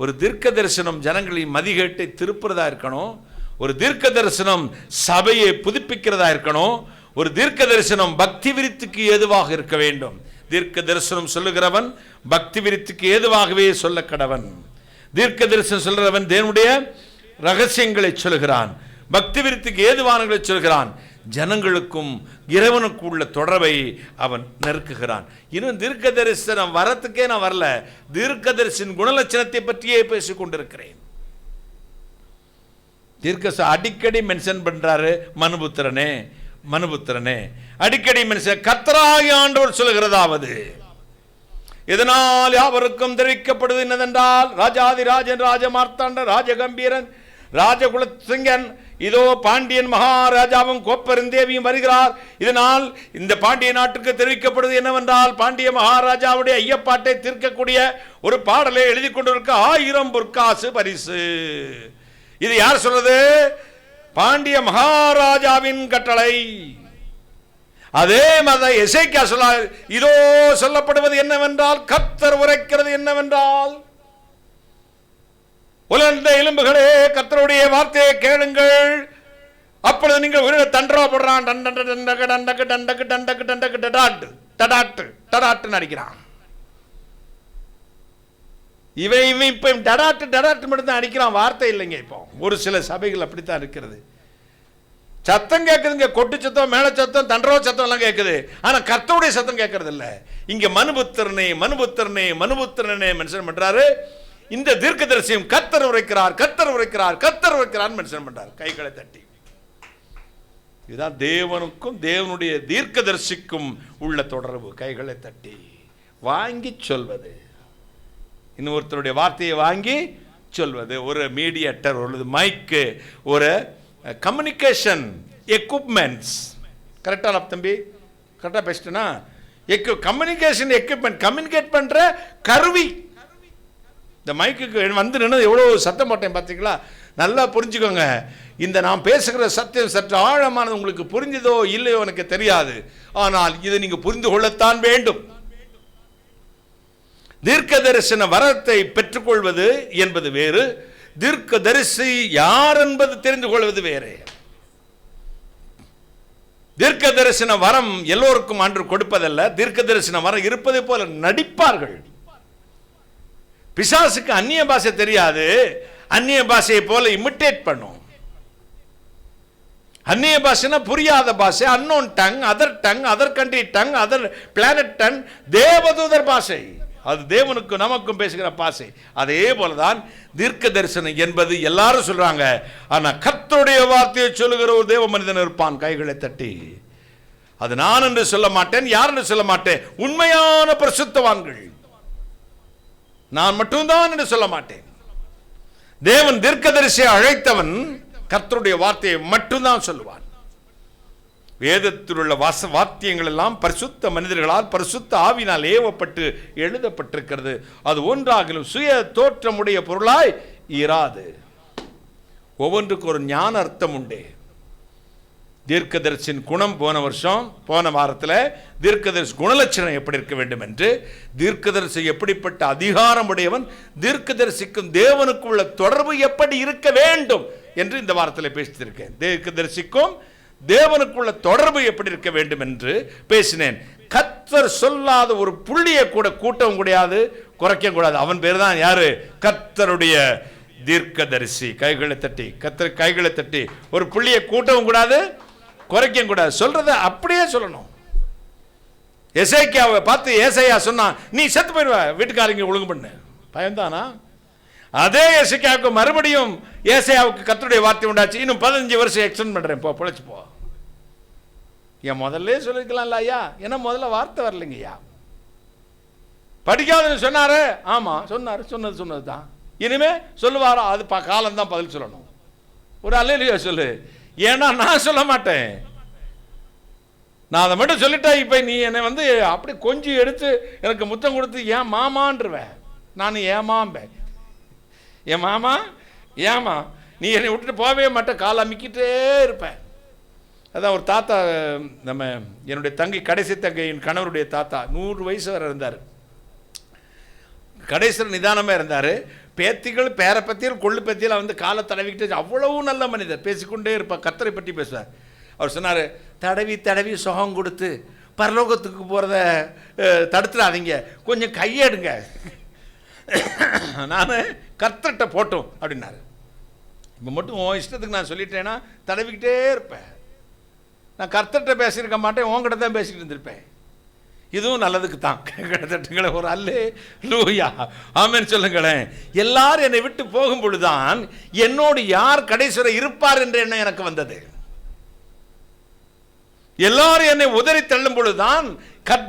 ஒரு தீர்க்க தரிசனம் ஜனங்களின் மதிகேட்டை திருப்புறதா இருக்கணும். ஒரு தீர்க்க தரிசனம் சபையை புதுப்பிக்கிறதா இருக்கணும். ஒரு தீர்க்க தரிசனம் பக்தி விருத்திக்கு ஏதுவாக இருக்க வேண்டும். தீர்க்க தரிசனம் சொல்லுகிறவன் பக்தி விருத்திக்கு ஏதுவாகவே சொல்ல கடவன். தீர்க்க தரிசனம் சொல்கிறவன் தேவனுடைய ரகசியங்களை சொல்கிறான், பக்தி விருத்திக்கு ஏதுவானங்களை சொல்கிறான், ஜனங்களுக்கும் இறைவனுக்கு உள்ள தொடர்பை அவன் நெருக்குகிறான். இன்னும் தீர்க்க தரிசனம் வரத்துக்கே நான் வரல, தீர்க்க தரிசன குணலட்சணத்தை பற்றியே பேசிக் கொண்டிருக்கிறேன். தீர்க்க அடிக்கடி மென்ஷன் பண்றாரு, மனுபுத்திரனே மனுபுத்திரனே அடிக்கடி மென்ஷன். கர்த்தராகிய ஆண்டவர் சொல்லுகிறதாவது, இதனால் யாவருக்கும் தெரிவிக்கப்படுவது என்னதென்றால், ராஜாதிராஜன் ராஜமார்த்தாண்ட ராஜகம்பீரன் ராஜகுலசிங்கன் இதோ பாண்டியன் மகாராஜாவும் கோப்பெருந்தேவியும் வருகிறார். இதனால் இந்த பாண்டிய நாட்டுக்கு தெரிவிக்கப்படுவது என்னவென்றால், பாண்டிய மகாராஜாவுடைய ஐயப்பாட்டை தீர்க்கக்கூடிய ஒரு பாடலை எழுதி கொண்டிருக்க 1000 பொற்காசு பரிசு. இது யார் சொல்றது? பாண்டிய மகாராஜாவின் கட்டளை. அதே மாதிரி எசேக்கியா சொல்ல, இதோ சொல்லப்படுவது என்னவென்றால், கர்த்தர் உரைக்கிறது என்னவென்றால், உலர்ந்த எலும்புகளே கர்த்தருடைய வார்த்தையை கேளுங்கள், அப்பொழுது நீங்கள் உயிரை தண்டரா போடுறான், அடிக்கிறான். இவன் இப்ப டடாட்டு டடாட்டு மட்டும் தான் அடிக்கிறான், வார்த்தை இல்லைங்க. இப்போ ஒரு சில சபைகள் அப்படித்தான் இருக்கிறது. சத்தம் கேட்குதுங்க, கொட்டு சத்தம், மேல சத்தம், தண்டரோ சத்தம் எல்லாம் கேட்குது, ஆனா கர்த்தருடைய சத்தம் கேட்கறது இல்ல. இங்க மனுபுத்திரனே மனுபுத்திரனே மனுபுத்திரனே மென்ஷன் பண்றாரு. இந்த தீர்க்கதரிசியும் கர்த்தர் உரைக்கிறார் கர்த்தர் உரைக்கிறார் கர்த்தர் உரைக்கிறார் மென்ஷன் பண்றார், கைகளை தட்டி. இதுதான் தேவனுக்கும் தேவனுடைய தீர்க்கதரிசிக்கும் உள்ள தொடர்பு. கைகளை தட்டி வாங்கி சொல்வது, இன்னொருத்தருடைய வார்த்தையை வாங்கி சொல்வது. ஒரு மீடியேட்டர், ஒரு மைக்கு, ஒரு கம்யூனிகேஷன் எக்யூப்மெண்ட்ஸ். கரெக்டா தம்பி? கரெக்டா பேசிட்டேனா? கம்யூனிகேஷன் எக்யூப்மெண்ட், கம்யூனிகேட் பண்ற கருவி. இந்த மைக்குக்கு வந்து நின்று எவ்வளோ சத்தம் போட்டேன் பார்த்தீங்களா? நல்லா புரிஞ்சுக்கோங்க. இந்த நான் பேசுகிற சத்தியம் சற்று ஆழமானது. உங்களுக்கு புரிஞ்சதோ இல்லையோ எனக்கு தெரியாது, ஆனால் இதை நீங்க புரிந்து கொள்ளத்தான் வேண்டும். தீர்க்க தரிசன வரத்தை பெற்றுக்கொள்வது என்பது வேறு, தீர்க்க தரிசி யார் என்பது தெரிந்து கொள்வது வேறு. தீர்க்க தரிசன வரம் எல்லோருக்கும் அன்று கொடுப்பதல்ல. தீர்க்க தரிசன வரம் இருப்பதை போல நடிப்பார்கள். பிசாசுக்கு அந்நிய பாஷை தெரியாது, அந்நிய பாஷையை போல இமிட்டேட் பண்ணும். அந்நிய பாஷைனா புரியாத பாஷை, unknown tongue, other tongue, other country tongue, other planet tongue, தேவதூதர் பாஷை. அது தேவனுக்கு நமக்கும் பேசுகிற பாஷை. அதே போலதான் தீர்க்க தரிசனம் என்பது எல்லாரும் சொல்றாங்க, ஆனா கர்த்தருடைய வார்த்தையை சொல்லுகிற ஒரு தேவ மனிதன் இருப்பான். கைகளை தட்டி, அது நான் என்று சொல்ல மாட்டேன், யார் என்று சொல்ல மாட்டேன், உண்மையான பரிசுத்தவான்கள். நான் மட்டும்தான் என்று சொல்ல மாட்டேன். தேவன் தீர்க்கதரிசியை அழைத்தவன் கர்த்தருடைய வார்த்தையை மட்டும்தான் சொல்லுவான். வேதத்தில் உள்ள வாத்தியங்கள் எல்லாம் பரிசுத்த மனிதர்களால் பரிசுத்த ஆவினால் ஏவப்பட்டு எழுதப்பட்டிருக்கிறது. அது ஒன்றாகிலும் சுய தோற்றமுடைய பொருளாய் இராது. ஒவ்வொன்றுக்கு ஒரு ஞான அர்த்தம் உண்டு. தீர்க்கதரிசின் குணம் போன வாரத்தில் தீர்க்கதரிசி குணலட்சணம் எப்படி இருக்க வேண்டும் என்று, தீர்க்கதரிசி எப்படிப்பட்ட அதிகாரம் உடையவன், தீர்க்கதரிசிக்கும் தேவனுக்கும் உள்ள தொடர்பு எப்படி இருக்க வேண்டும் என்று இந்த வாரத்தில் பேசியிருக்கேன். தீர்க்கதரிசிக்கும் தேவனுக்குள்ள தொடர்பு எப்படி இருக்க வேண்டும் என்று பேசினேன். கர்த்தர் சொல்லாத ஒரு புள்ளியை கூட கூட்டவும் கூடாது, குறைக்க கூடாது. அவன் பேர் தான் யாரு? கர்த்தருடைய தீர்க்கதரிசி. கைகளை தட்டி, கர்த்தர் கைகளை தட்டி, ஒரு புள்ளியை கூட்டவும் கூடாது, குறைக்க கூடாது, சொல்றத அப்படியே சொல்லணும். எசேக்கியாவை பார்த்து ஏசாயா சொன்னான், நீ செத்து போயிடுவ, வீட்டுக்காரங்க ஒழுங்கு பண்ணு. பயம்தானா? அதே எசேக்கியாவுக்கு மறுபடியும் ஏசாயாவுக்கு கர்த்தருடைய வார்த்தை உண்டாச்சு, இன்னும் 15 வருஷம் எக்ஸ்டெண்ட் பண்றேன், போ பொழைச்சு போ. ஏன் முதல்ல சொல்லிருக்கலாம்ல ஐயா, ஏன்னா முதல்ல வார்த்தை வரலைங்க ஐயா. படிக்காதுன்னு சொன்னாரு, ஆமா சொன்னாரு, சொன்னது தான். இனிமே சொல்லுவாரோ அது காலம் தான் பதில் சொல்லணும். ஒரு அல்லேலூயா சொல்லு. ஏன்னா நான் சொல்ல மாட்டேன், நான் அதை மட்டும் சொல்லிட்டேன். இப்ப நீ என்னை வந்து அப்படி கொஞ்சம் எடுத்து எனக்கு முத்தம் கொடுத்து ஏன் மாமான்றுவேன். நான் ஏமாம்பேன், என் மாமா ஏமா நீ என்னை விட்டுட்டு போவே மாட்டேன், கால் அமிக்கிட்டே இருப்பேன். அதான் ஒரு தாத்தா, நம்ம என்னுடைய தங்கை, கடைசி தங்கையின் கணவருடைய தாத்தா 100 வயசு வரை இருந்தார். கடைசியில் நிதானமாக இருந்தார். பேத்திகள் பேர பத்தியில் கொள்ளு பத்தியில் வந்து காலை தடவிக்கிட்டு, அவ்வளவு நல்ல மனிதர், பேசிக்கொண்டே இருப்பார், கர்த்தரை பற்றி பேசுவார். அவர் சொன்னார், தடவி தடவி சுகம் கொடுத்து பரலோகத்துக்கு போகிறத தடுத்துடாதீங்க, கொஞ்சம் கையெடுங்க, நான் கர்த்தர்கிட்ட போட்டோம் அப்படின்னாரு. இப்போ மட்டும் உன் இஷ்டத்துக்கு நான் சொல்லிட்டேன்னா தடவிக்கிட்டே இருப்பேன். நான் கர்த்தர்கிட்ட பேசியிருக்க மாட்டேன், உன்கிட்ட தான் பேசிக்கிட்டு இருந்திருப்பேன். இதுவும் நல்லதுக்கு தான். கிட்டத்தட்ட ஒரு அல்லே லூயா ஆமென் சொல்லுங்களேன். எல்லாரும் என்னை விட்டு போகும் பொழுதுதான் என்னோடு யார் கடைசி வரை இருப்பார் என்ற எண்ணம் எனக்கு வந்தது. எல்லாரும் என்னை உதறி தள்ளும் பொழுதுதான்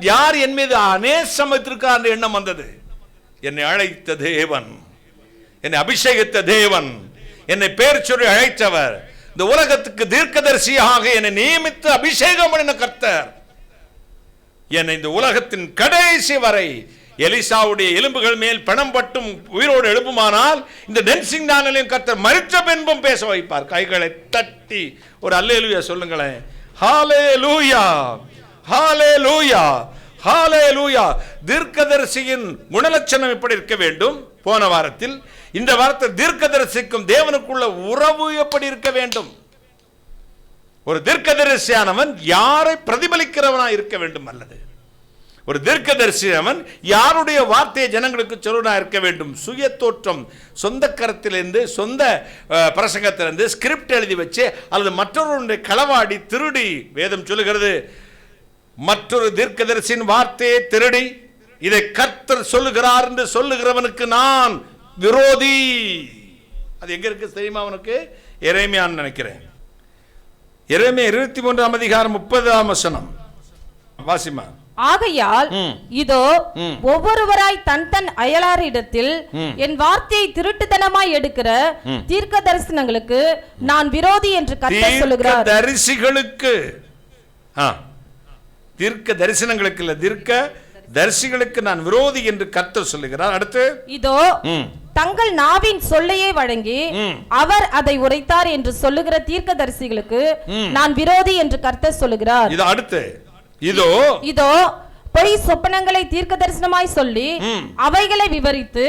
யார் என் மீது அநேசம் வைத்திருக்கார் என்ற எண்ணம் வந்தது. என்னை அழைத்த தேவன், என்னை அபிஷேகித்த தேவன், என்னை பேர் சொல்லி அழைத்தவர், இந்த உலகத்துக்கு தீர்க்கதரிசியாக என்னை நியமித்து அபிஷேகம் பண்ணின கர்த்தர், என்னை இந்த உலகத்தின் கடைசி வரை எலிசாவுடைய எலும்புகள் மேல் பணம் பட்டும் உயிரோடு எழுப்புமானால் இந்த டென்சிங் நாளிலும் கர்த்தர் மரித்த பின்பும் பேச வைப்பார். கைகளை தட்டி ஒரு அல்லேலூயா சொல்லுங்களேன். ஹalleluya ஹalleluya ஹalleluya. தீர்க்கதரிசியின் குணலட்சணம் எப்படி இருக்க வேண்டும்? போன வாரத்தில், இந்த வாரத்தில் தீர்க்கதரிசிக்கும் தேவனுக்குள்ள உறவு எப்படி இருக்க வேண்டும்? ஒரு தீர்க்கதரிசியானவன் யாரை பிரதிபலிக்கிறவனாய் இருக்க வேண்டும் அல்லது ஒரு தீர்க்கதரிசியானவன் யாருடைய வார்த்தையை ஜனங்களுக்கு சொல்லுவதா இருக்க வேண்டும்? சுய தோற்றம், சொந்த கருத்திலிருந்து, சொந்த பிரசங்கத்திலிருந்து ஸ்கிரிப்ட் எழுதி வச்சு அல்லது மற்றொருடைய களவாடி திருடி, வேதம் சொல்லுகிறது மற்றொரு தீர்க்கதரிசியின் வார்த்தையை திருடி இதை கர்த்தர் சொல்லுகிறார் என்று சொல்லுகிறவனுக்கு நான் விரோதி. அது எங்க இருக்கு தெரியுமா? அவனுக்கு எரேமியான்னு நினைக்கிறேன். எரேமியா 23ஆம் அதிகாரம் 30ஆம் வசனம் வாசிமா. ஆகையால் இதோ ஒவ்வொருவராய் தன் தன் அயலாரிடத்தில் என் வார்த்தையை திருட்டுத்தனமாய் எடுக்கிற தீர்க்க தரிசனங்களுக்கு நான் விரோதி என்று கர்த்தர் சொல்லுகிறார். தரிசிகளுக்கு, தீர்க்க தரிசனங்களுக்கு இல்ல, தீர்க்க தரிசிகளுக்கு நான் விரோதி என்று கர்த்தர் சொல்லுகிறார். அடுத்து இதோ தங்கள் நாவின் சொல்லையே வழங்கி அவர் அதை உரைத்தார் என்று சொல்லுகிற தீர்க்க தரிசிகளுக்கு நான் விரோதி என்று கர்த்தர் சொல்லுகிறார். இது அடுத்து இதோ பொய் சொப்பனங்களை தீர்க்க தரிசனமாய் சொல்லி அவைகளை விவரித்து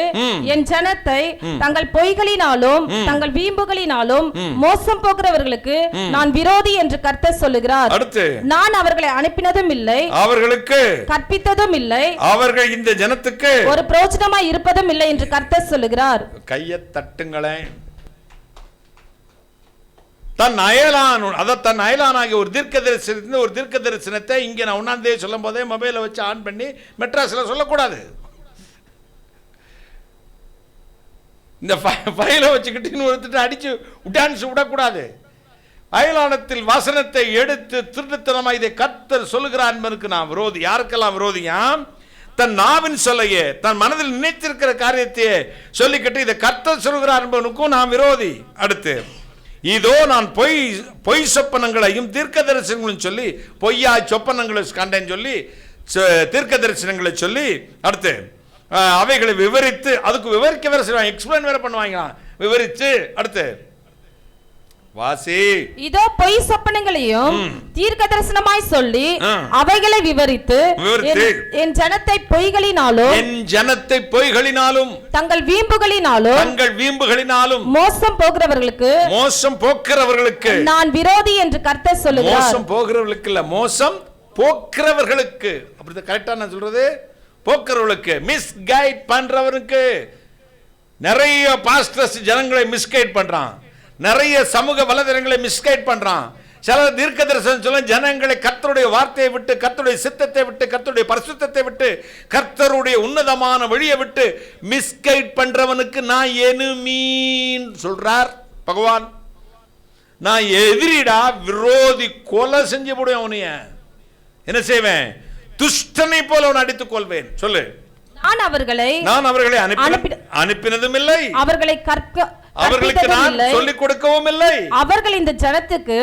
என் ஜனத்தை தங்கள் பொய்களினாலும் தங்கள் வீம்புகளினாலும் மோசம் போகிறவர்களுக்கு நான் விரோதி என்று கர்த்தர் சொல்லுகிறார். நான் அவர்களை அனுப்பினதும் இல்லை, அவர்களுக்கு கற்பித்ததும் இல்லை, அவர்கள் இந்த ஜனத்துக்கு ஒரு பிரயோஜனமாய் இருப்பதும் இல்லை என்று கர்த்தர் சொல்லுகிறார். கையை தட்டுங்களேன். தன் அயலானாகிய ஒரு தீர்க்க தரிசனத்தை இங்கே நான் 1ஆம் தேதி சொல்லும் போதே மொபைலை வச்சு ஆன் பண்ணி மெட்ராஸில் சொல்லக்கூடாது. இந்த ஃபைலை வச்சுக்கிட்டு இன்னொருத்திட்டு அடிச்சு டான்ஸ் விடக்கூடாது. அயலானத்தில் வசனத்தை எடுத்து திருட்டுத்தனமாக இதை கர்த்தர் சொல்லுகிறார் என்பதற்கு நான் விரோதி. யாருக்கெல்லாம் விரோதியாம்? தன் நாவின் சொல்லையே, தன் மனதில் நினைத்திருக்கிற காரியத்தையே சொல்லிக்கிட்டு இதை கர்த்தர் சொல்லுகிறார் என்பதற்கும் நான் விரோதி. அடுத்து இதோ நான் பொய் சொப்பனங்களையும் தீர்க்க தரிசனங்களையும் சொல்லி, பொய்யா சொப்பனங்களை கண்டேன்னு சொல்லி தீர்க்க தரிசனங்களை சொல்லி, அடுத்து அவைகளை விவரித்து, அதுக்கு விவரிக்க வேற செய்வாங்க, எக்ஸ்பிளைன் வேற பண்ணுவாங்க, விவரித்து. அடுத்து வாசி. இதோ பொய் சொப்பனங்களையும் தீர்க்க தரிசனமாய் சொல்லி அவைகளை விவரித்து என் ஜனத்தை பொய்களினாலும் தங்கள் வீம்புகளினாலும் மோசம் போகிறவர்களுக்கு நான் விரோதி என்று கர்த்தர் சொல்லுகிறார். மோசம் போகிறவர்களுக்கு இல்ல, மோசம் போக்கிறவர்களுக்கு. அப்படி கரெக்டா நான் சொல்றது? போக்கிறவர்களுக்கு, மிஸ்கைட் பண்றவருக்கு. நிறைய பாஸ்டர்ஸ் ஜனங்களை மிஸ்கைட் பண்றான், நிறைய சமூக வலைதளங்களை மிஸ்கைட் பண்றான். சில தீர்க்க தரிசனம் சொல்ல ஜனங்களை கர்த்தருடைய வார்த்தையை விட்டு, கர்த்தருடைய சித்தத்தை விட்டு, கர்த்தருடைய பரிசுத்தத்தை விட்டு, கர்த்தருடைய உன்னதமான வழியை விட்டு மிஸ்கைட் பண்றவனுக்கு நான் எனிமீன் சொல்றார் பகவான். நான் எதிரிடா, விரோதி, கொலை செஞ்சு போடுவேன் அவனைய. என்ன செய்வேன்? துஷ்டனை போல அவனை அடித்துக் கொள்வேன். சொல்லு. நான் அவர்களை அனுப்பினதும் இல்லை, அவர்களுக்கு நான் சொல்லிக் கொடுக்கவும் இல்லை, அவர்கள் இந்த ஜனத்துக்கு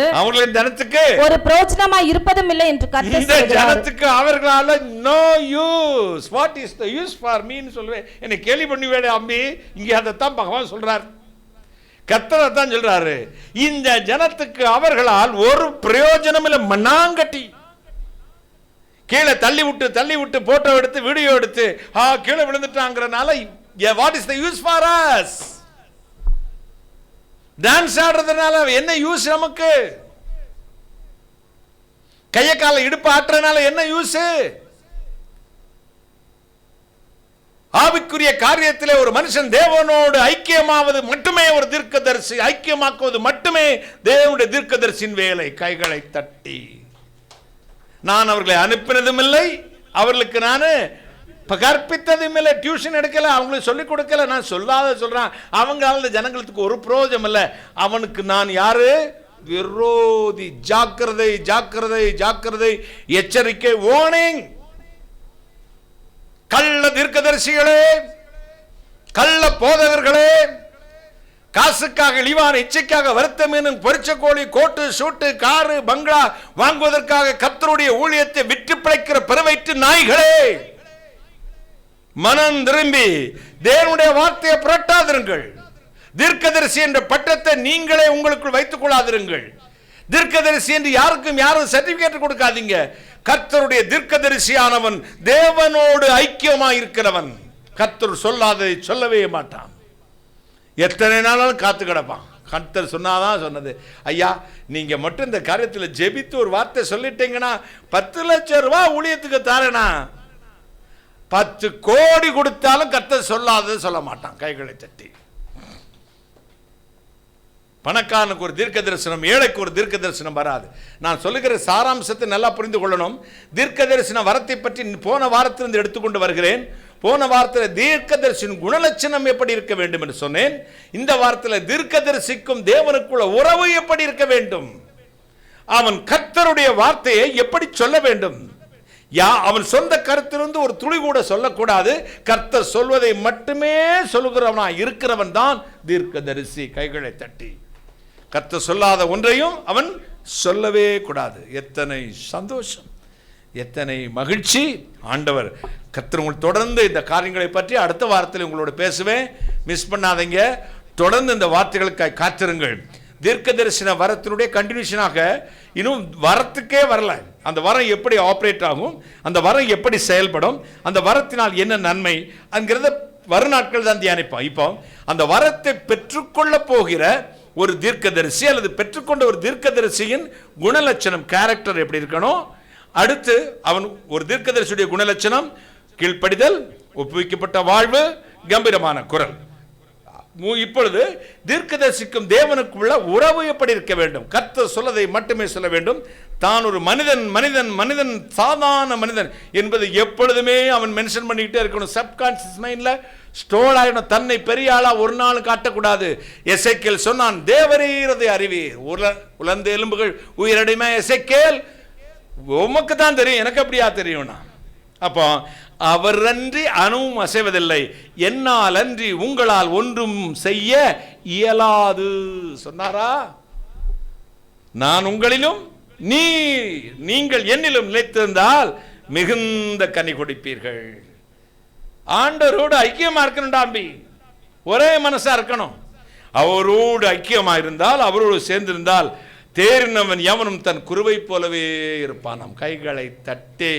ஒரு பிரயோஜனமாய் இருப்பதும் இல்லை என்று கர்த்தர் சொல்கிறார். இந்த ஜனத்துக்கு அவர்களால no use. What is the use for me ன்னு சொல்லுவேன். என்ன கேலி பண்ணுவேடே அம்பி. இங்க அதத்தான் பகவான் சொல்றார், கர்த்தர் தான் சொல்றாரு. இந்த ஜனத்துக்கு அவர்களால் ஒரு பிரயோஜனம் இல்லை. மண்ணாங்கட்டி கீழே தள்ளி விட்டு போட்டோ எடுத்து வீடியோ எடுத்து கீழே விழுந்துட்டாங்கறனால what is the use for us? Dance ஆடுறதுனால என்ன யூஸ் நமக்கு? கைய கால இடுப்பு ஆற்றனால என்ன யூஸ்? ஆவிக்குரிய காரியத்திலே ஒரு மனுஷன் தேவனோடு ஐக்கியமாவது மட்டுமே ஒரு தீர்க்கதரிசி, ஐக்கியமாக்குவது மட்டுமே தேவனுடைய தீர்க்கதரிசியின் வேலை. கைகளை தட்டி, நான் அவர்களை அனுப்பினதும் இல்லை, அவர்களுக்கு நான் கற்பித்ததும் இல்லை, டியூஷன் எடுக்கல, அவங்களுக்கு சொல்லிக் கொடுக்கல, நான் சொல்லாத சொல்றான். அவங்களால ஜனங்களுக்கு ஒரு பிரயோஜனம் இல்லை. அவனுக்கு நான் யாரு? விரோதி. ஜாக்கிரதை ஜாக்கிரதை ஜாக்கிரதை, எச்சரிக்கை, வார்னிங். கள்ள தீர்க்கதரிசிகளே, கள்ள போதகர்களே, காசுக்காக இழிவான இச்சைக்காக வருத்தமீனும் பொரிச்ச கோழி, கோட்டு சூட்டு காரு பங்களா வாங்குவதற்காக கர்த்தருடைய ஊழியத்தை விற்று பிழைக்கிற பெருவயிற்று நாய்களே, மனம் திரும்பி தேவனுடைய வார்த்தையை புரட்டாதிருங்கள். தீர்க்கதரிசி என்ற பட்டத்தை நீங்களே உங்களுக்குள் வைத்துக் கொள்ளாதிருங்கள். தீர்க்கதரிசி என்று யாருக்கும் யாரும் சர்டிபிகேட் கொடுக்காதீங்க. கர்த்தருடைய தீர்க்கதரிசியானவன் தேவனோடு ஐக்கியமாக இருக்கிறவன். கர்த்தர் சொல்லாததை சொல்லவே மாட்டான். எத்தனை நாளும் காத்து கிடப்பான். கர்த்தர் சொன்னாதான் சொன்னது. ஐயா, நீங்க மட்டும் இந்த காரியத்தில் ஜெபித்து ஒரு வார்த்தை சொல்லிட்டீங்கன்னா 10 லட்சம் ரூபாய் ஊழியத்துக்கு தாரேனா, 10 கோடி கொடுத்தாலும் கர்த்தர் சொல்லாததை சொல்ல மாட்டான். கைகளை தட்டி. பணக்காரனுக்கு ஒரு தீர்க்க தரிசனம், ஏழைக்கு ஒரு தீர்க்க தரிசனம் வராது. நான் சொல்லுகிற சாராம்சத்தை நல்லா புரிந்து கொள்ளணும். தீர்க்க தரிசன வரத்தை பற்றி போன வாரத்திலிருந்து எடுத்துக்கொண்டு வருகிறேன். போன வாரத்தில் தீர்க்க தரிசன குணலட்சணம் எப்படி இருக்க வேண்டும் என்று சொன்னேன். இந்த வாரத்தில் தீர்க்க தரிசிக்கும் தேவனுக்குள்ள உறவு எப்படி இருக்க வேண்டும், அவன் கர்த்தருடைய வார்த்தையை எப்படி சொல்ல வேண்டும், அவன் சொந்த கருத்திலிருந்து ஒரு துளி கூட சொல்லக்கூடாது. கர்த்தர் சொல்வதை மட்டுமே சொல்லுகிறவனா இருக்கிறவன் தான் தீர்க்கதரிசி. கைகளை தட்டி. கர்த்தர் சொல்லாத ஒன்றையும் அவன் சொல்லவே கூடாது. எத்தனை சந்தோஷம், எத்தனை மகிழ்ச்சி. ஆண்டவர் கர்த்தர் உங்கள் தொடர்ந்து இந்த காரியங்களை பற்றி அடுத்த வாரத்தில் உங்களோட பேசுவேன். மிஸ் பண்ணாதீங்க. தொடர்ந்து இந்த வார்த்தைகளுக்காக காத்திருங்கள். தீர்க்க தரிசன வரத்தினுடைய கண்டினியூஷனாக இன்னும் வரத்துக்கே வரல. அந்த வரம் எப்படி ஆப்ரேட் ஆகும், அந்த வரம் எப்படி செயல்படும், அந்த வரத்தினால் என்ன நன்மை என்கிறத வரும் நாட்கள் தான் தியானிப்போம். இப்போ அந்த வரத்தை பெற்றுக்கொள்ள போகிற ஒரு தீர்க்கதரிசி அல்லது பெற்றுக்கொண்ட ஒரு தீர்க்கதரிசியின் குணலட்சணம், கேரக்டர் எப்படி இருக்கணும். அடுத்து அவன் ஒரு தீர்க்கதரிசியுடைய குணலட்சணம் கீழ்ப்படிதல், ஒப்புவிக்கப்பட்ட வாழ்வு, கம்பீரமான குரல். இப்பொழுது தீர்க்கதரிசிக்கும் தேவனுக்குள்ள உறவு எப்படி இருக்க வேண்டும். கர்த்தர் சொல்லதை மட்டுமே சொல்ல வேண்டும். தான் ஒரு மனிதன் மனிதன் மனிதன் சாதாரண மனிதன் என்பது எப்பொழுதுமே அவன் மென்ஷன் பண்ணிக்கிட்டே இருக்கணும். சப்கான்சியஸ் மைண்ட்ல ஸ்டோர் ஆகணும். தன்னை பெரிய ஆளா ஒரு நாள் காட்டக்கூடாது. எசேக்கியேல் சொன்னான், தேவரீரதை அறிவீர், உலர்ந்த எலும்புகள் உயிரடைமை. எசேக்கியேல், உமக்கு தான் தெரியும், எனக்கு அப்படியா தெரியும்னா. அப்போ அவர் அன்றி அணுவும் அசைவதில்லை, என்னால் அன்றி உங்களால் ஒன்றும் செய்ய இயலாது சொன்னாரா. நான் உங்களிலும் நீங்கள் என்னிலும் நிலைத்திருந்தால் மிகுந்த கனி கொடுப்பீர்கள். ஆண்டவரோடு ஐக்கியமா இருக்கணும். ஒரே மனசா இருக்கணும். அவரோடு ஐக்கியமா இருந்தால், அவரோடு சேர்ந்திருந்தால் தேறினவன் எவனும் தன் குருவை போலவே இருப்பான். நம் கைகளை தட்டி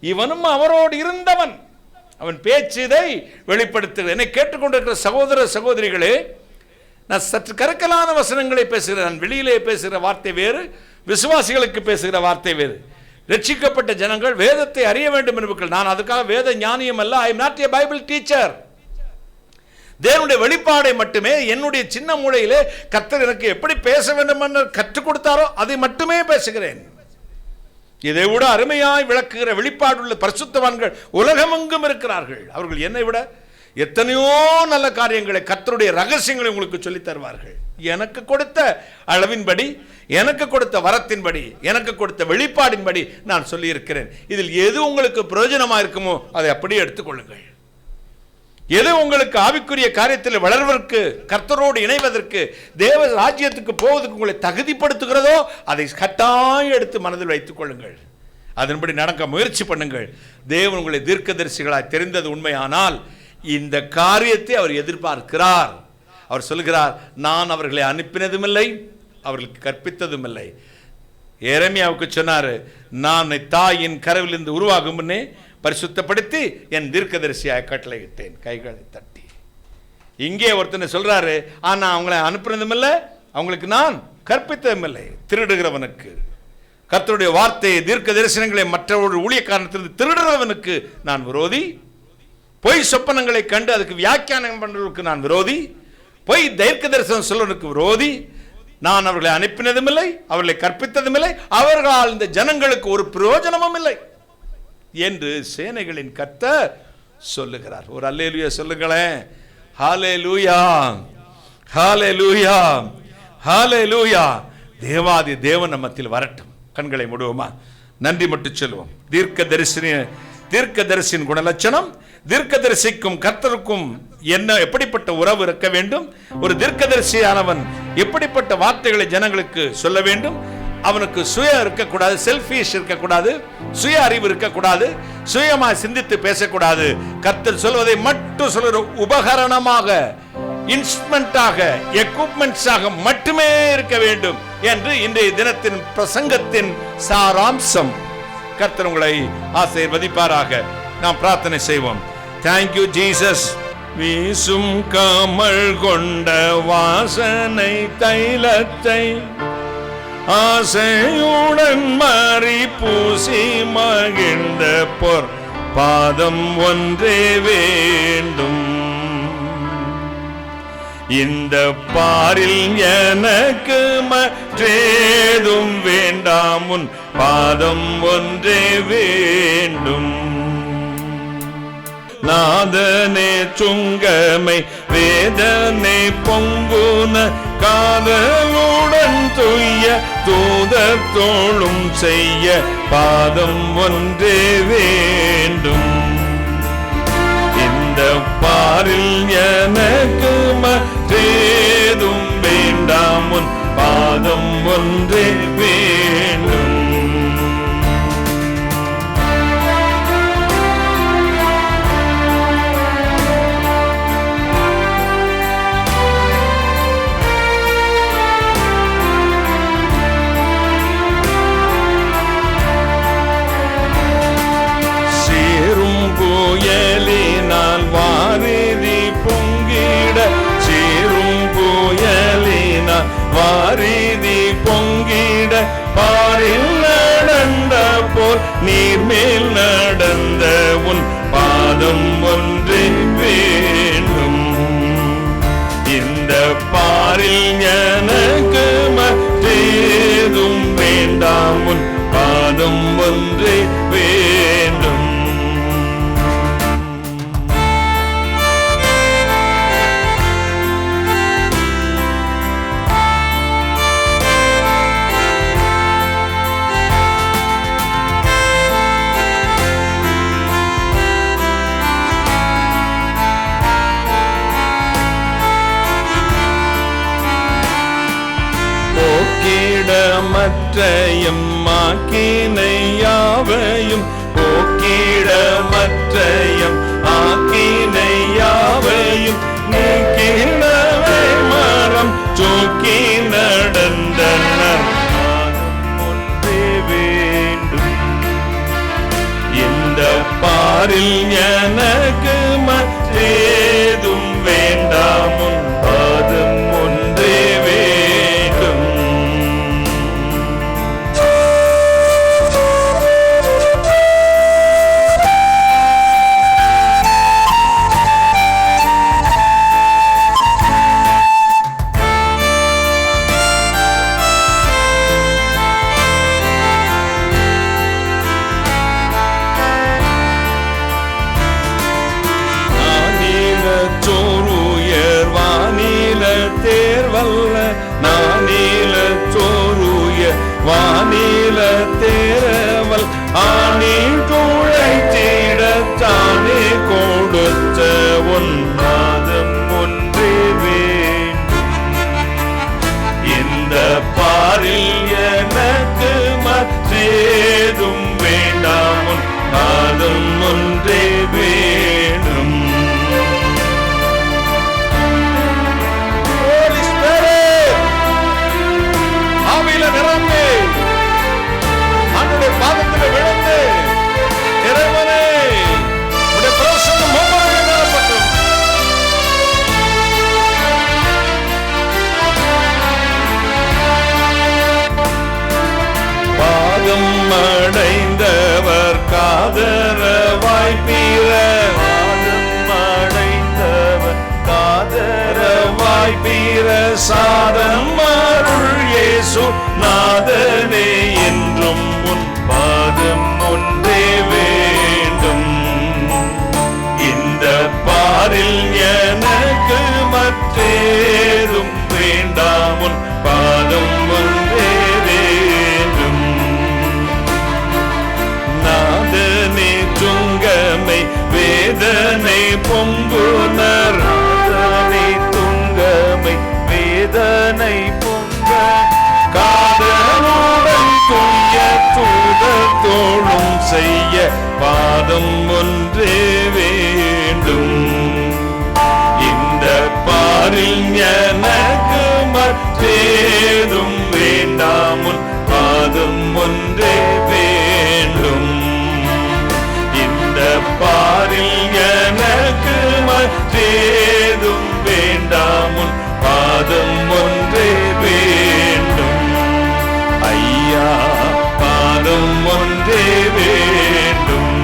இவனும் அவரோடு இருந்தவன். அவன் பேச்சு இதை வெளிப்படுத்துகிறது. என்னை கேட்டுக்கொண்டிருக்கிற சகோதர சகோதரிகளே, நான் சற்று கருக்கலான வசனங்களை பேசுகிறேன். நான் வெளியிலே பேசுகிற வார்த்தை வேறு, விசுவாசிகளுக்கு பேசுகிற வார்த்தை வேறு. ரட்சிக்கப்பட்ட ஜனங்கள் வேதத்தை அறிய வேண்டும் என்பவர்கள். நான் அதுக்காக வேத ஞானியம் அல்ல. I am not a Bible teacher. தேவனுடைய வெளிப்பாடை மட்டுமே என்னுடைய சின்ன மூளையிலே கர்த்தர் எனக்கு எப்படி பேச வேண்டும் என்று கற்றுக் கொடுத்தாரோ அதை மட்டுமே பேசுகிறேன். இதை விட அருமையாய் விளக்குகிற வெளிப்பாடுள்ள பரிசுத்தவான்கள் உலகமெங்கும் இருக்கிறார்கள். அவர்கள் என்னை விட எத்தனையோ நல்ல காரியங்களை, கர்த்தருடைய ரகசியங்களை உங்களுக்கு சொல்லித் தருவார்கள். எனக்கு கொடுத்த அளவின்படி, எனக்கு கொடுத்த வரத்தின்படி, எனக்கு கொடுத்த வெளிப்பாடின்படி நான் சொல்லி இருக்கிறேன். இதில் எது உங்களுக்கு பிரயோஜனமாக இருக்குமோ அதை அப்படியே எடுத்துக்கொள்ளுங்கள். எது உங்களுக்கு ஆவிக்குரிய காரியத்தில் வளர்வதற்கு, கர்த்தரோடு இணைவதற்கு, தேவ ராஜ்யத்துக்கு போவதற்கு உங்களை தகுதிப்படுத்துகிறதோ அதை கட்டாயம் எடுத்து மனதில் வைத்துக் கொள்ளுங்கள். அதன்படி நடக்க முயற்சி பண்ணுங்கள். தேவன் உங்களை தீர்க்கதரிசிகளாய் தெரிந்தது உண்மையானால் இந்த காரியத்தை அவர் எதிர்பார்க்கிறார். அவர் சொல்கிறார், நான் அவர்களை அனுப்பினதும் இல்லை, அவர்களுக்கு கற்பித்ததும் இல்லை. எரேமியாவுக்கு சொன்னார், நான் தாயின் கருவிலிருந்து உருவாகும் முன்னே பரிசுத்தப்படுத்தி என் தீர்க்கதரிசியாய் கட்டளையிட்டேன். கைகளை தட்டி. இங்கே ஒருத்தனை சொல்றாரு, ஆனா அவங்களை அனுப்புனதும் இல்லை, அவங்களுக்கு நான் கற்பித்ததும் இல்லை. திருடுகிறவனுக்கு கர்த்தருடைய வார்த்தையை தீர்க்க தரிசனங்களை மற்றவருடைய ஊழியக்காரத்திலிருந்து திருடுறவனுக்கு நான் விரோதி, பொய் சொப்பனங்களை கண்டு அதுக்கு வியாக்கியானம் பண்றவனுக்கு நான் விரோதி, பொய் தீர்க்க தரிசனம் சொல்றவனுக்கு விரோதி. நான் அவர்களை அனுப்பினதும் இல்லை, அவர்களை கற்பித்ததும் இல்லை, அவர்களால் இந்த ஜனங்களுக்கு ஒரு பிரயோஜனமும் இல்லை என்று சேனைகளின் கர்த்தர் சொல்லுகிறார். ஒரு அல்லேலூயா சொல்லுங்களேன். ஹல்லேலூயா, ஹல்லேலூயா, ஹல்லேலூயா. தேவாதி தேவன் நம்மத்தில் வரட்டும். கண்களை மூடுவோமா? நன்றி மட்டும் சொல்லுவோம். தீர்க்கதரிசியின் குணலட்சணம், தீர்க்கதரிசிக்கும் கர்த்தருக்கும் என்ன எப்படிப்பட்ட உறவு இருக்க வேண்டும்? ஒரு தீர்க்கதரிசியானவன் எப்படிப்பட்ட வார்த்தைகளை ஜனங்களுக்கு சொல்ல வேண்டும்? அவனுக்கு சுய இருக்கக்கூடாது, செல்ஃபிஷ் இருக்கக்கூடாது, சுய அறிவு இருக்கக்கூடாது, சுயமா சிந்தித்து பேசக்கூடாது. கர்த்தர் சொல்வதை மட்டும் சொல்ற உபகரணமாக, இன்ஸ்ட்ருமெண்டாக, எக்யூப்மெண்ட்ஸாக மட்டுமே இருக்க வேண்டும் என்று இன்றைய தினத்தின் பிரசங்கத்தின் சாராம்சம். கர்த்தர் உங்களை ஆசீர்வதிப்பாராக. நாம் பிரார்த்தனை செய்வோம். Thank you Jesus. வீசும் கமல் கொண்ட வாசனை தைலத்தை ஆசையுடன் மாறி பூசி மகிழ்ந்த பொற் பாதம் ஒன்றே வேண்டும். இந்த பாரில் எனக்கு மற்றேதும் வேண்டாம், உன் பாதம் ஒன்றே வேண்டும். நாதனே சுங்கமை வேதனை பொங்குன காதலுடன் துய்ய தூதர் தோளும் செய்ய பாதம் ஒன்றே வேண்டும். இந்த பாரில் எனக்கு மற்றேதும் வேண்டாம், உன் பாதம் ஒன்றே வேண்டும். புயலினால் வாரிதி பொங்கிட, சேரும் புயலினால் வாரிதி பொங்கிட, பாரில் நடந்த போல் நீர்மேல் நடந்த உன் பாதம் ஒன்றே வேண்டும். இந்த பாரில் எனக்கு மற்றேதும் வேண்டாம், உன் பாதம் ஒன்றே வேண்டும். மற்றையும் ஆக்கினை யாவையும் போக்கிட, மற்றையும் ஆக்கினை யாவையும் நீக்கினவை மரம் தூக்கி நடந்தனர் ஒன்றே வேண்டும். இந்த பாரில் எனக்கு மற்றேதும் வேண்டாம், உன் பாதம் ஒன்றே வேண்டும். பிரசாதம் அருள் இயேசு நாதனே என்றும் உன் பாதம் ஒன்றே வேண்டும். இந்த பாரில் எனக்கு மற்றேதும் வேண்டாம், உன் பாதம் ஒன்றே வேண்டும். நாதனே துங்கமை வேதனை பொங்குனர், நாதனே துங்கமை வேதனை பொங்க காதலுடன் துய தூதத்தோளும் செய்ய பாதம் ஒன்றே வேண்டும். இந்த பாரில் எனக்கு மற்றேதும் வேண்டாம், உன் பாதம் ஒன்றே வேண்டும். இந்த பாரில் எனக்கு மற்றேதும் வேண்டாம், உன் பாதம் ஒன்றே வேண்டும். ஐயா பாதம் ஒன்றே வேண்டும்,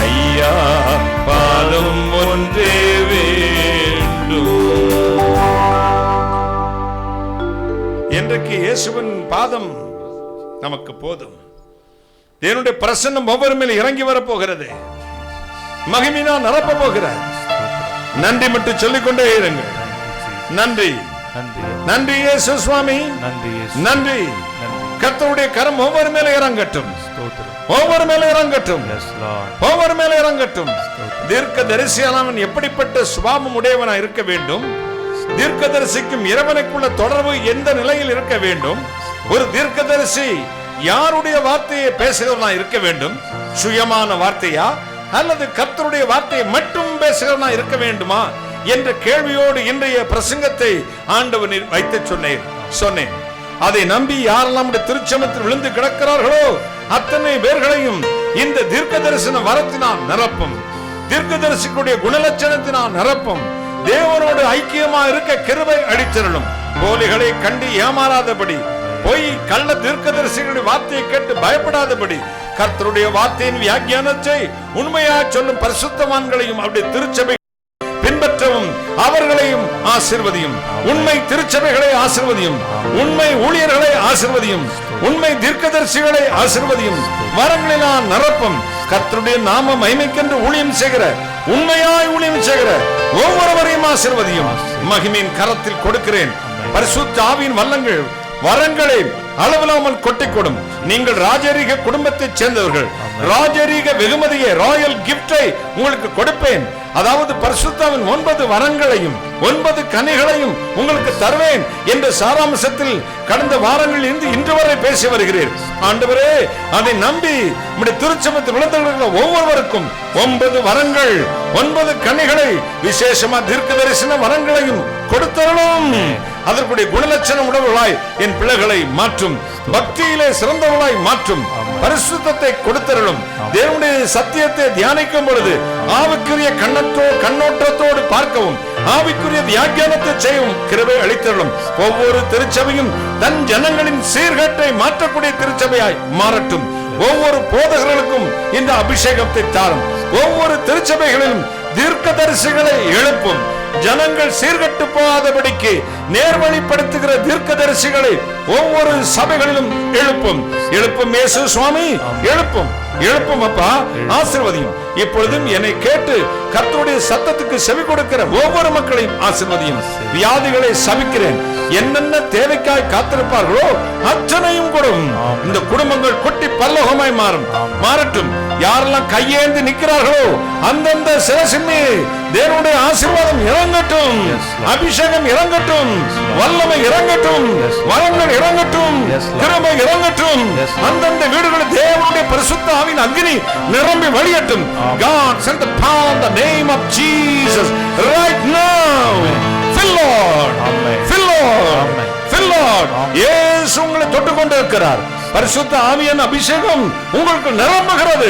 ஐயா பாதம் ஒன்றே வேண்டும். இன்றைக்கு இயேசுவின் பாதம் நமக்கு போதும். தேவனுடைய பிரசன்னம் ஒவ்வொரு மேல் இறங்கி வரப்போகிறது. மகிமையா நிரப்ப போகிறார். நன்றி மட்டும் சொல்லிக்கொண்டே இருங்கள். நன்றி நன்றி இயேசு சுவாமி, நன்றி. கர்த்தருடைய கரம் ஒவ்வொரு மேல இறங்கட்டும், ஒவ்வொரு மேல இறங்கட்டும், ஒவ்வொரு மேல இறங்கட்டும். தீர்க்க தரிசியானவன் எப்படிப்பட்ட சுபாவம் உடையவனா இருக்க வேண்டும்? தீர்க்கதரிசிக்கும் இறைவனுக்குள்ள தொடர்பு எந்த நிலையில் இருக்க வேண்டும்? ஒரு தீர்க்கதரிசி யாருடைய வார்த்தையை பேசுகிறவனா இருக்க வேண்டும்? சுயமான வார்த்தையா அல்லது கர்த்தருடைய வார்த்தையை மட்டும் பேசுகிறவனா இருக்க வேண்டுமா என்ற கேள்வியோடு இன்றைய பிரசங்கத்தை ஆண்டவர் வைத்து சொன்னேன். அதை நம்பி யாரெல்லாம் திருச்சமத்தில் விழுந்து கிடக்கிறார்களோ அத்தனை பேர்களையும் இந்த தீர்க்க தரிசன வரத்தினால் நிரப்பும், தீர்க்க தரிசிக்குடைய குணலட்சணத்தினால் நிரப்பும். தேவனோடு ஐக்கியமா இருக்க கிருபை அளித்திரளும். போலிகளை கண்டு ஏமாறாதபடி, பொய் கள்ள தீர்க்கதரிசிகளுடைய வார்த்தையை கேட்டு பயப்படாதபடி, கர்த்தருடைய வார்த்தையின் வியாக்கியானத்தை உண்மையா சொல்லும் பரிசுத்தவான்களையும் அவருடைய திருச்சபை பின்பற்றவும் அவர்களையும் ஆசீர்வதியும். உண்மை திருச்சபைகளை ஆசீர்வதியும், உண்மை ஊழியர்களை ஆசீர்வதியும், உண்மை தீர்க்கதரிசிகளை ஆசீர்வதியும். வரங்களினால் நிரப்பும். கர்த்தருடைய நாம மகிமைக்கென்று ஊழியம் செய்கிற, உண்மையாய் ஊழியம் செய்கிற ஒவ்வொருவரையும் ஆசீர்வதியும். மகிமையின் கரத்தில் கொடுக்கிறேன். பரிசுத்த ஆவியின் வல்லங்கள் வரங்களை அளவில்லாமல் கொட்டிக் கொடும். நீங்கள் ராஜரீக குடும்பத்தை சேர்ந்தவர்கள். ராஜரீக வெகுமதியை, ராயல் கிஃப்டை உங்களுக்கு கொடுப்பேன். அதாவது பரிசுத்தாவின் 9 வரங்களையும் 9 கனிகளையும் உங்களுக்கு தருவேன் என்ற சாராம்சத்தில் கடந்த வாரங்களில் இருந்து இன்று வரை பேசி வருகிறேன். ஆண்டவரே, அதை நம்பி நம்முடைய திருச்சபையில் விழுந்தவர்கள் ஒவ்வொருவருக்கும் 9 வரங்கள், 9 கனிகளை, விசேஷமா தீர்க்க தரிசன வரங்களையும் கொடுத்தரணும். அதற்குடைய குணலட்சணம் உடவுகளாய் என் பிள்ளைகளை மாற்றும், பக்தியிலே சிறந்தவர்களாய் மாற்றும், பரிசுத்தத்தை கொடுத்தரலும். தேவனுடைய சத்தியத்தை தியானிக்கும் பொழுது ஆவிக்குரிய கண்ணோட்டத்தோடு பார்க்கவும், ஆவிக்குரிய வியாக்கியானத்தை செய்யவும் கிருபை அளித்தரலும். ஒவ்வொரு திருச்சபையும் தன் ஜனங்களின் சீர்கேட்டை மாற்றக்கூடிய திருச்சபையாய் மாறட்டும். ஒவ்வொரு போதகர்களுக்கும் இந்த அபிஷேகத்தை தாரும். ஒவ்வொரு திருச்சபைகளிலும் தீர்க்கதரிசிகளை எழுப்பும். ஜனங்கள் சீர்கட்டு போகாதபடிக்கு நேர்வழிப்படுத்துகிற தீர்க்கதரிசிகளை ஒவ்வொரு சபைகளிலும் எழுப்பும். இயேசு சுவாமி, எழுப்பும் அப்பா, ஆசீர்வதியும். இப்பொழுதும் என்னை கேட்டு கர்த்தருடைய சத்தத்துக்கு செவி கொடுக்கிற ஒவ்வொரு மக்களையும் ஆசீர்வதியும். வியாதிகளை சபிக்கிறேன். என்னென்ன தேவைக்காய் காத்திருப்பார்களோ அத்தனையும் கொடும். இந்த குடும்பங்கள் கொட்டி பல்லோகமாய் மாறட்டும். யாரெல்லாம் கையேந்தி நிற்கிறார்களோ அந்தந்த சிரசின் மீது தேவனுடைய ஆசீர்வாதம் இறங்கட்டும், அபிஷேகம் இறங்கட்டும், வல்லமை இறங்கட்டும், வரங்கள் இறங்கட்டும், கிருபை இறங்கட்டும். அந்தந்த வீடுகளில் தேவனுடைய பரிசுத்த ஆவியின் அக்கினி நிரம்பி வழியட்டும். God send the power in the name of Jesus right now. Fill Lord, fill Lord, fill Lord. இயேசு உங்களை தொட்டுக் கொண்டிருக்கிறார். பரிசுத்த ஆவியின் அபிஷேகம் உங்களுக்கு நிரம்புகிறது.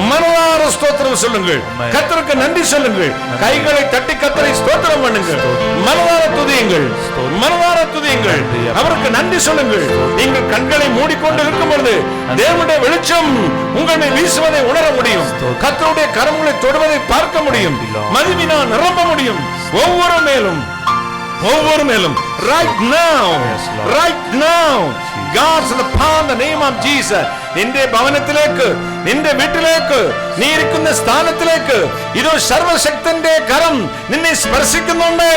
மனதார ஸ்தோத்திரம் சொல்லுங்கள், கர்த்தருக்கு நன்றி சொல்லுங்கள், கைகளை தட்டி கர்த்தரை ஸ்தோத்திரம் பண்ணுங்கள், மனதார துதியுங்கள், மனதார துதியுங்கள், அவருக்கு நன்றி சொல்லுங்கள். நீங்கள் கண்களை மூடிக்கொண்டு இருக்கும் பொழுது தேவனுடைய வெளிச்சம் உங்களை வீசுவதை உணர முடியும். கர்த்தருடைய கரங்களை தொடுவதை பார்க்க முடியும். மகிமையினால் நிரம்ப முடியும். ஒவ்வொரு மேலும் ஒவ்வொரு மேலும் right now, right now, God's upon the name of Jesus. നിന്റെ ഭവനത്തിലേക്ക്, നിന്റെ വീട്ടിലേക്ക്, നീ ഇരിക്കുന്ന സ്ഥാനത്തിലേക്ക് ഇതോ സർവശക്തന്റെ കരം നിന്നെ സ്പർശിക്കുന്നുണ്ട്.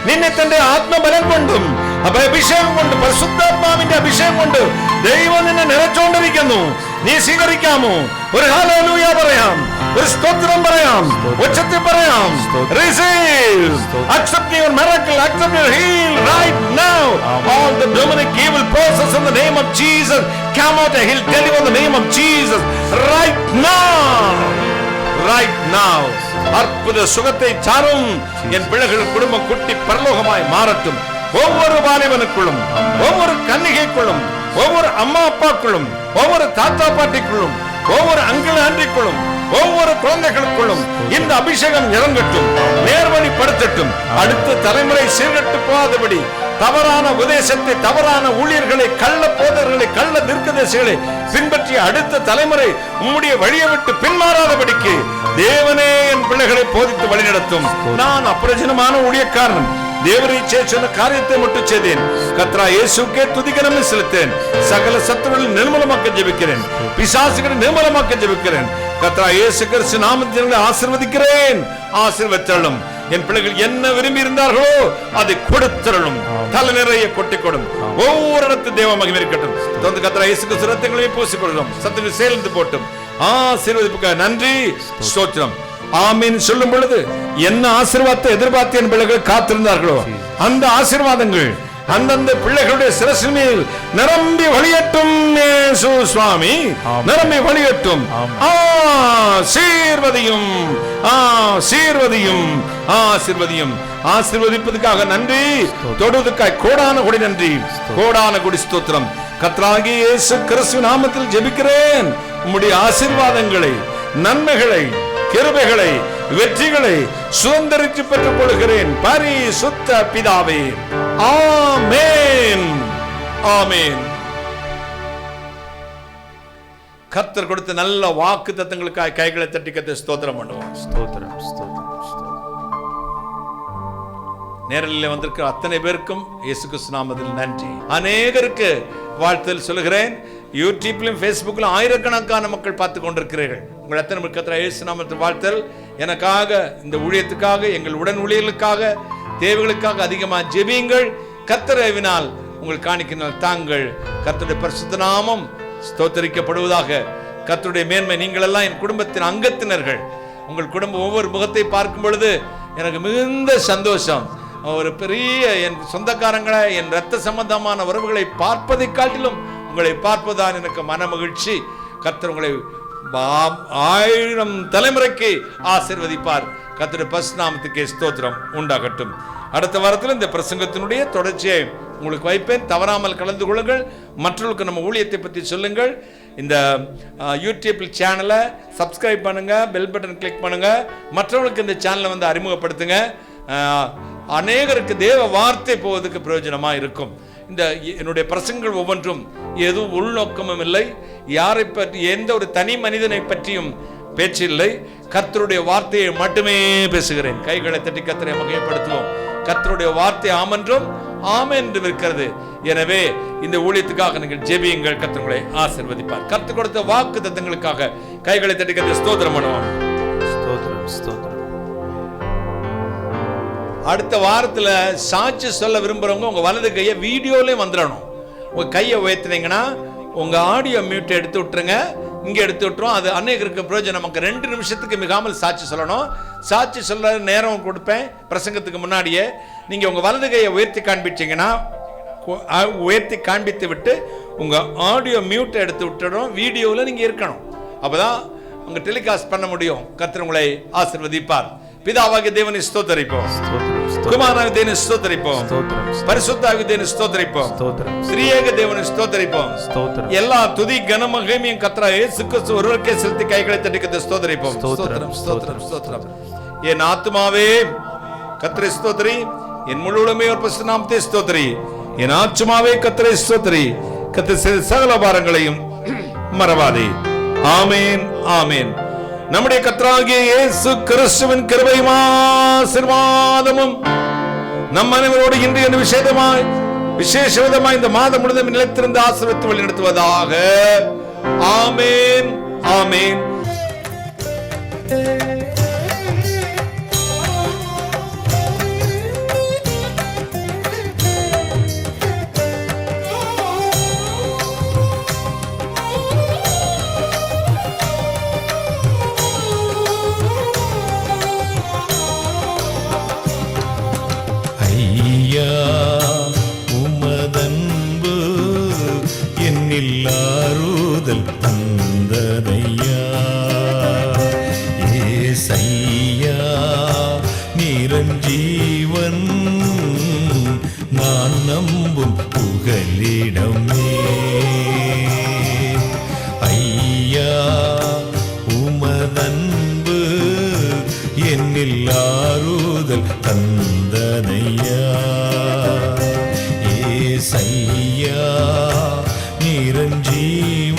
നിന്നെ തന്റെ ആത്മബലം കൊണ്ടും അഭിഷേകം കൊണ്ട്, പരിശുദ്ധാത്മാവിന്റെ അഭിഷേകം കൊണ്ട് ദൈവം നിന്നെ നിറച്ചുകൊണ്ടിരിക്കുന്നു. നീ സ്വീകരിക്കാമോ? ഒരു ഹല്ലേലൂയ പറയാം, ഒരു സ്തോത്രം പറയാം, ഉച്ചത്തിൽ പറയാം. Receive, accept your miracle, accept your heal right now. All the demonic evil process in the name of Jesus come out and he'll deliver in the name of Jesus right now, right now. அற்புத சுகத்தை சாரும். என் பிள்ளைகள் குடும்பம் குட்டி பரலோகமாய் மாறட்டும். ஒவ்வொரு வாலிபனுக்குள்ளும், ஒவ்வொரு கன்னிகைக்குள்ளும், ஒவ்வொரு அம்மா அப்பாக்குள்ளும், ஒவ்வொரு தாத்தா பாட்டிக்குள்ளும், ஒவ்வொரு அங்கிள் ஆண்டிக்குள்ளும், ஒவ்வொரு குழந்தைகளுக்குள்ளும் இந்த அபிஷேகம் இறங்கட்டும், நேர்வழிப்படுத்தட்டும். அடுத்த தலைமுறை சீர்கட்டு போகாதபடி தவறான உபதேசத்தை, தவறான ஊழியர்களை, கள்ள போதர்களை, கள்ள தீர்க்கதரிசிகளை பின்பற்றி அடுத்த தலைமுறை உம்முடைய வழியை விட்டு பின்மாறாதபடிக்கு தேவனே என் பிள்ளைகளை போதித்து வழிநடத்தும். நான் அப்பிரயோஜனமான ஊழியக்காரன், தேவரை சொன்ன காரியத்தை மட்டும் செய்தேன். கர்த்தா இயேசுக்கே துதிகரமே செலுத்தேன். சகல சத்துருவை நிர்மூலமாக்க ஜெபிக்கிறேன், பிசாசுகளை நிர்மூலமாக்க ஜெபிக்கிறேன். கர்த்தா இயேசு கிறிஸ்து நாமத்தில் ஆசீர்வதிக்கிறேன். ஆசீர்வதித்தருளும். என் பிள்ளைகள் என்ன விரும்பி இருந்தார்களோ அதை கொடுத்தருளும். தலை நிறைய கொட்டிக்கொடும். ஒவ்வொரு இடத்து தேவ மகிமை இருக்கட்டும். தொடர்ந்து கர்த்தா இயேசு கிறிஸ்து ரத்தங்களை பூசிக்கொள்ளும். சத்துரு சேர்ந்து போட்டும். ஆசீர்வதிப்புக்காக நன்றி, ஸ்தோத்திரம். ஆமீன் சொல்லும் பொழுது என்ன ஆசீர்வாதத்தை எதிர்பார்த்து என் பிள்ளைகள் காத்திருந்தார்களோ அந்த ஆசீர்வாதங்கள் அந்தந்த பிள்ளைகளுடைய சிரசின் மேல் நிரம்பி வழியட்டும். இயேசு சுவாமி நிரம்பி வழியட்டும். ஆசீர்வதியும், ஆசீர்வதியும், ஆசீர்வதியும். ஆசீர்வதிப்பதற்காக நன்றி, தொடுவதற்காக கோடான கொடி நன்றி, கோடான கொடி ஸ்தோத்திரம். கர்த்தராகிய இயேசு கிறிஸ்து நாமத்தில் ஜெபிக்கிறேன். உம்முடைய ஆசீர்வாதங்களை, நன்மைகளை, கிருபைகளை, வெற்றிகளை சுதந்திரித்து பெற்றுக் கொள்கிறேன் பரிசுத்த பிதாவே. ஆமென், ஆமென். கர்த்தர் கொடுத்த நல்ல வாக்கு தத்தங்களுக்காக கைகளை தட்டி கர்த்தரை ஸ்தோத்திரம் பண்ணுவோம். ஸ்தோத்திரம், ஸ்தோத்திரம், ஸ்தோத்திரம். நேரில் வந்திருக்கிற அத்தனை பேருக்கும் இயேசு கிறிஸ்து நாமத்தில் நன்றி. அநேகருக்கு வாழ்த்துதல் சொல்கிறேன். யூடியூப்லயும் ஃபேஸ்புக்லயும் ஆயிரக்கணக்கான மக்கள் பார்த்து கொண்டிருக்கிறீர்கள். உங்கள் அத்தனை கர்த்தர் இயேசு நாமத்தில் வாழ்த்தல். எனக்காக, இந்த ஊழியத்துக்காக, எங்கள் உடன் ஊழியர்களுக்காக, தேவைகளுக்காக அதிகமாக ஜெபியுங்கள். கர்த்தரவினால் உங்கள் காணிக்கையினால் தாங்கள். கர்த்தருடைய பரிசுத்த நாமம் ஸ்தோத்தரிக்கப்படுவதாக. கர்த்தருடைய மேன்மை. நீங்கள் எல்லாம் என் குடும்பத்தின் அங்கத்தினர்கள். உங்கள் குடும்பம் ஒவ்வொரு முகத்தை பார்க்கும் பொழுது எனக்கு மிகுந்த சந்தோஷம். ஒரு பெரிய என் சொந்தக்காரங்களை, என் ரத்த சம்பந்தமான உறவுகளை பார்ப்பதை காட்டிலும் உங்களை பார்ப்பதான் எனக்கு மன மகிழ்ச்சி. கர்த்தர் உங்களை 1000 தலைமுறைக்கு ஆசீர்வதிப்பார். கர்த்தருடைய பரிசுத்த நாமத்துக்கே ஸ்தோத்திரம் உண்டாகட்டும். அடுத்த வாரத்தில் இந்த பிரசங்கத்தினுடைய தொடர்ச்சியை உங்களுக்கு வைப்பேன். தவறாமல் கலந்து கொள்ளுங்கள். மற்றவர்களுக்கு நம்ம ஊழியத்தை பற்றி சொல்லுங்கள். இந்த யூடியூப் சேனலை சப்ஸ்கிரைப் பண்ணுங்க, பெல் பட்டன் கிளிக் பண்ணுங்க. மற்றவர்களுக்கு இந்த சேனலை வந்து அறிமுகப்படுத்துங்க. அநேகருக்கு தேவ வார்த்தை போவதற்கு பிரயோஜனமா இருக்கும். இந்த என்னுடைய பிரசங்கங்கள் ஒவ்வொன்றும் எதுவும் உள்நோக்கமும் இல்லை. யாரை பற்றி, எந்த ஒரு தனி மனிதனை பற்றியும் பேச்சில்லை. கர்த்தருடைய வார்த்தையை மட்டுமே பேசுகிறேன். கைகளை தட்டி கர்த்தரை மகிமைப்படுத்துவோம். கர்த்தருடைய வார்த்தை ஆமென்றும் ஆமென் என்று இருக்கிறது. எனவே இந்த ஊழியத்துக்காக நீங்கள் ஜெபியுங்கள். கர்த்தர் உங்களை ஆசீர்வதிப்பார். கர்த்தர் கொடுத்த வாக்கு தத்தங்களுக்காக கைகளை தட்டி கர்த்தரை ஸ்தோத்திரம் பண்ணுவோம். ஸ்தோத்திரம், ஸ்தோத்திரம். அடுத்த வாரத்தில் சாட்சி சொல்ல விரும்புறவங்க உங்க வலது கையை வீடியோலயே வந்துடணும். உங்க கையை உயர்த்தினீங்கன்னா உங்க ஆடியோ மியூட் எடுத்து விட்டுருங்க. இங்க எடுத்து விட்டுரும். அது அநேகருக்கு பிரயோஜனம். நமக்கு 2 நிமிஷத்துக்கு மிகாமல் சாட்சி சொல்லணும். சாட்சி சொல்ல நேரம் கொடுப்பேன் பிரசங்கத்துக்கு முன்னாடியே. நீங்க உங்க வலது கையை உயர்த்தி காண்பிச்சீங்கன்னா, உயர்த்தி காண்பித்து விட்டு உங்க ஆடியோ மியூட் எடுத்து விட்டுடும். வீடியோவில் நீங்க இருக்கணும். அப்பதான் உங்க டெலிகாஸ்ட் பண்ண முடியும். கர்த்தர் உங்களை ஆசீர்வதிப்பார். பிதாவாகிய தேவனை ஸ்தோத்திரிப்போம். குமாரனாகிய தேவனை ஸ்தோத்திரிப்போம். பரிசுத்தாவிய தேவனை ஸ்தோத்திரிப்போம். திரியேக தேவனை ஸ்தோத்திரிப்போம். எல்லா துதி கன மகிமையும் கர்த்தர் இயேசு கிறிஸ்து ஒருவருக்கே செலுத்தி கைகளை தட்டி கர்த்தரை ஸ்தோத்திரிப்போம். ஸ்தோத்திரம், ஸ்தோத்திரம், ஸ்தோத்திரம். என் ஆத்துமாவே கர்த்தரை ஸ்தோத்திரி, என் முழு உடமையோர் பரிசுத்த நாமத்தை ஸ்தோத்திரி. என் ஆத்துமாவே கர்த்தரை ஸ்தோத்திரி, கர்த்தர் செய்த சகல பாரங்களையும் மறவாதே. ஆமென், ஆமென். நம்முடைய கர்த்தராகிய இயேசு கிறிஸ்துவின் கிருபையும் ஆசீர்வாதமும் நம் அனைவரோடு இன்று என்று விசேஷ விதமாய் இந்த மாதம் முழுவதும் நிலைத்திருந்த ஆசீர்வதித்து வழிநடத்துவதாக. ஆமென், ஆமென். உமதன்பு என்னில் ஆறுதல் தந்ததையா. ஏசையா நிரஞ்சீவன் நான் நம்பும் புகலிடமே. ஐயா உமதன்பு என்னில் ஆறுதல் தந்ததையா. ஏசையா நிரஞ்சீவன்